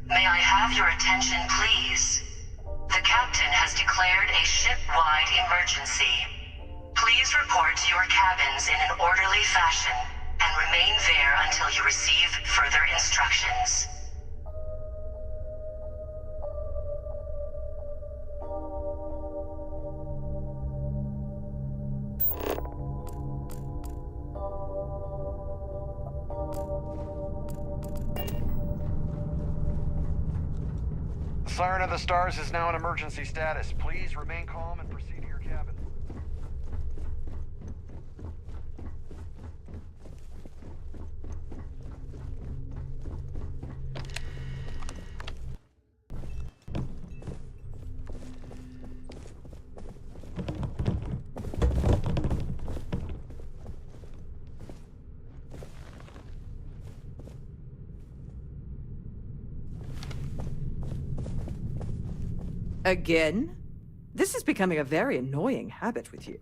may I have your attention, please? The captain has declared a ship-wide emergency. Please report to your cabins in an orderly fashion and remain there until you receive further instructions. The Siren of the Stars is now in emergency status. Please remain calm and proceed to your cabin. Again? This is becoming a very annoying habit with you.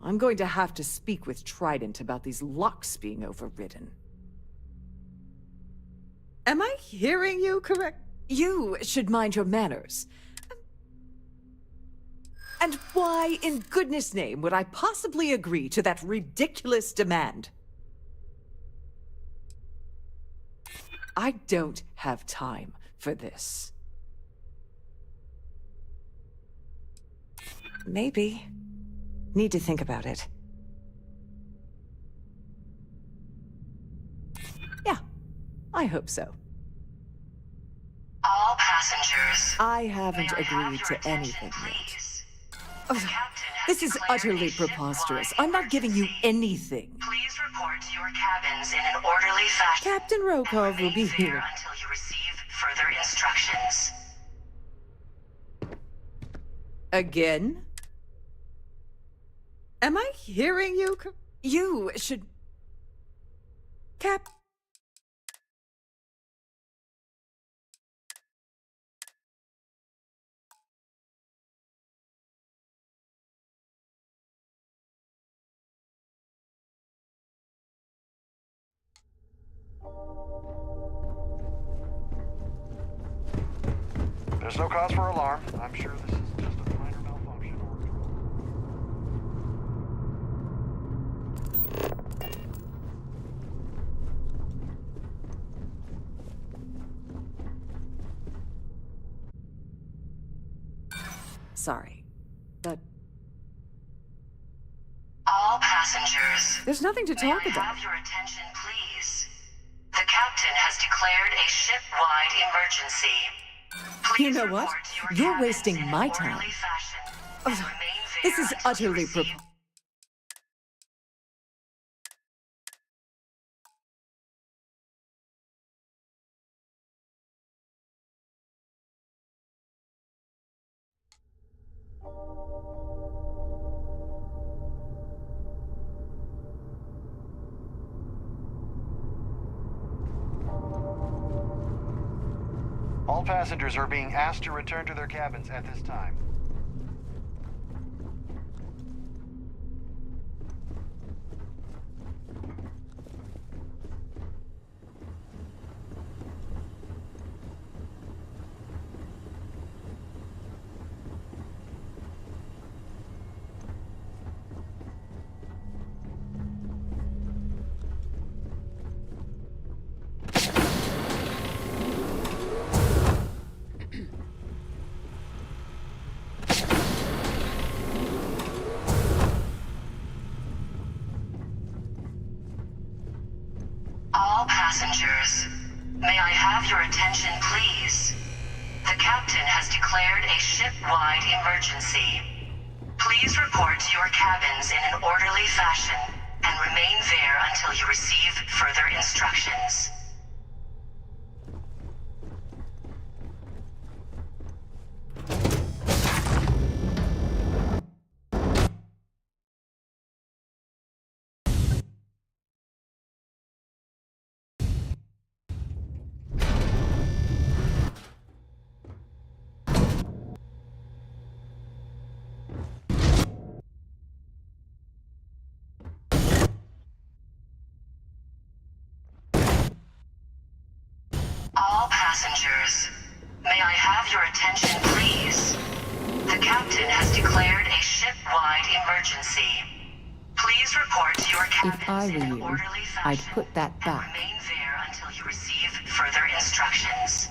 I'm going to have to speak with Trident about these locks being overridden. Am I hearing you correct? You should mind your manners. And why, in goodness name, would I possibly agree to that ridiculous demand? I don't have time for this. Maybe. Need to think about it. Yeah, I hope so. All passengers. I haven't agreed to anything yet. Oh, this is utterly preposterous. I'm not giving you anything. Please report to your cabins in an orderly fashion. Captain Rokov will be here until you receive further instructions. again. Am I hearing you? You should... Cap... There's no cause for alarm. I'm sure this is just a minor malfunction. Sorry, but... All passengers. There's nothing to talk May I about. have your attention, please? The captain has declared a ship-wide emergency. You know what? You're wasting my time. Oh, this is utterly preposterous. All passengers are being asked to return to their cabins at this time. All passengers. May I have your attention, please? The captain has declared a ship-wide emergency. Please report to your cabins in an orderly fashion and remain there until you receive further instructions. All passengers, may I have your attention, please? The captain has declared a ship-wide emergency. Please report to your If I cabins in were an you, orderly I'd fashion put that and back. remain there until you receive further instructions.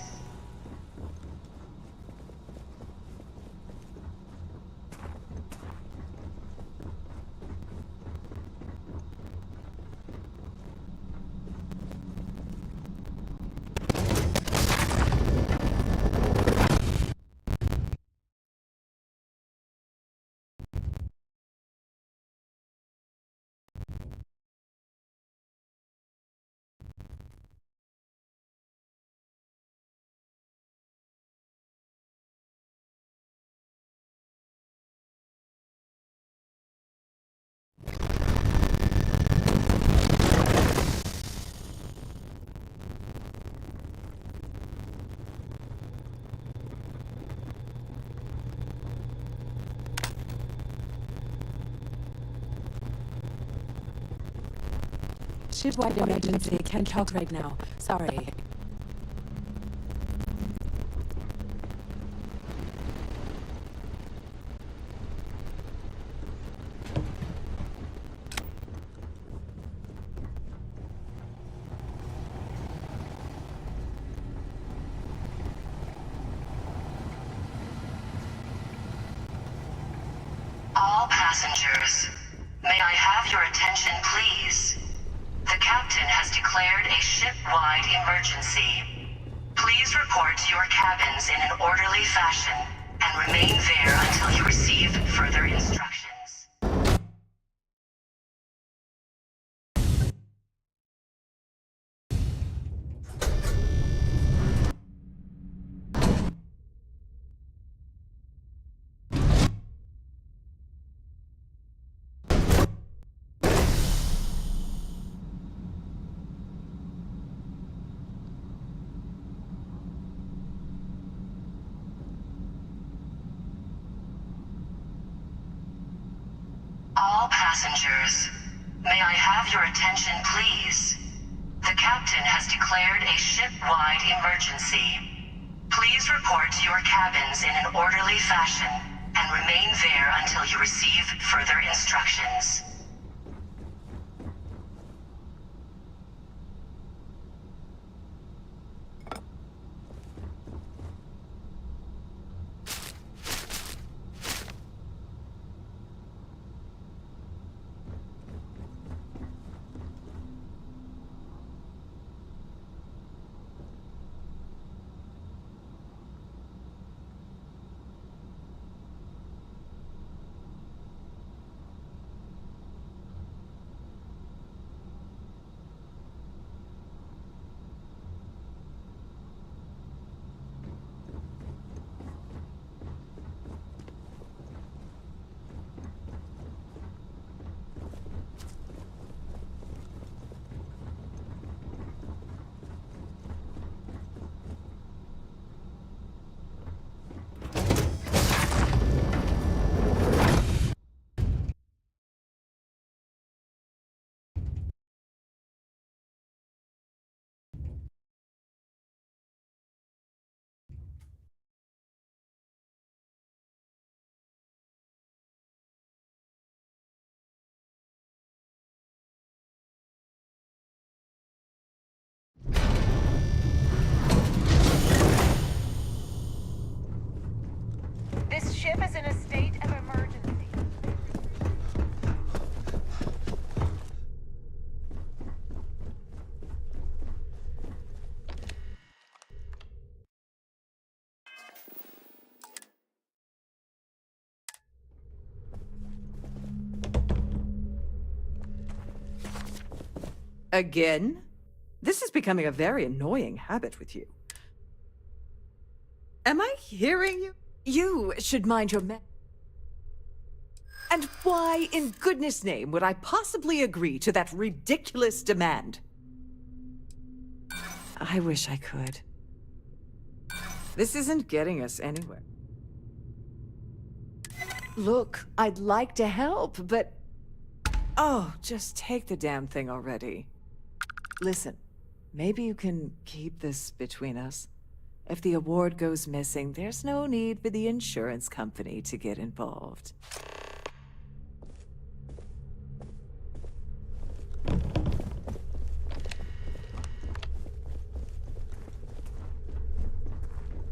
Shipwide emergency. Can't talk right now. Sorry. passengers, may I have your attention, please? The captain has declared a ship-wide emergency. Please report to your cabins in an orderly fashion and remain there until you receive further instructions. All passengers, may I have your attention, please? The captain has declared a ship-wide emergency. Please report to your cabins in an orderly fashion and remain there until you receive further instructions. This ship is in a state of emergency. Again? This is becoming a very annoying habit with you. Am I hearing you? You should mind your And why, in goodness name, would I possibly agree to that ridiculous demand? I wish I could. This isn't getting us anywhere. Look, I'd like to help, but... Oh, just take the damn thing already. Listen, maybe you can keep this between us. If the award goes missing, there's no need for the insurance company to get involved.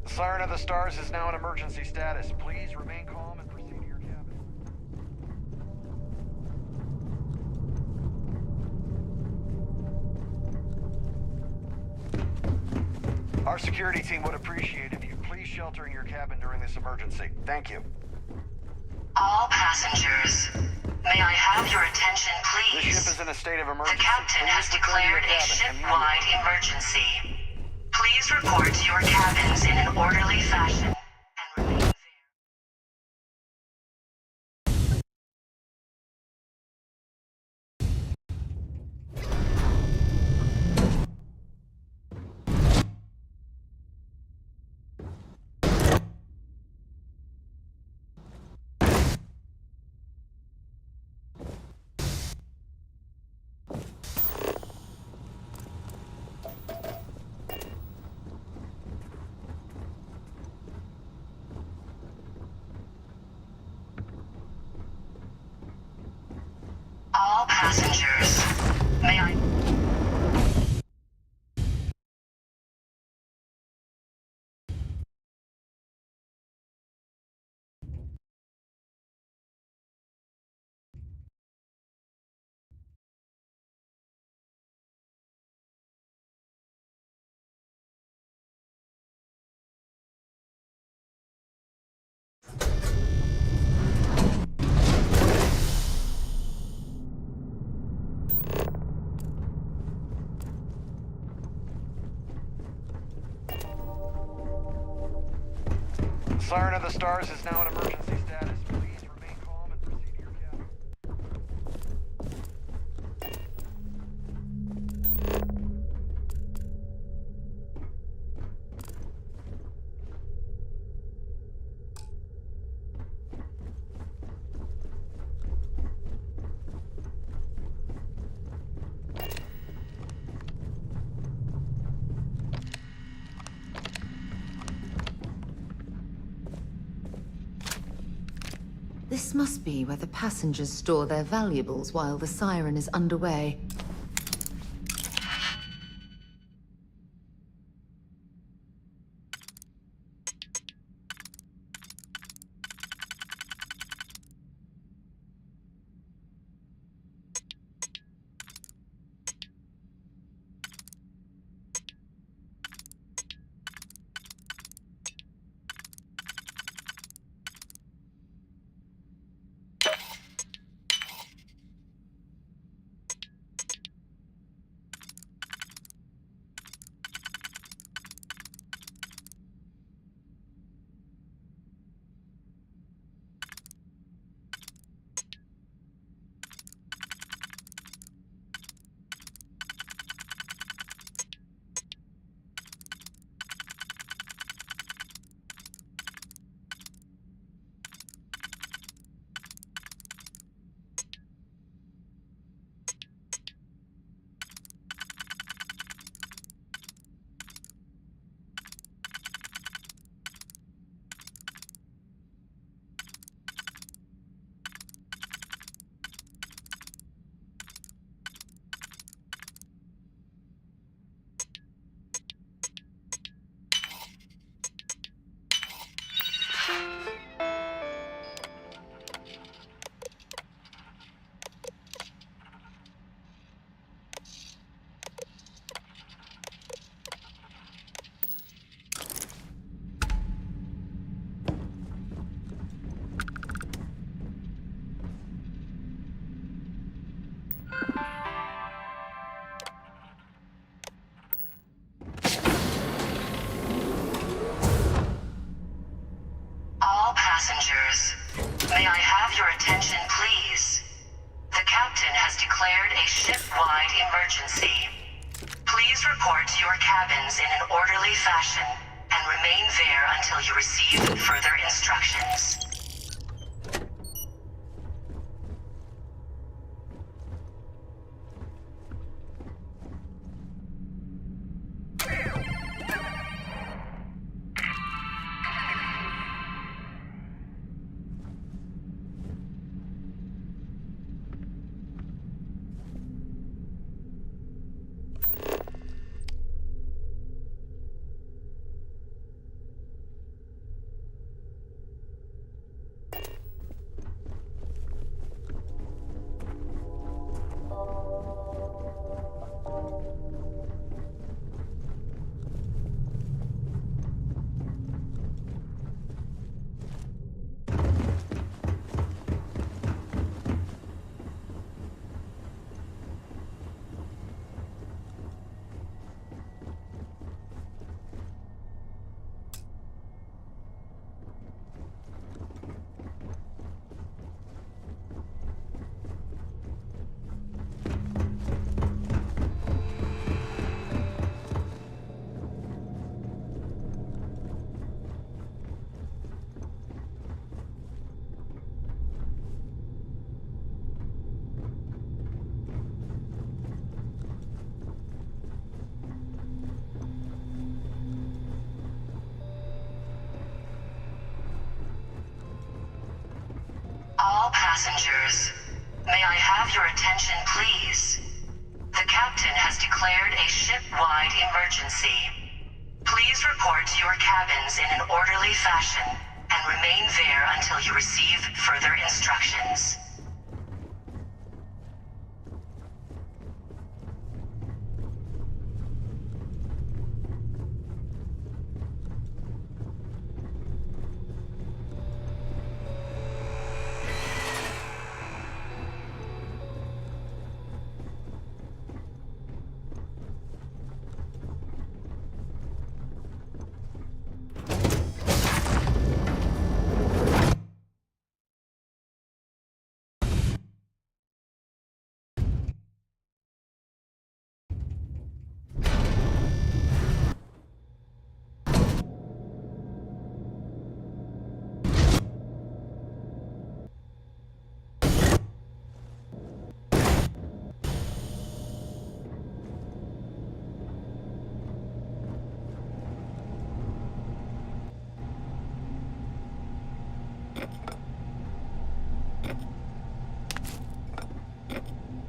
The Siren of the Stars is now in emergency status. Please remain calm and proceed to your cabin. Our security team would appreciate if you please shelter in your cabin during this emergency. Thank you. All passengers, may I have your attention, please? This ship is in a state of emergency. The captain has declared a ship-wide emergency. Please report to your cabins in an orderly fashion. Siren of the Stars is now in emergency status. Please remain calm and proceed to your cabin. This must be where the passengers store their valuables while the siren is underway. All passengers, may I have your attention, please? The captain has declared a ship-wide emergency. Please report to your cabins in an orderly fashion and remain there until you receive further instructions. All passengers, may I have your attention, please? The captain has declared a ship-wide emergency. Please report to your cabins in an orderly fashion and remain there until you receive further instructions.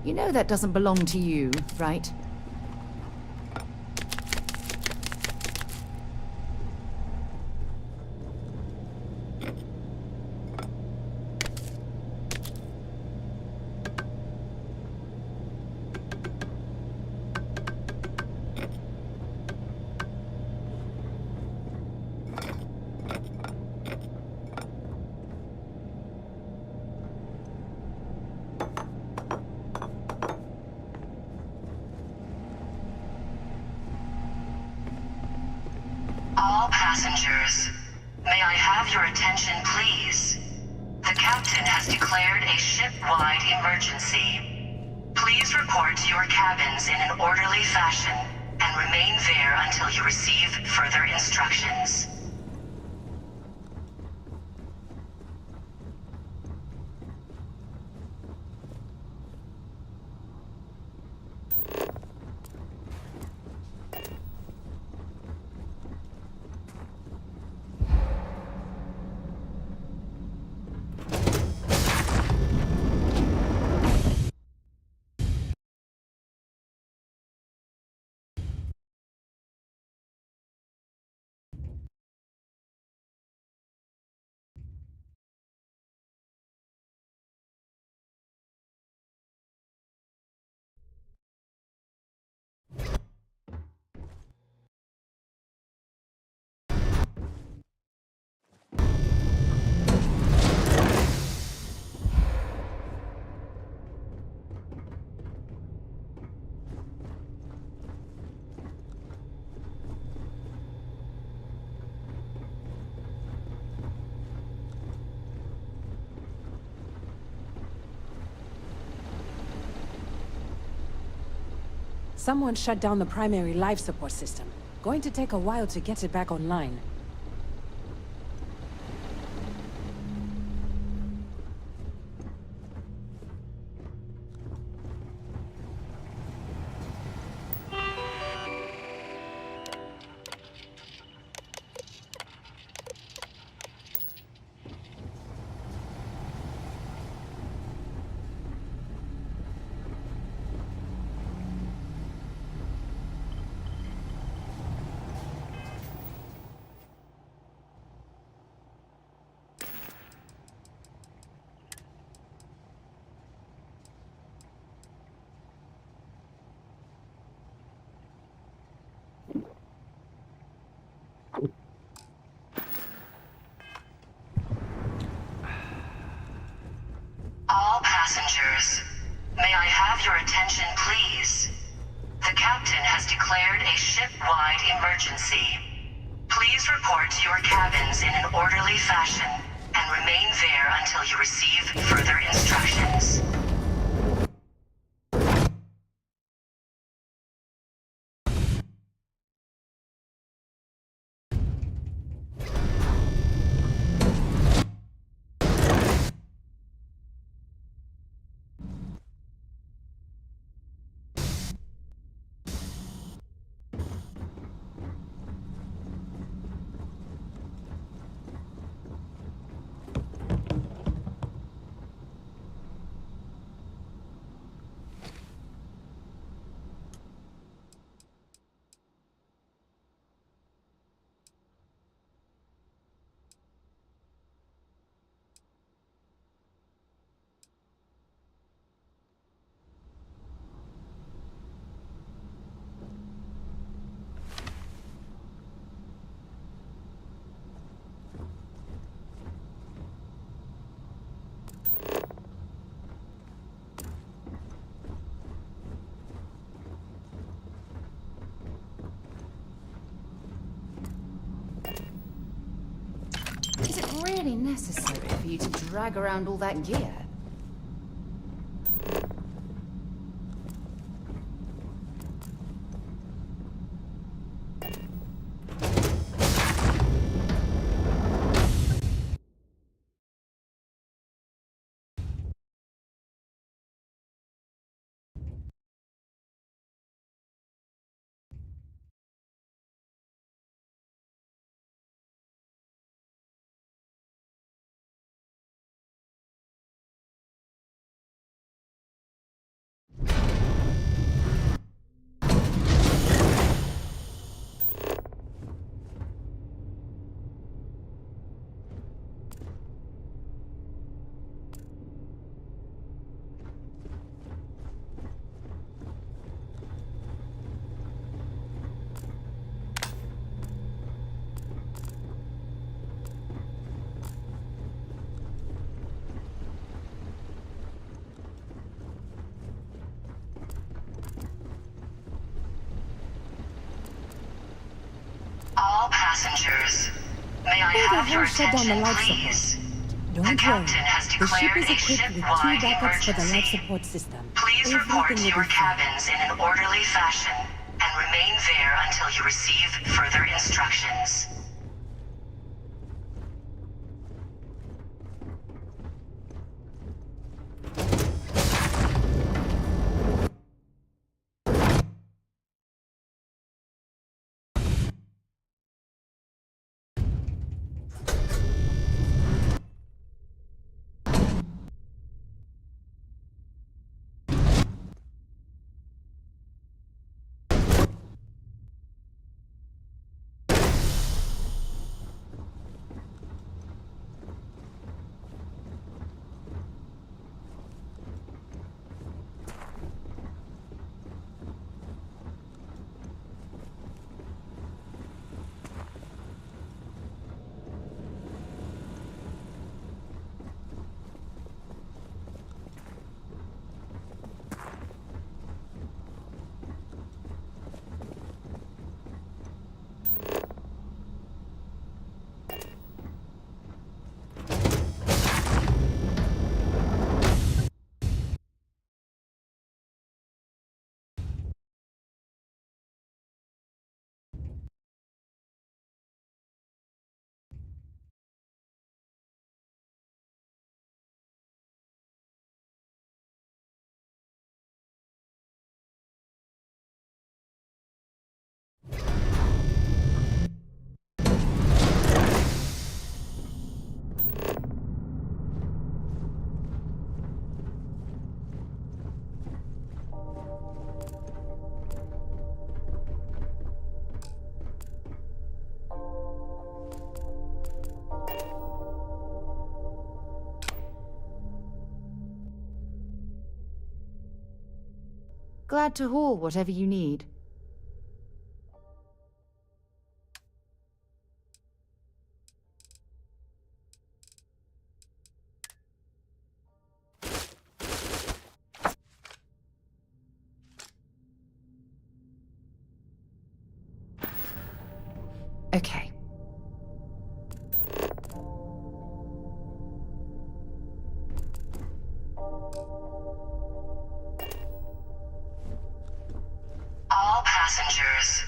You know that doesn't belong to you, right? All passengers, may I have your attention, please? The captain has declared a ship-wide emergency. Please report to your cabins in an orderly fashion and remain there until you receive further instructions. Someone shut down the primary life support system. Going to take a while to get it back online. All passengers, may I have your attention, please? The captain has declared a ship-wide emergency. Please report to your cabins in an orderly fashion and remain there until you receive further instructions. Is it really necessary for you to drag around all that gear? have your shut down the attention, life please? support. The Don't captain worry. has The ship declared is a equipped with 2 ship-wide backups for the life emergency. support system. Please report to Everything will your be fine. cabins in an orderly fashion and remain there until you receive further instructions. Glad to haul whatever you need. Okay. All passengers,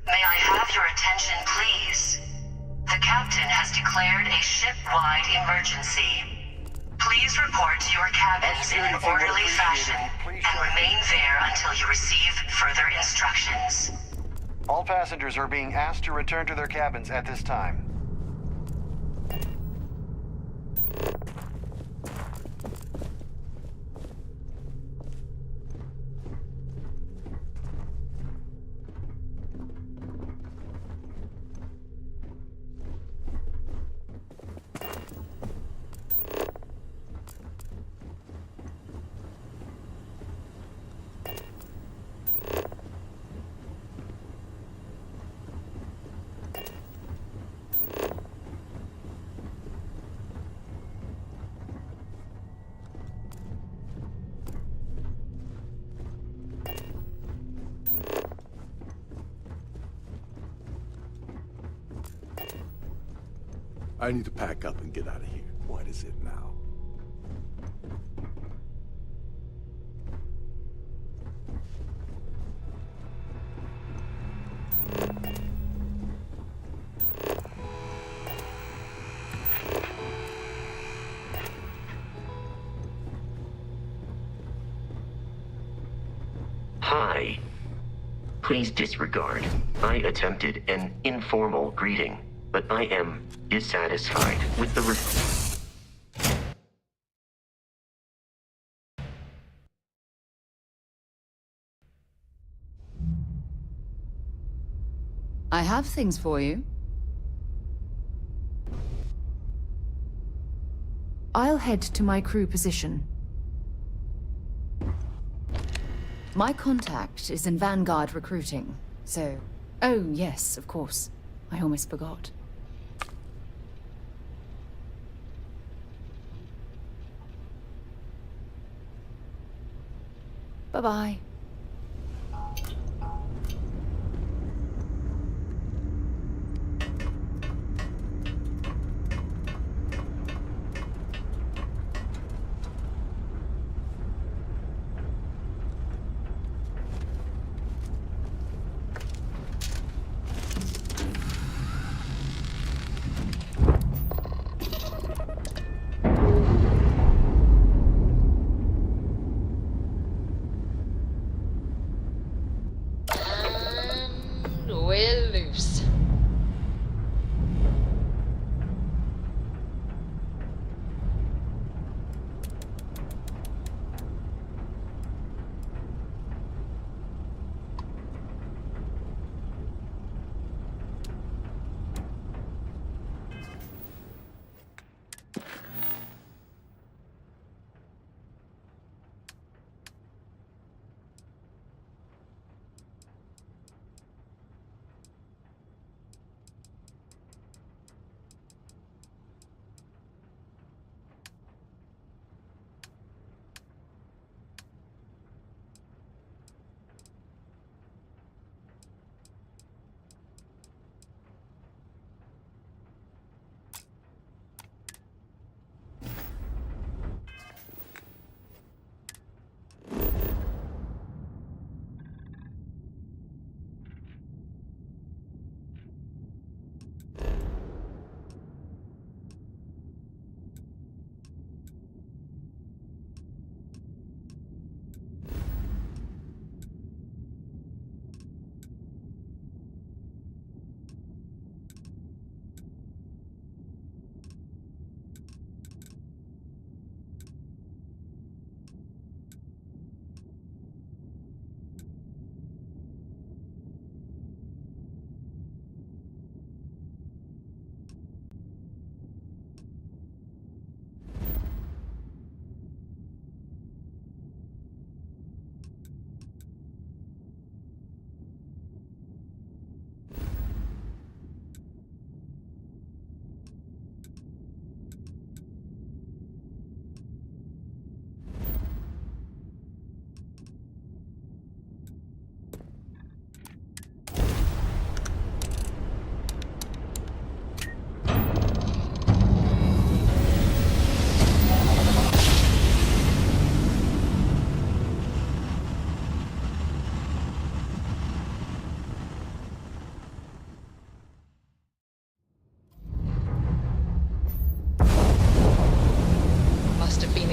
may I have your attention, please? The captain has declared a ship-wide emergency. Please report to your cabins in an orderly fashion and remain there until you receive further instructions. All passengers are being asked to return to their cabins at this time. I need to pack up and get out of here. What is it now? Hi. Please disregard. I attempted an informal greeting, but I am dissatisfied with the I have things for you. I'll head to my crew position. My contact is in Vanguard recruiting, so... Oh, yes, of course. I almost forgot. Bye-bye.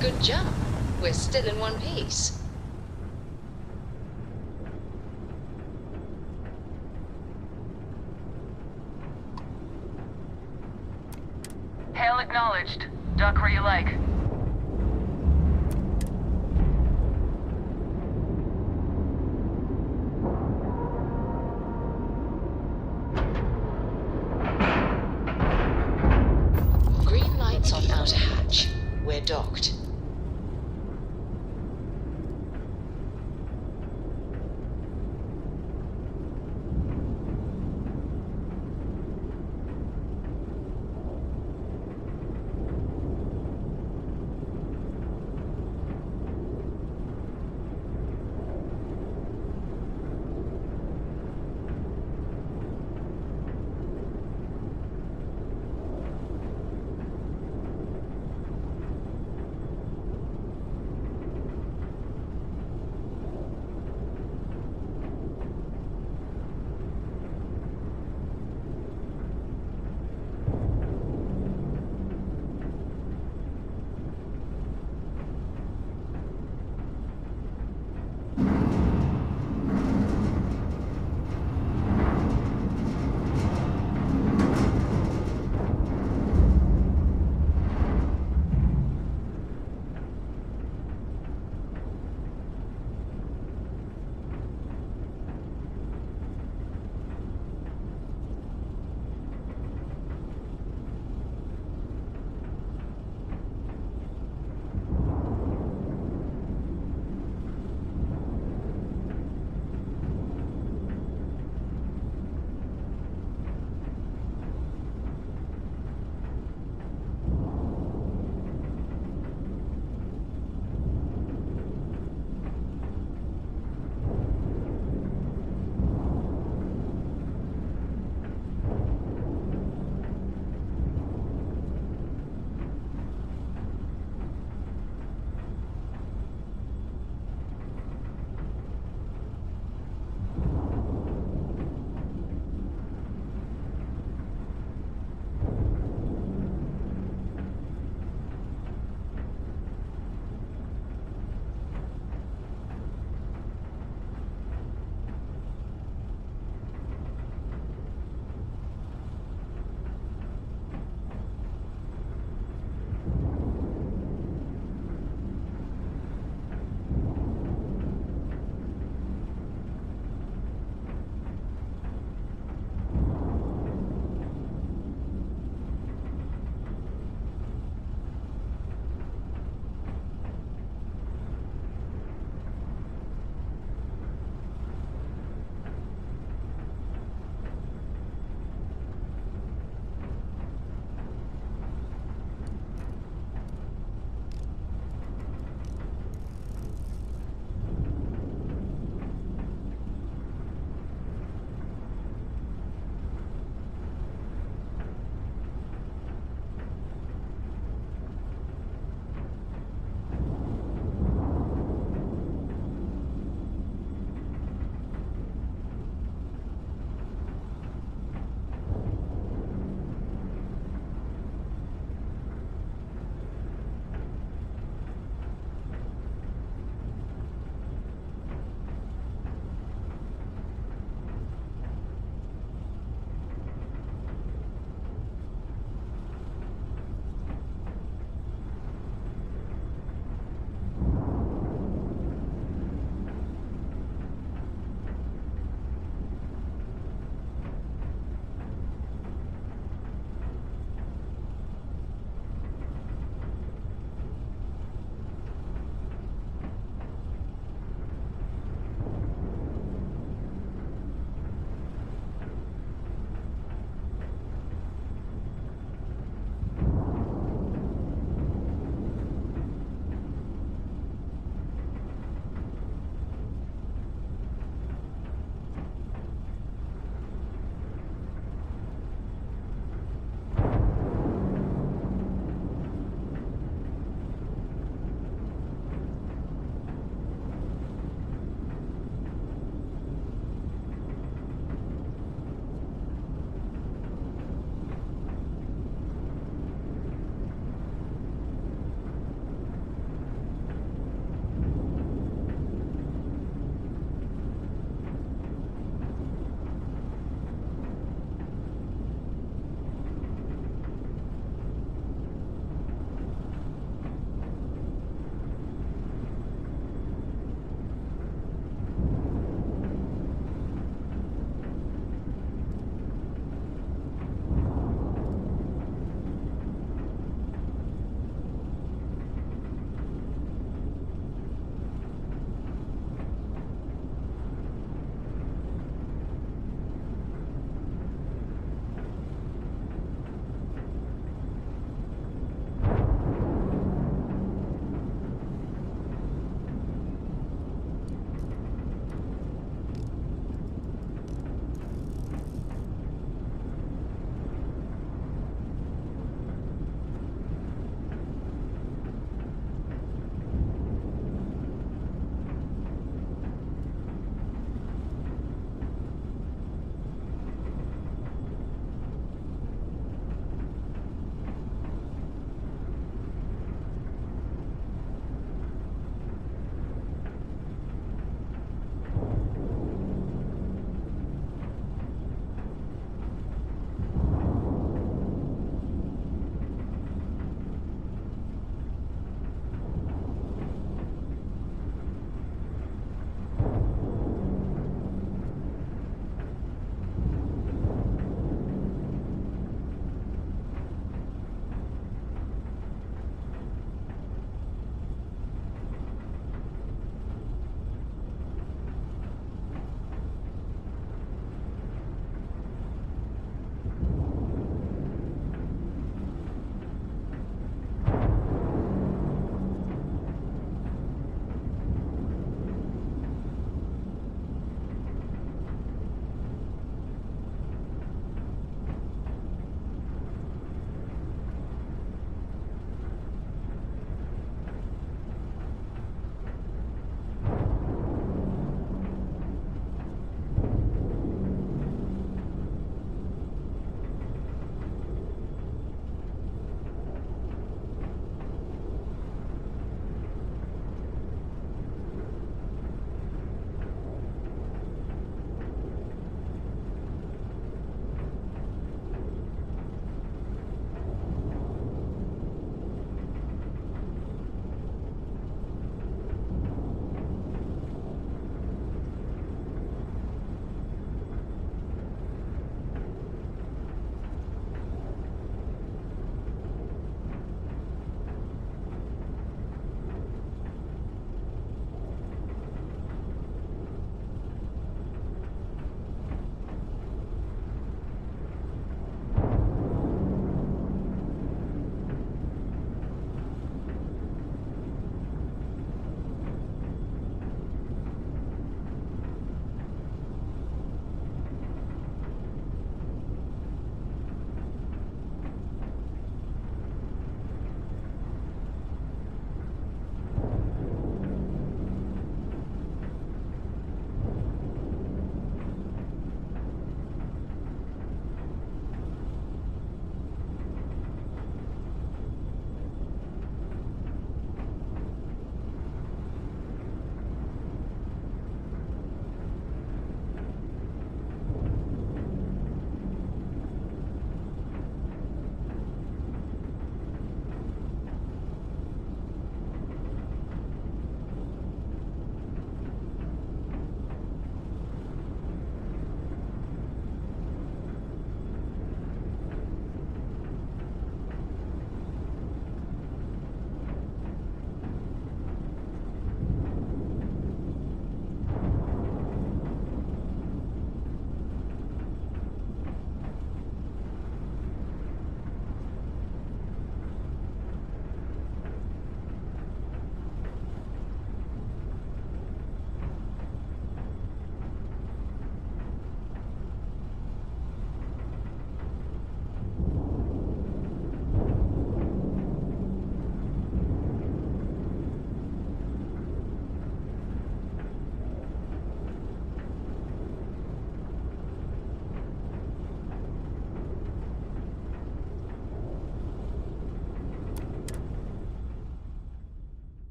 Good jump. We're still in one piece. Hail acknowledged. Duck where you like. Green lights on outer hatch. We're docked.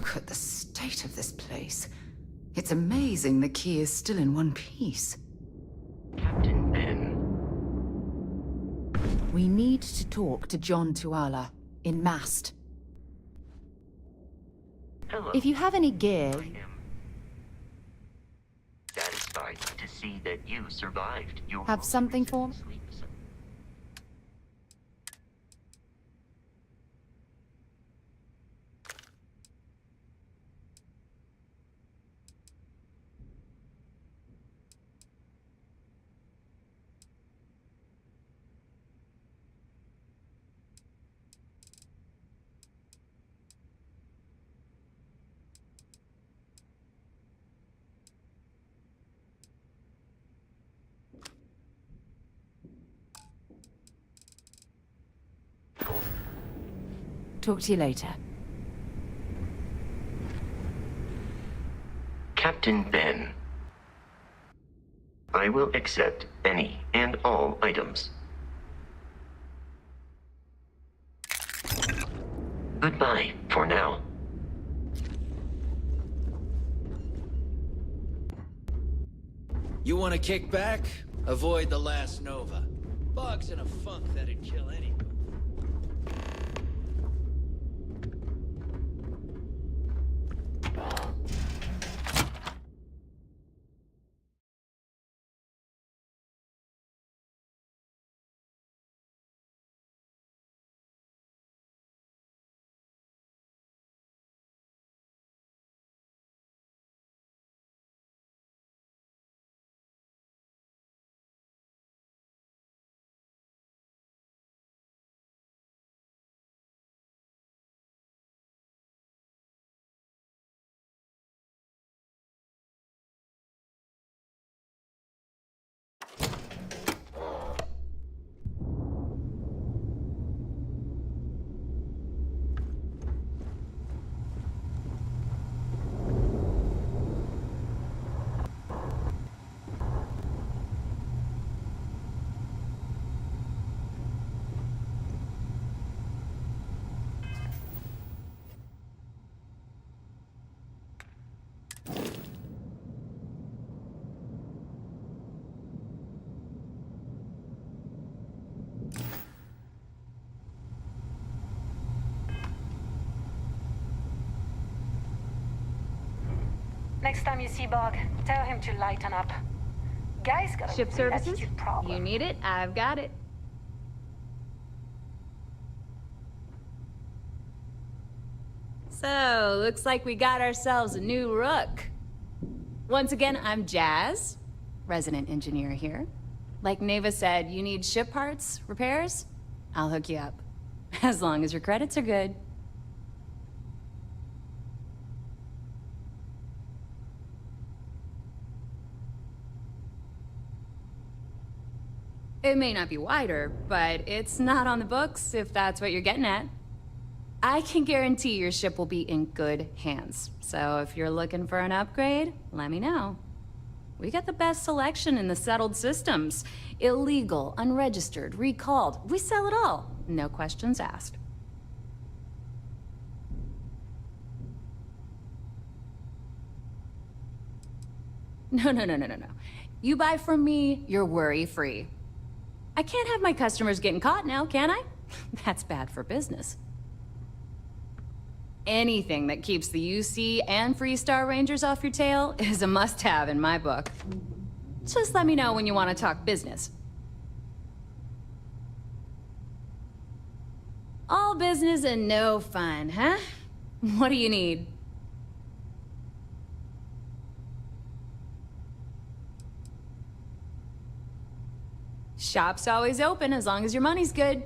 Look at the state of this place. It's amazing the key is still in one piece. Captain Ben. We need to talk to John Tuala in Mast. Hello. If you have any gear... I am satisfied to see that you survived your... Have something for me? Talk to you later. Captain Ben. I will accept any and all items. Goodbye for now. You want to kick back? Avoid the last Nova. Bog's in a funk that'd kill anyone. Next time you see Bog, tell him to lighten up. Guy's got a Ship real services? attitude problem. You need it? I've got it. So, looks like we got ourselves a new rook. Once again, I'm Jazz, resident engineer here. Like Neva said, you need ship parts, repairs? I'll hook you up. As long as your credits are good. It may not be wider, but it's not on the books if that's what you're getting at. I can guarantee your ship will be in good hands. So if you're looking for an upgrade, let me know. We got the best selection in the settled systems. Illegal, unregistered, recalled. We sell it all. No questions asked. No. You buy from me, you're worry-free. I can't have my customers getting caught now, can I? That's bad for business. Anything that keeps the UC and Freestar Rangers off your tail is a must-have in my book. Just let me know when you want to talk business. All business and no fun, huh? What do you need? Shop's always open as long as your money's good.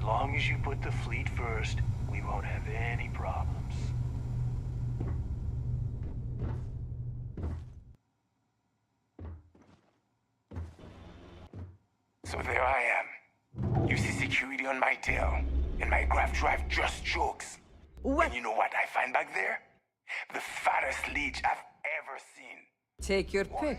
As long as you put the fleet first, we won't have any problems. So there I am. You see security on my tail, and my graph drive just jokes. What? And you know what I find back there? The fattest leech I've ever seen. Take your pick.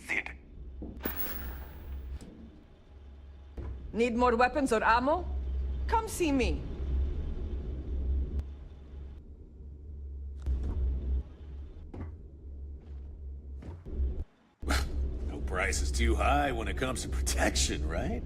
Sid. Need more weapons or ammo? Come see me. No price is too high when it comes to protection, right?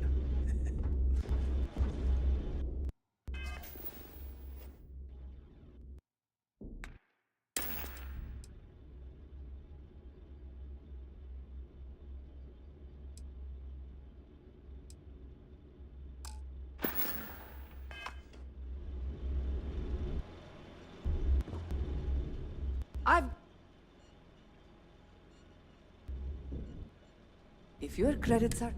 If your credits are...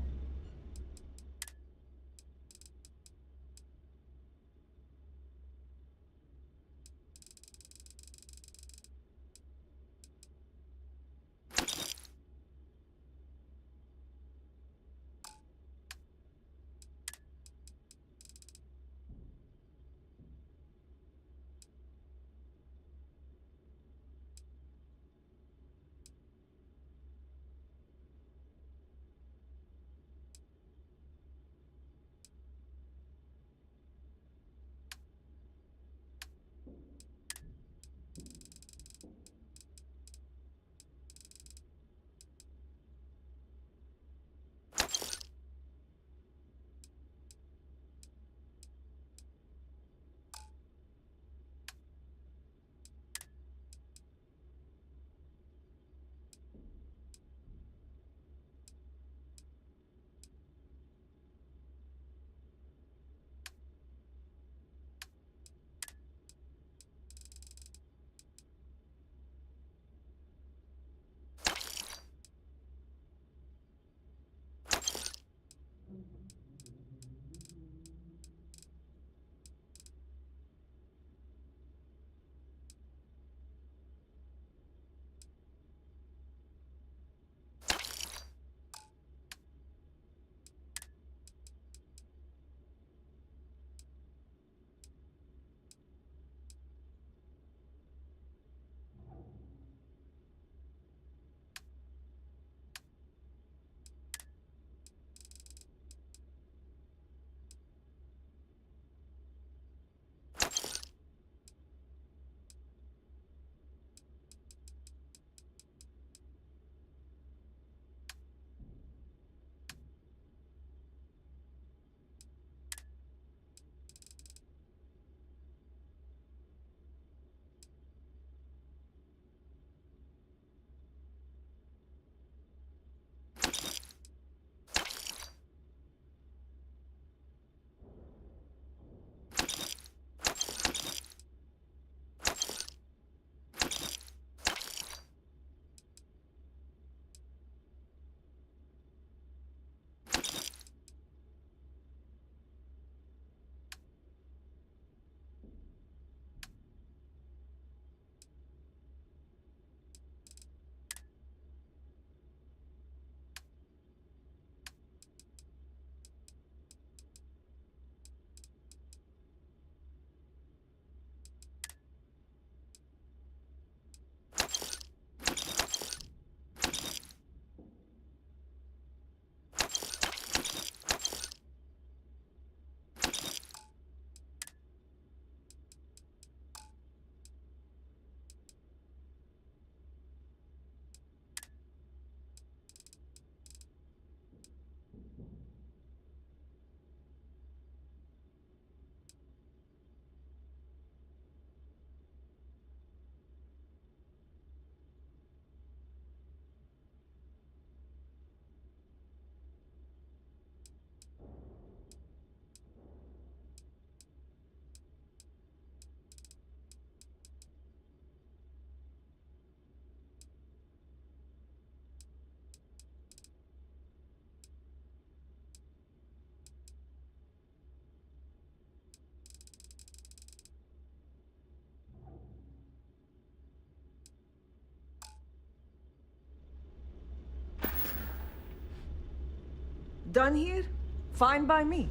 Done here? Fine by me.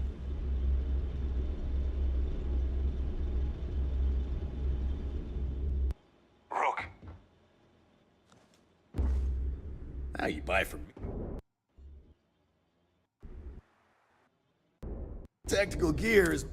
Rook. Now you buy from me. Tactical gear is...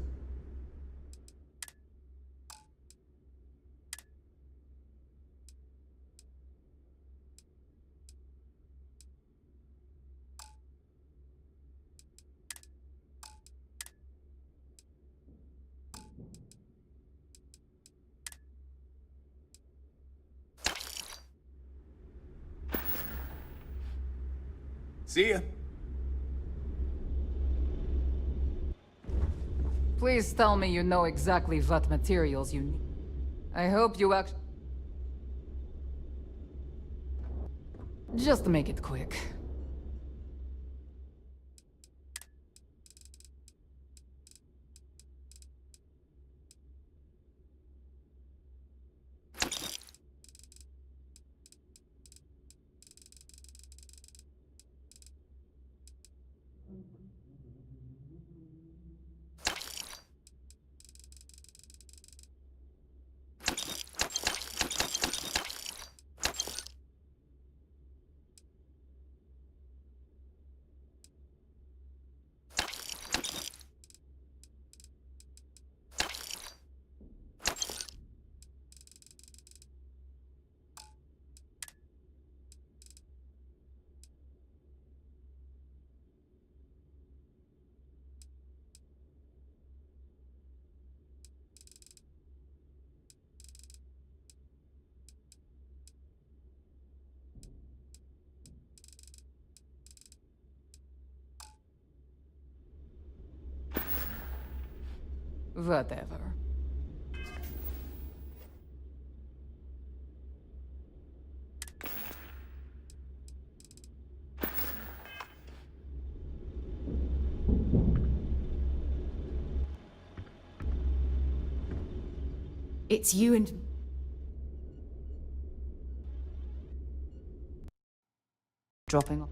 See ya. Please tell me you know exactly what materials you need. I hope you Just make it quick. Whatever. It's you and... dropping off.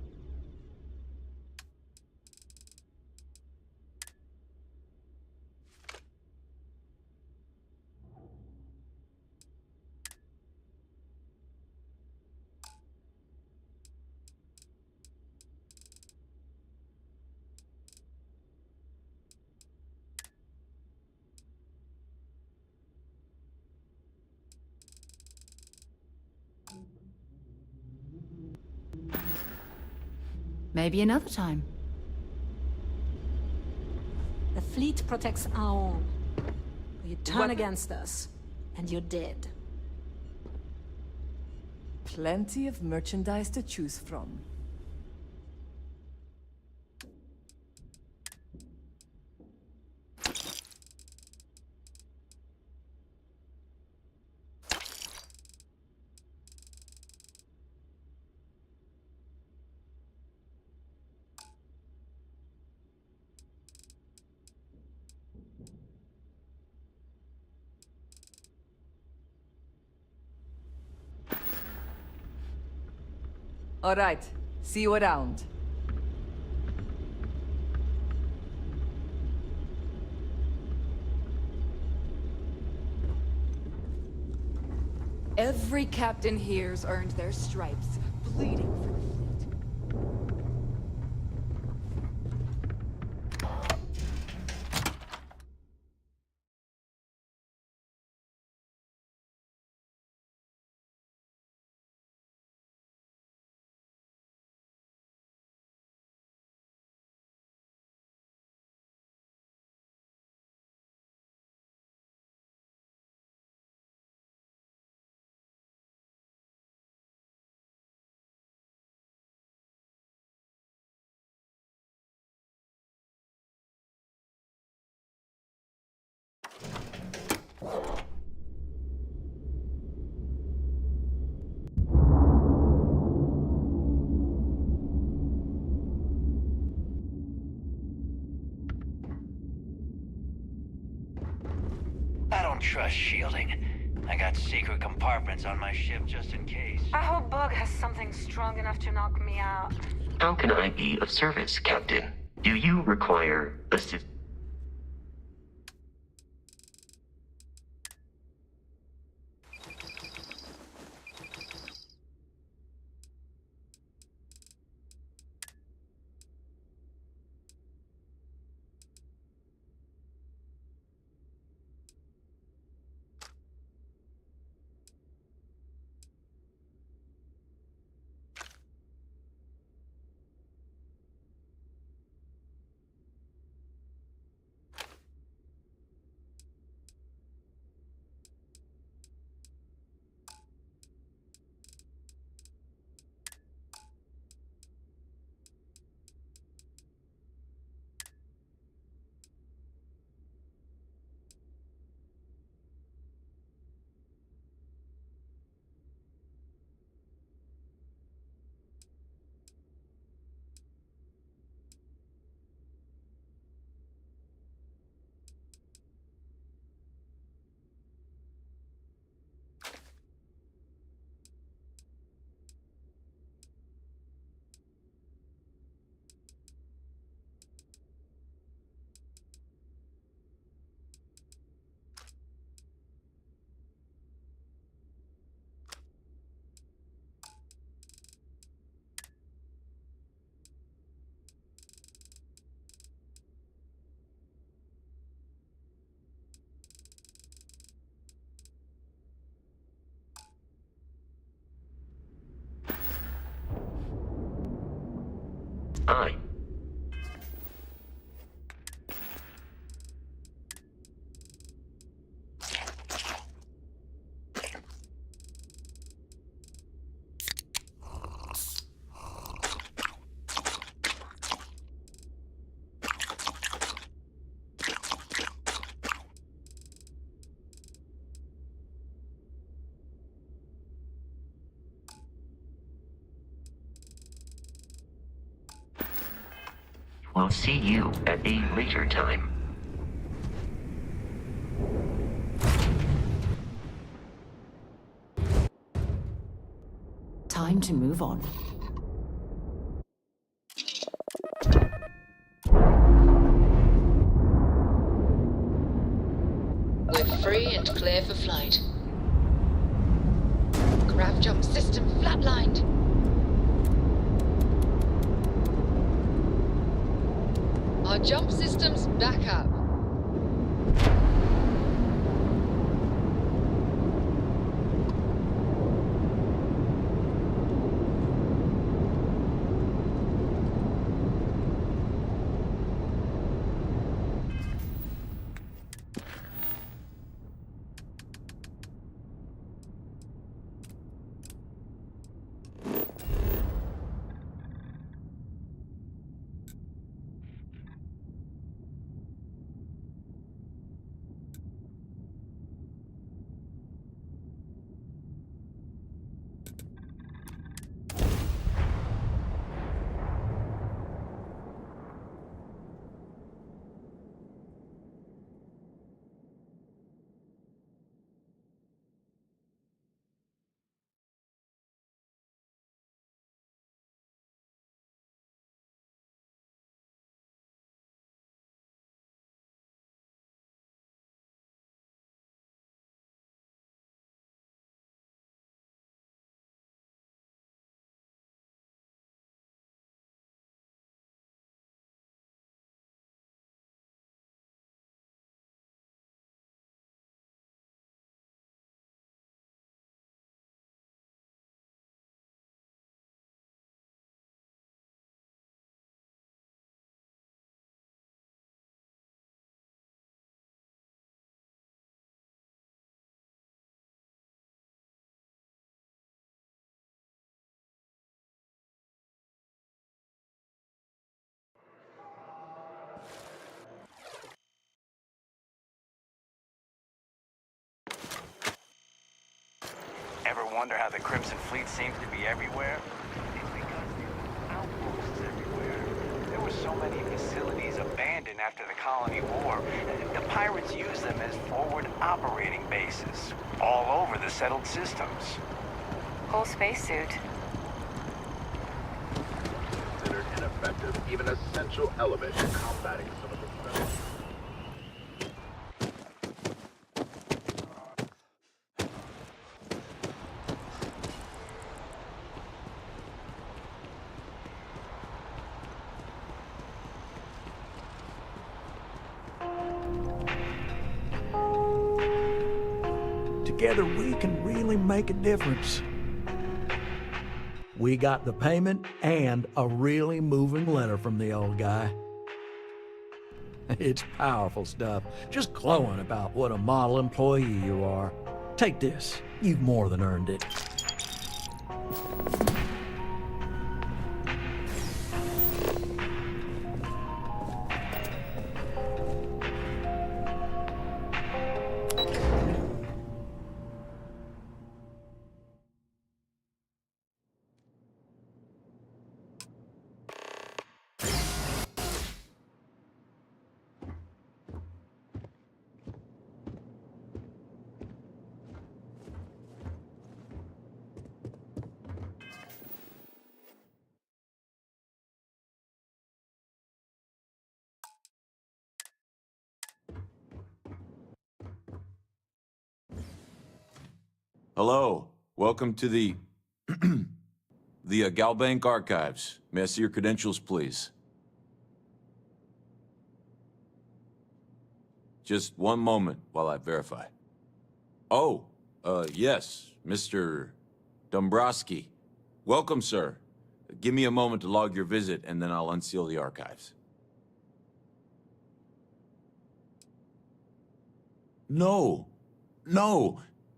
Maybe another time. The fleet protects our own. You turn against us, and you're dead. Plenty of merchandise to choose from. All right. See you around. Every captain here's earned their stripes, bleeding for the fleet. I don't trust shielding. I got secret compartments on my ship just in case. I hope Bug has something strong enough to knock me out. How can I be of service, Captain? Do you require assistance? I. We'll see you at a later time. Time to move on. We're free and clear for flight. Grav jump system flatlined. Our jump system's back up. Ever wonder how the Crimson Fleet seems to be everywhere? It's because there are outposts everywhere. There were so many facilities abandoned after the Colony War. The pirates used them as forward operating bases all over the settled systems. Whole spacesuit. Considered in a effective, even essential element in combating some of the threats. Together we can really make a difference. We got the payment and a really moving letter from the old guy. It's powerful stuff, just glowing about what a model employee you are. Take this, you've more than earned it. Hello, welcome to the Galbank Archives. May I see your credentials, please? Just one moment while I verify. Oh, yes, Mr. Dombrowski. Welcome, sir. Give me a moment to log your visit, and then I'll unseal the archives. No,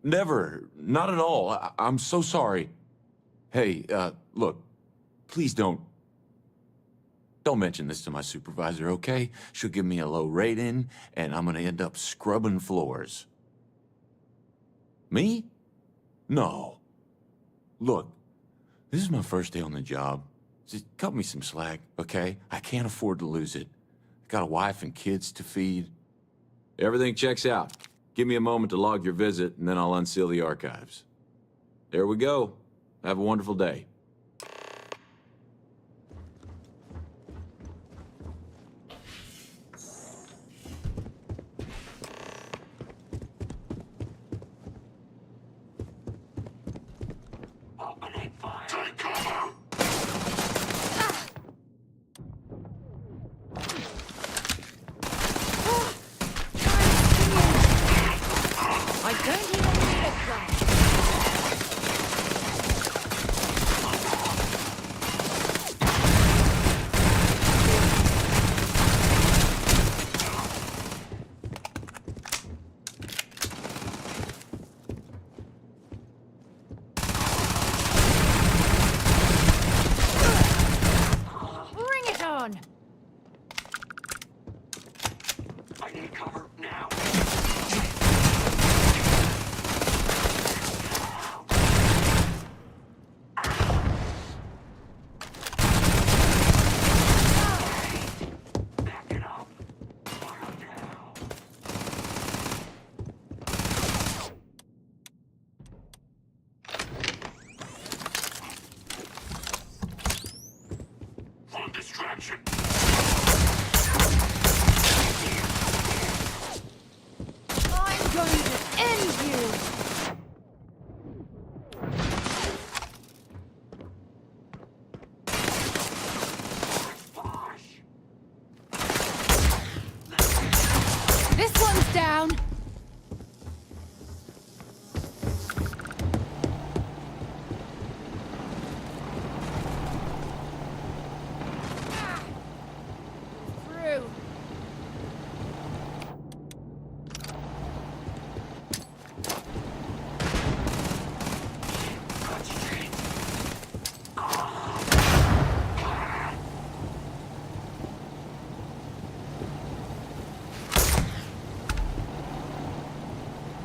never, not at all. I'm so sorry. Hey, look, please don't mention this to my supervisor, okay? She'll give me a low rating, and I'm gonna end up scrubbing floors. Me? No. Look, this is my first day on the job. Just cut me some slack, okay? I can't afford to lose it. I got a wife and kids to feed. Everything checks out. Give me a moment to log your visit, and then I'll unseal the archives. There we go. Have a wonderful day.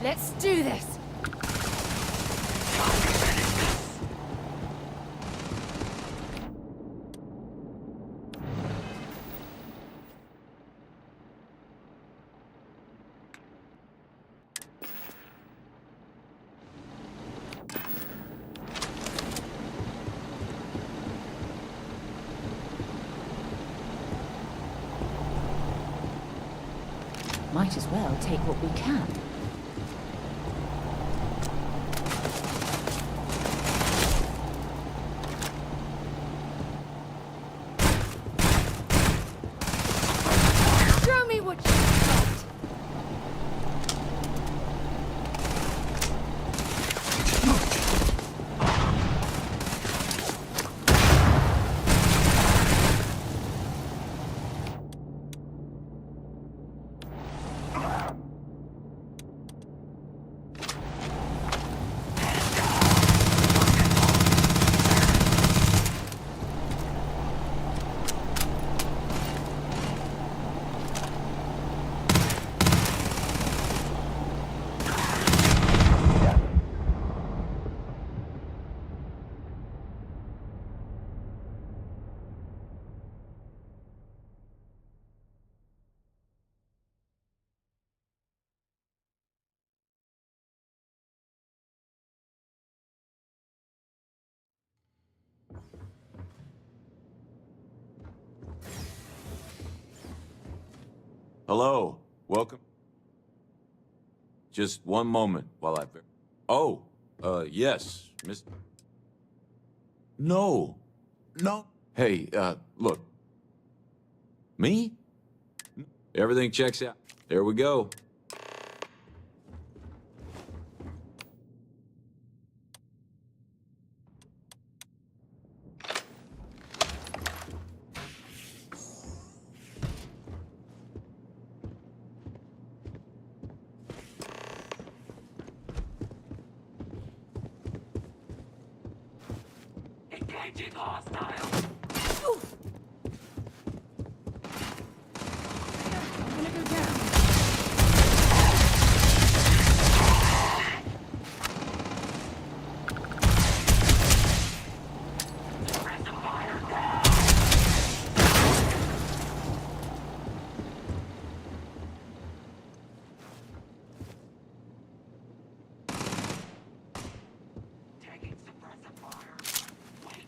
Let's do this! Might as well take what we can. Show me what you got. Hello, welcome. Just one moment while I... Oh, yes, Miss... No, no. Hey, look. Me? Everything checks out. There we go. Engaging hostile. I'm gonna go down. Taking suppressive fire. Wait.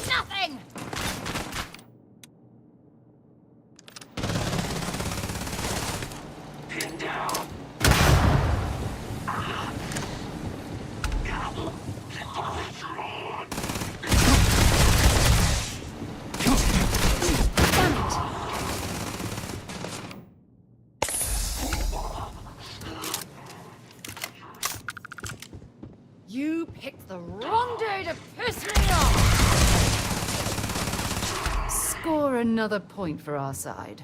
Nothing! Pinned down. You picked the wrong day to piss me off! Score another point for our side.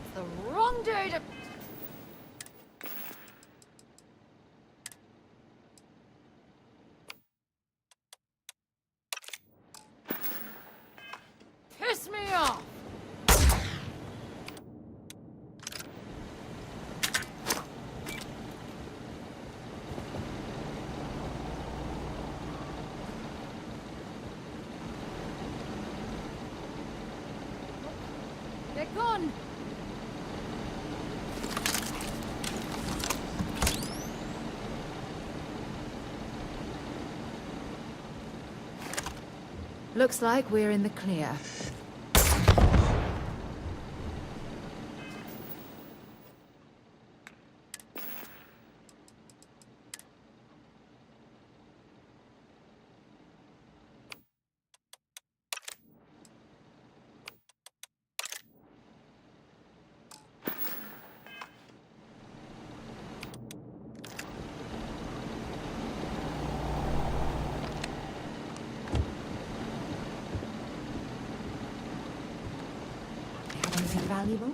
picked the wrong day to... piss me off! They're gone! Looks like we're in the clear. Anything valuable?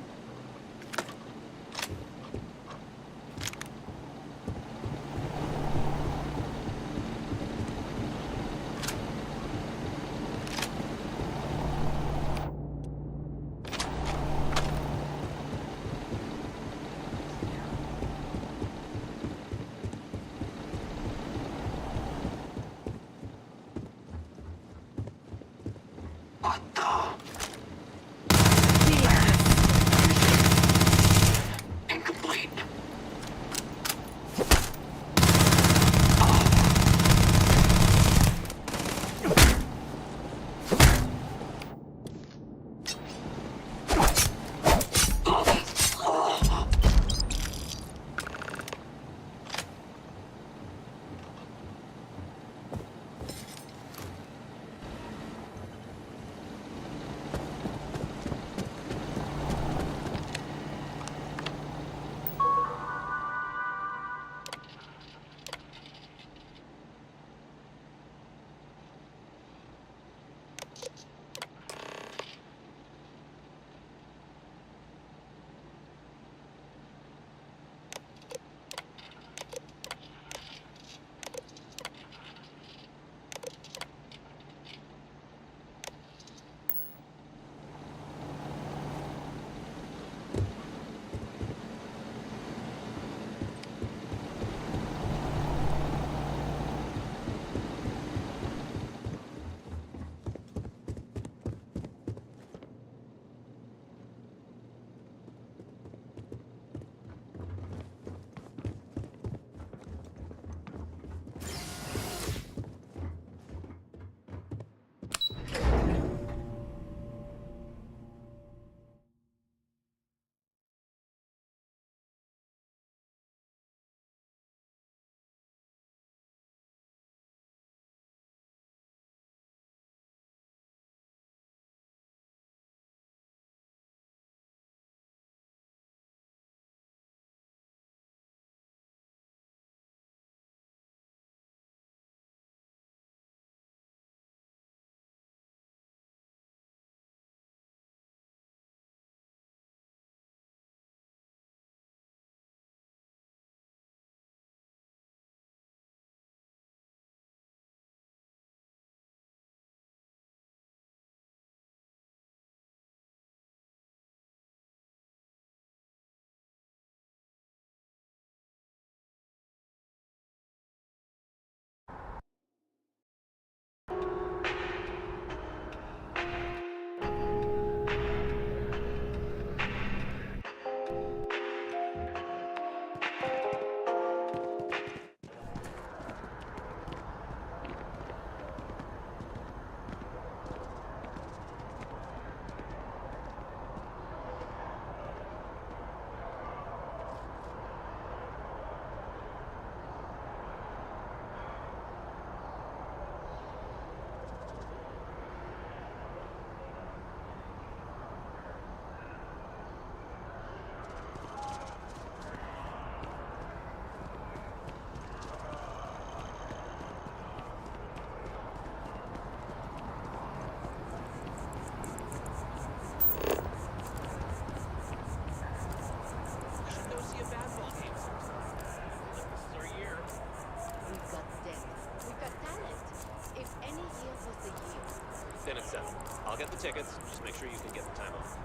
get the tickets. Just make sure you can get the time off.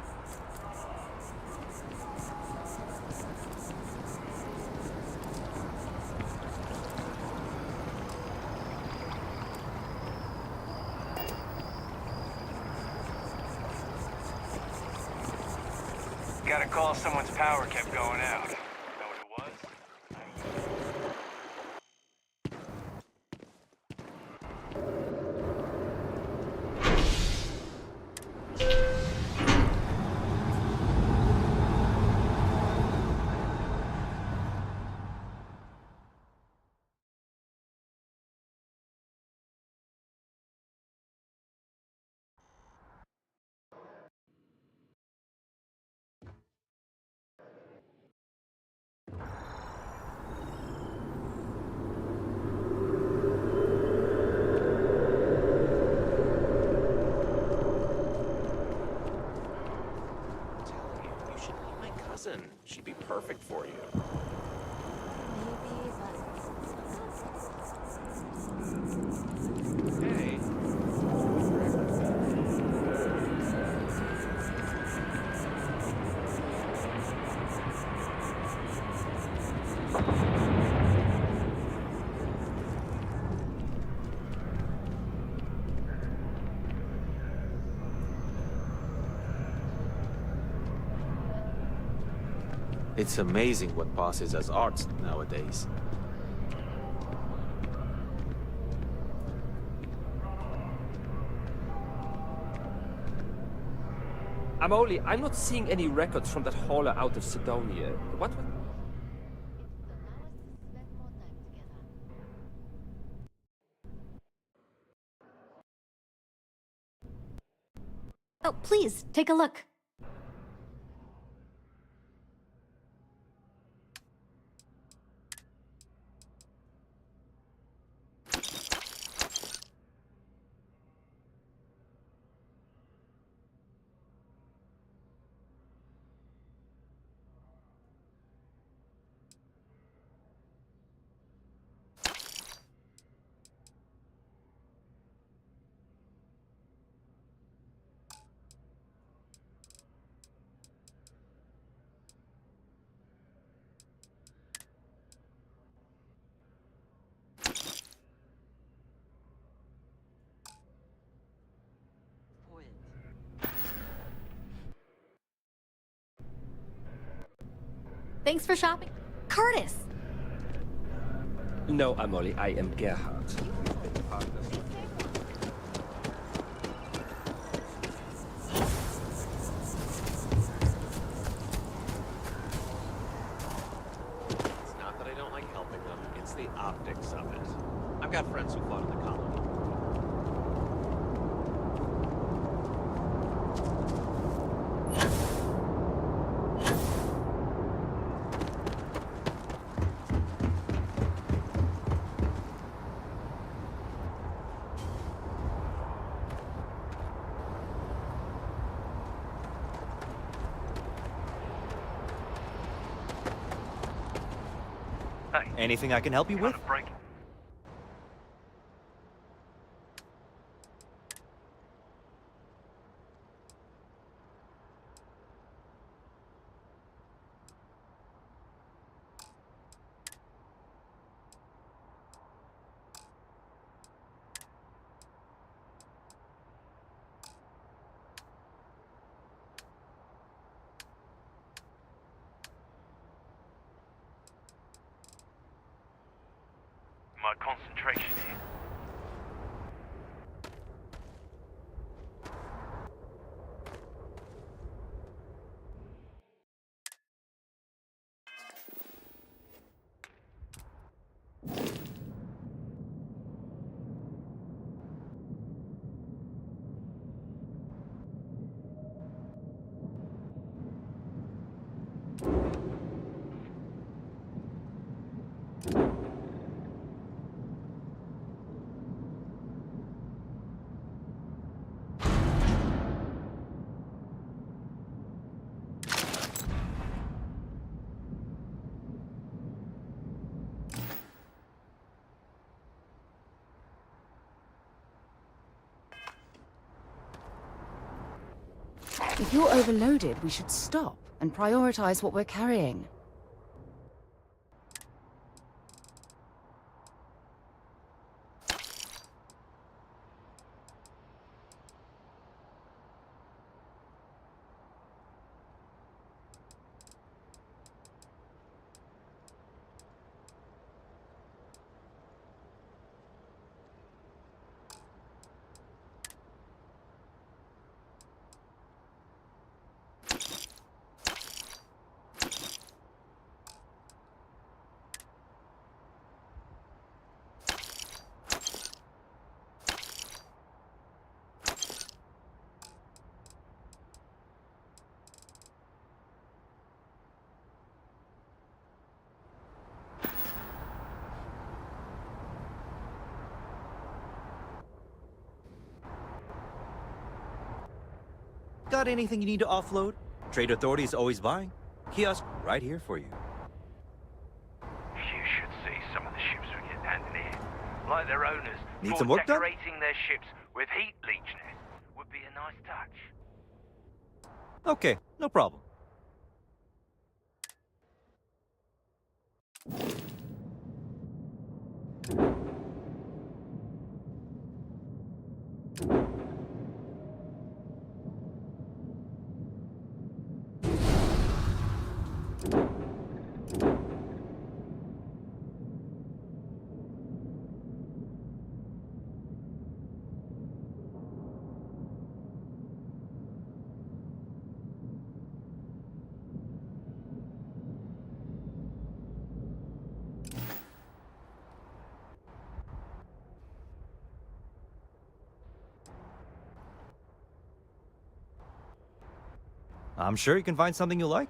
Got a call someone's power kept going out. Know what it was? She'd be perfect for you. Hey. It's amazing what passes as art nowadays. I'm not seeing any records from that hauler out of Sidonia. What? Oh, please, take a look. Thanks for shopping. Curtis! No, Amoli, I am Gerhard. It's not that I don't like helping them, it's the optics of it. I've got friends who fought in the colony. Anything I can help you with? If you're overloaded, we should stop and prioritize what we're carrying. Got anything you need to offload? Trade Authority is always buying. Kiosk right here for you. You should see some of the ships we get landing here. Like their owners. Need thought some work done? decorating their ships with heat leech net would be a nice touch. Okay, no problem. I'm sure you can find something you like.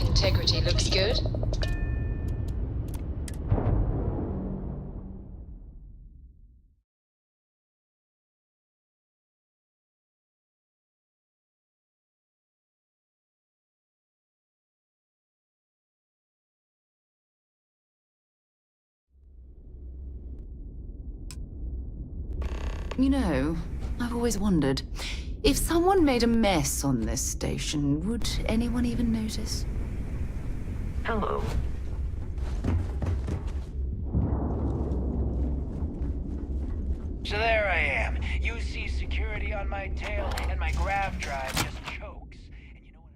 Integrity looks good. You know, I've always wondered, if someone made a mess on this station, would anyone even notice? Hello. So there I am. You see security on my tail, and my grav drive just chokes. And you know what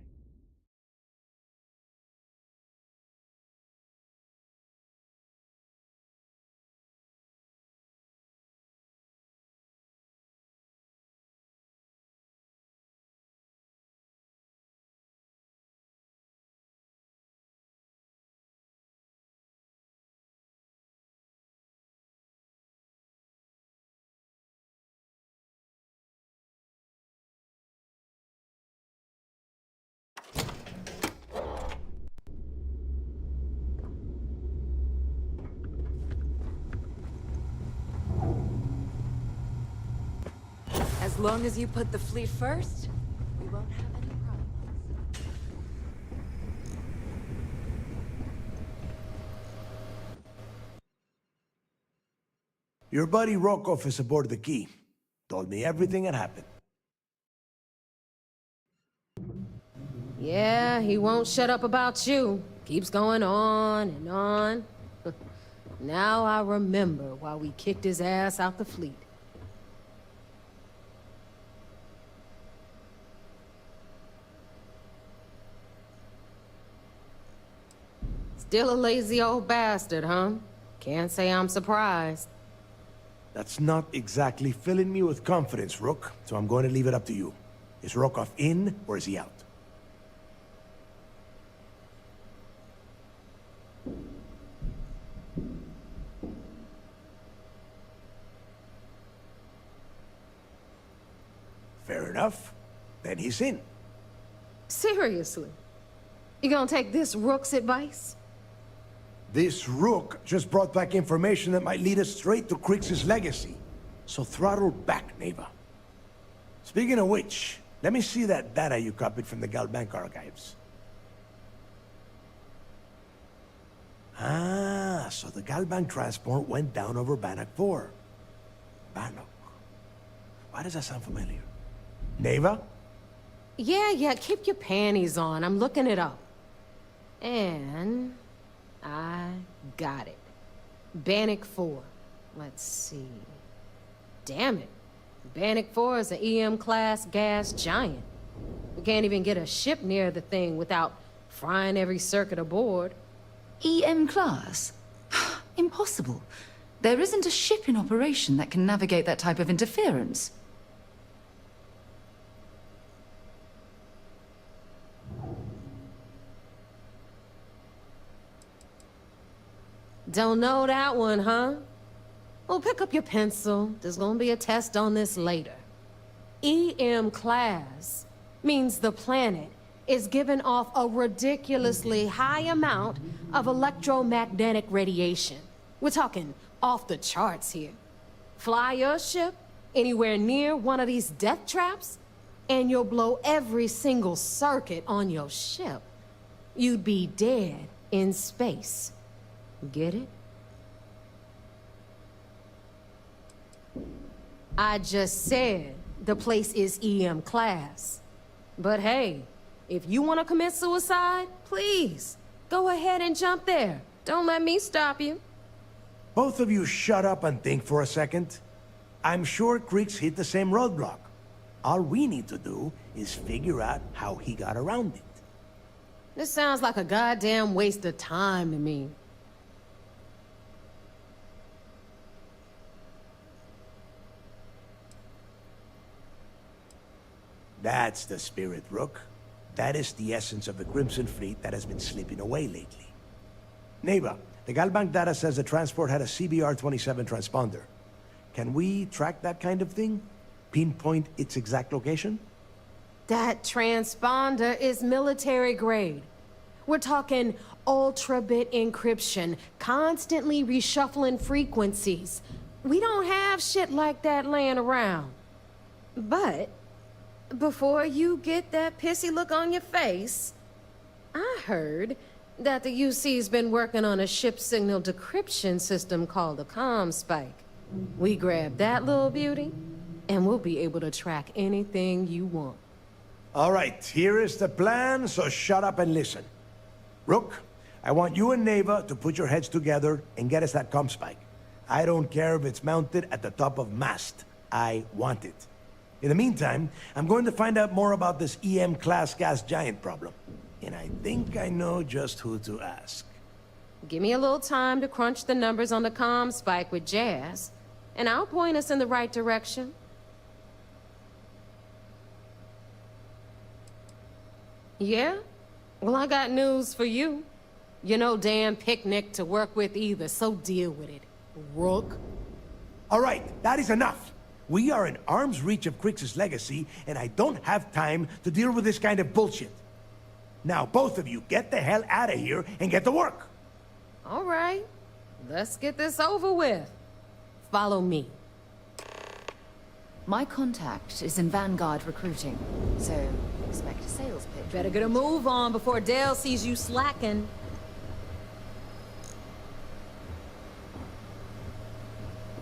As long as you put the fleet first, we won't have any problems. Your buddy Rokov is aboard the Key. Told me everything that happened. Yeah, he won't shut up about you. Keeps going on and on. Now I remember why we kicked his ass out the fleet. Still a lazy old bastard, huh? Can't say I'm surprised. That's not exactly filling me with confidence, Rook, so I'm going to leave it up to you. Is Rokov in, or is he out? Fair enough. Then he's in. Seriously? You gonna take this Rook's advice? This Rook just brought back information that might lead us straight to Krix's legacy. So throttle back, Neva. Speaking of which, let me see that data you copied from the Galbank archives. Ah, so the Galbank transport went down over Bannock 4. Bannock. Why does that sound familiar? Neva? Yeah, keep your panties on. I'm looking it up. And I got it. Bannock 4. Let's see. Damn it. Bannock 4 is an EM-class gas giant. We can't even get a ship near the thing without frying every circuit aboard. EM class? Impossible. There isn't a ship in operation that can navigate that type of interference. Don't know that one, huh? Well, pick up your pencil. There's gonna be a test on this later. EM class means the planet is giving off a ridiculously high amount of electromagnetic radiation. We're talking off the charts here. Fly your ship anywhere near one of these death traps, and you'll blow every single circuit on your ship. You'd be dead in space. Get it? I just said the place is EM class. But hey, if you want to commit suicide, please, go ahead and jump there. Don't let me stop you. Both of you shut up and think for a second. I'm sure Krix hit the same roadblock. All we need to do is figure out how he got around it. This sounds like a goddamn waste of time to me. That's the spirit, Rook. That is the essence of the Crimson Fleet that has been slipping away lately. Neva, the Galbank data says the transport had a CBR-27 transponder. Can we track that kind of thing? Pinpoint its exact location? That transponder is military grade. We're talking ultra-bit encryption, constantly reshuffling frequencies. We don't have shit like that laying around. But before you get that pissy look on your face, I heard that the UC's been working on a ship signal decryption system called the ComSpike. We grab that little beauty, and we'll be able to track anything you want. All right, here is the plan, so shut up and listen. Rook, I want you and Neva to put your heads together and get us that ComSpike. I don't care if it's mounted at the top of mast. I want it. In the meantime, I'm going to find out more about this EM-class gas giant problem. And I think I know just who to ask. Give me a little time to crunch the numbers on the ComSpike with Jazz, and I'll point us in the right direction. Yeah? Well, I got news for you. You're no damn picnic to work with either, so deal with it, Rook. All right, that is enough. We are in arm's reach of Crix's legacy, and I don't have time to deal with this kind of bullshit. Now, both of you, get the hell out of here and get to work. All right, let's get this over with. Follow me. My contact is in Vanguard recruiting, so expect a sales pitch. Better get a move on before Dale sees you slacking.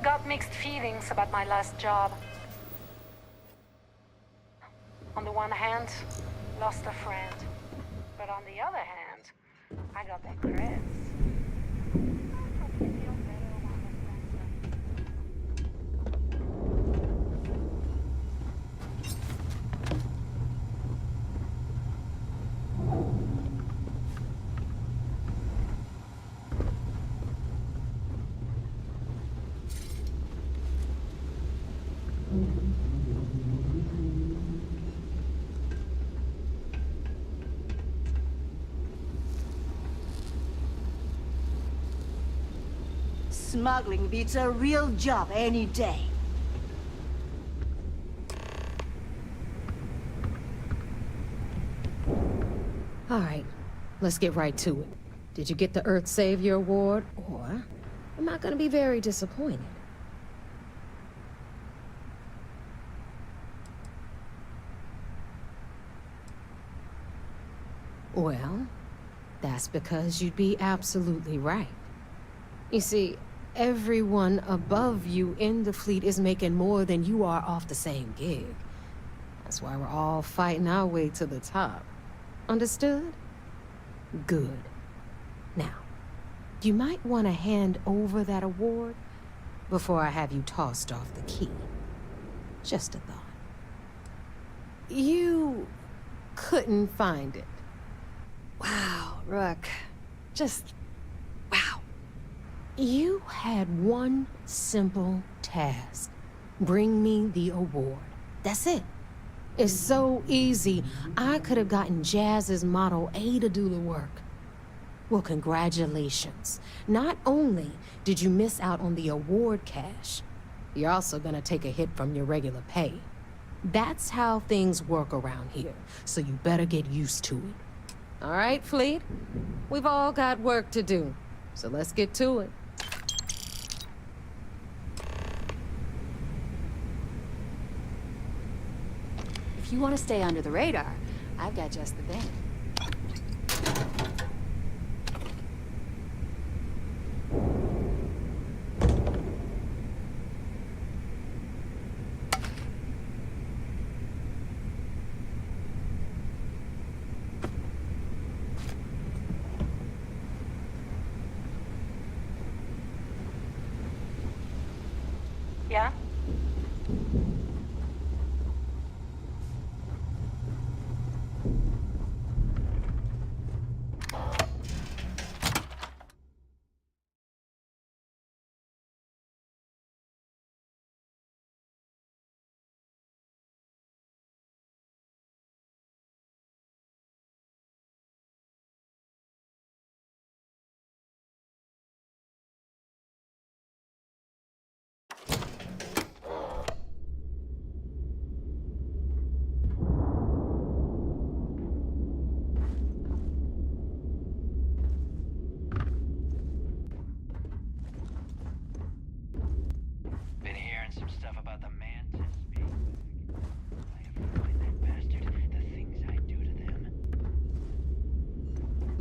Got mixed feelings about my last job. On the one hand, lost a friend. But on the other hand, I got the creds. Smuggling beats a real job any day. All right, let's get right to it. Did you get the Earth Savior Award, or am I gonna be very disappointed? Well, that's because you'd be absolutely right. You see, everyone above you in the fleet is making more than you are off the same gig. That's why we're all fighting our way to the top. Understood? Good. Now, you might want to hand over that award before I have you tossed off the key. Just a thought. You couldn't find it. Wow, Rook. Just... wow. You had one simple task. Bring me the award. That's it. It's so easy. I could have gotten Jazz's Model A to do the work. Well, congratulations. Not only did you miss out on the award cash, you're also gonna take a hit from your regular pay. That's how things work around here, so you better get used to it. All right, Fleet? We've all got work to do, so let's get to it. If you want to stay under the radar, I've got just the thing. Yeah?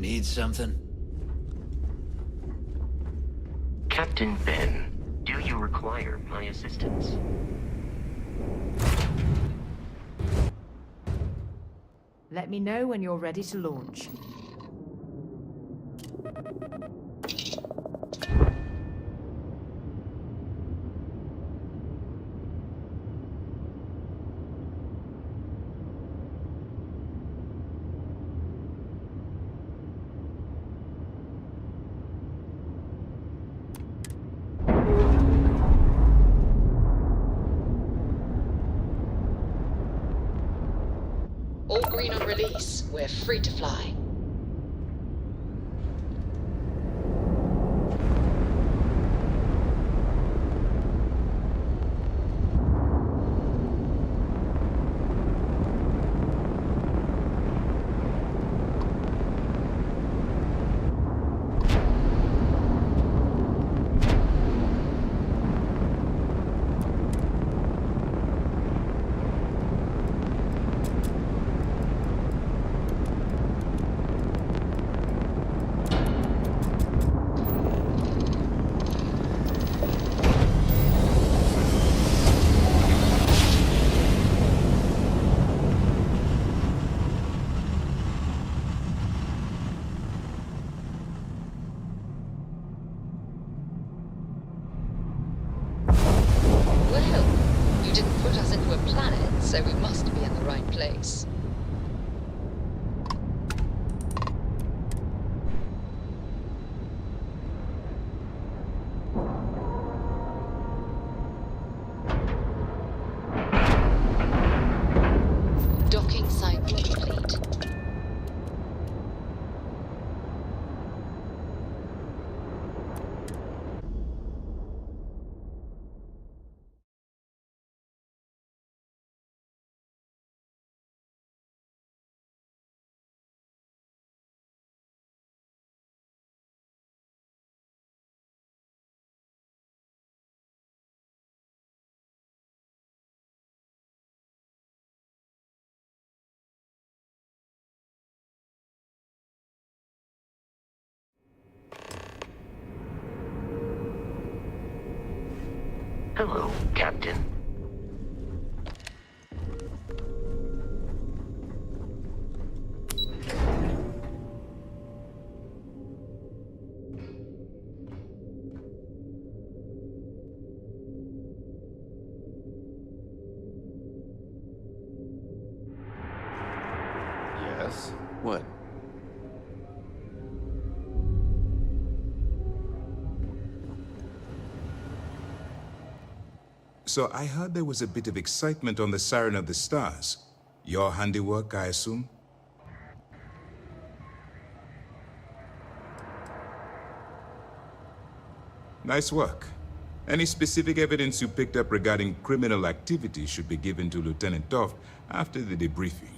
Need something? Captain Ben, do you require my assistance? Let me know when you're ready to launch. All green on release. We're free to fly. Well, you didn't put us into a planet, so we must be in the right place. Docking site complete. Hello, Captain. Yes? What? So I heard there was a bit of excitement on the Siren of the Stars. Your handiwork, I assume? Nice work. Any specific evidence you picked up regarding criminal activity should be given to Lieutenant Toft after the debriefing.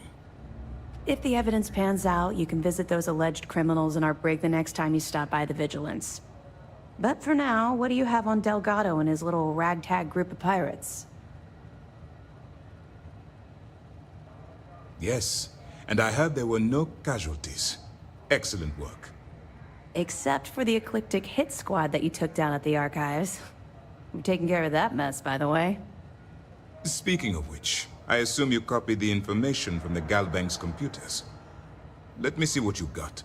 If the evidence pans out, you can visit those alleged criminals in our brig the next time you stop by the Vigilance. But for now, what do you have on Delgado and his little ragtag group of pirates? Yes, and I heard there were no casualties. Excellent work. Except for the eclectic hit squad that you took down at the archives. We've taken care of that mess, by the way. Speaking of which, I assume you copied the information from the Galbank's computers. Let me see what you got.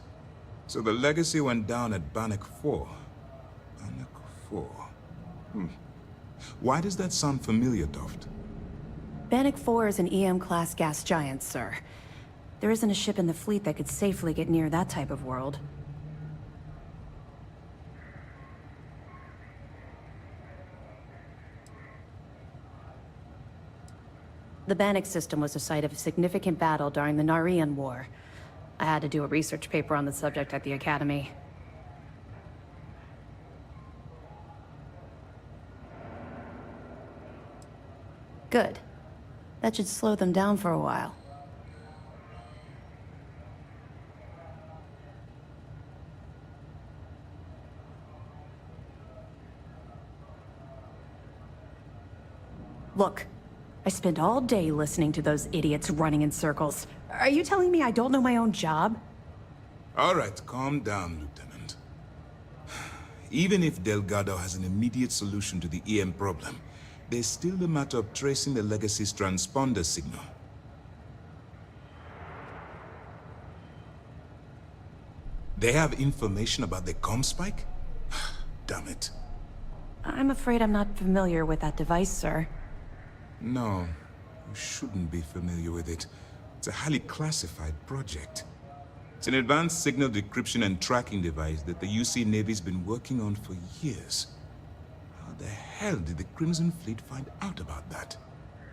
So the Legacy went down at Bannock 4. Bannock 4. Why does that sound familiar, Toft? Bannock 4 is an EM-class gas giant, sir. There isn't a ship in the fleet that could safely get near that type of world. The Bannock system was the site of a significant battle during the Narian War. I had to do a research paper on the subject at the Academy. Good. That should slow them down for a while. Look, I spent all day listening to those idiots running in circles. Are you telling me I don't know my own job? All right, calm down, Lieutenant. Even if Delgado has an immediate solution to the EM problem, there's still the matter of tracing the Legacy's transponder signal. They have information about the comm spike? Damn it. I'm afraid I'm not familiar with that device, sir. No, you shouldn't be familiar with it. It's a highly classified project. It's an advanced signal decryption and tracking device that the UC Navy's been working on for years. How the hell did the Crimson Fleet find out about that?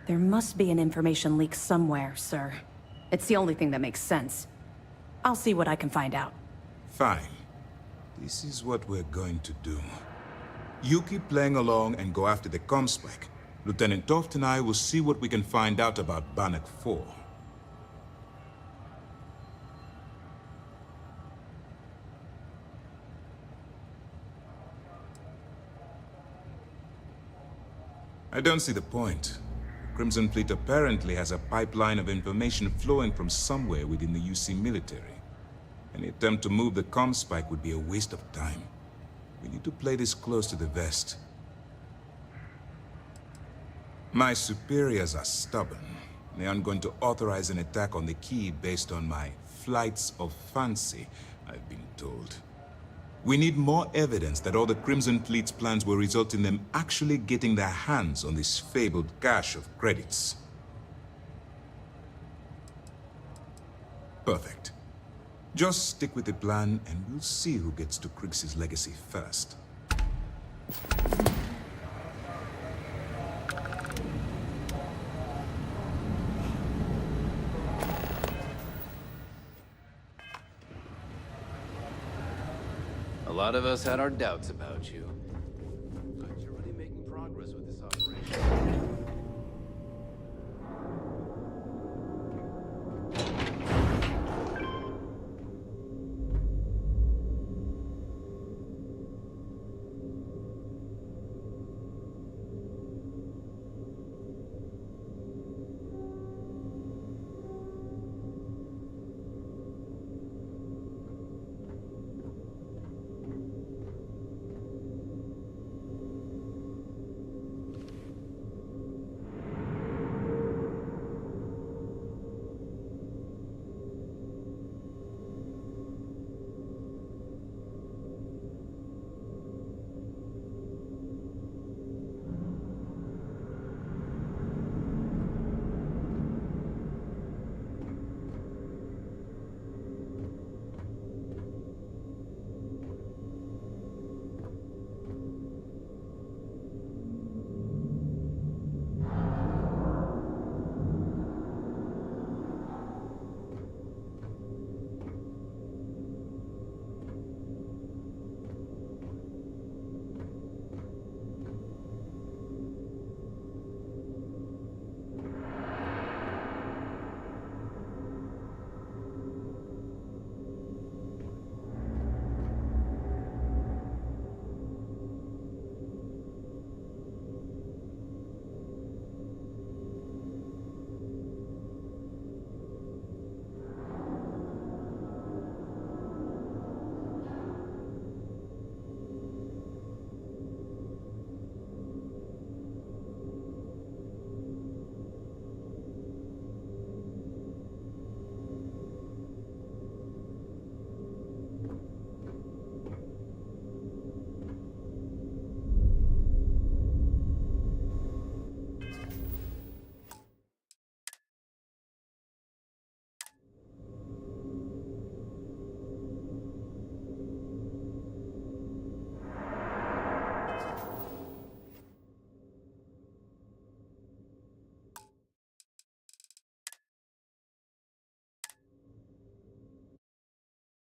There must be an information leak somewhere, sir. It's the only thing that makes sense. I'll see what I can find out. Fine. This is what we're going to do. You keep playing along and go after the comm spike. Lieutenant Toft and I will see what we can find out about Bannock 4. I don't see the point. The Crimson Fleet apparently has a pipeline of information flowing from somewhere within the UC military. Any attempt to move the comm spike would be a waste of time. We need to play this close to the vest. My superiors are stubborn. They aren't going to authorize an attack on the key based on my flights of fancy, I've been told. We need more evidence that all the Crimson Fleet's plans will result in them actually getting their hands on this fabled cache of credits. Perfect. Just stick with the plan, and we'll see who gets to Krig's legacy first. A lot of us had our doubts about you.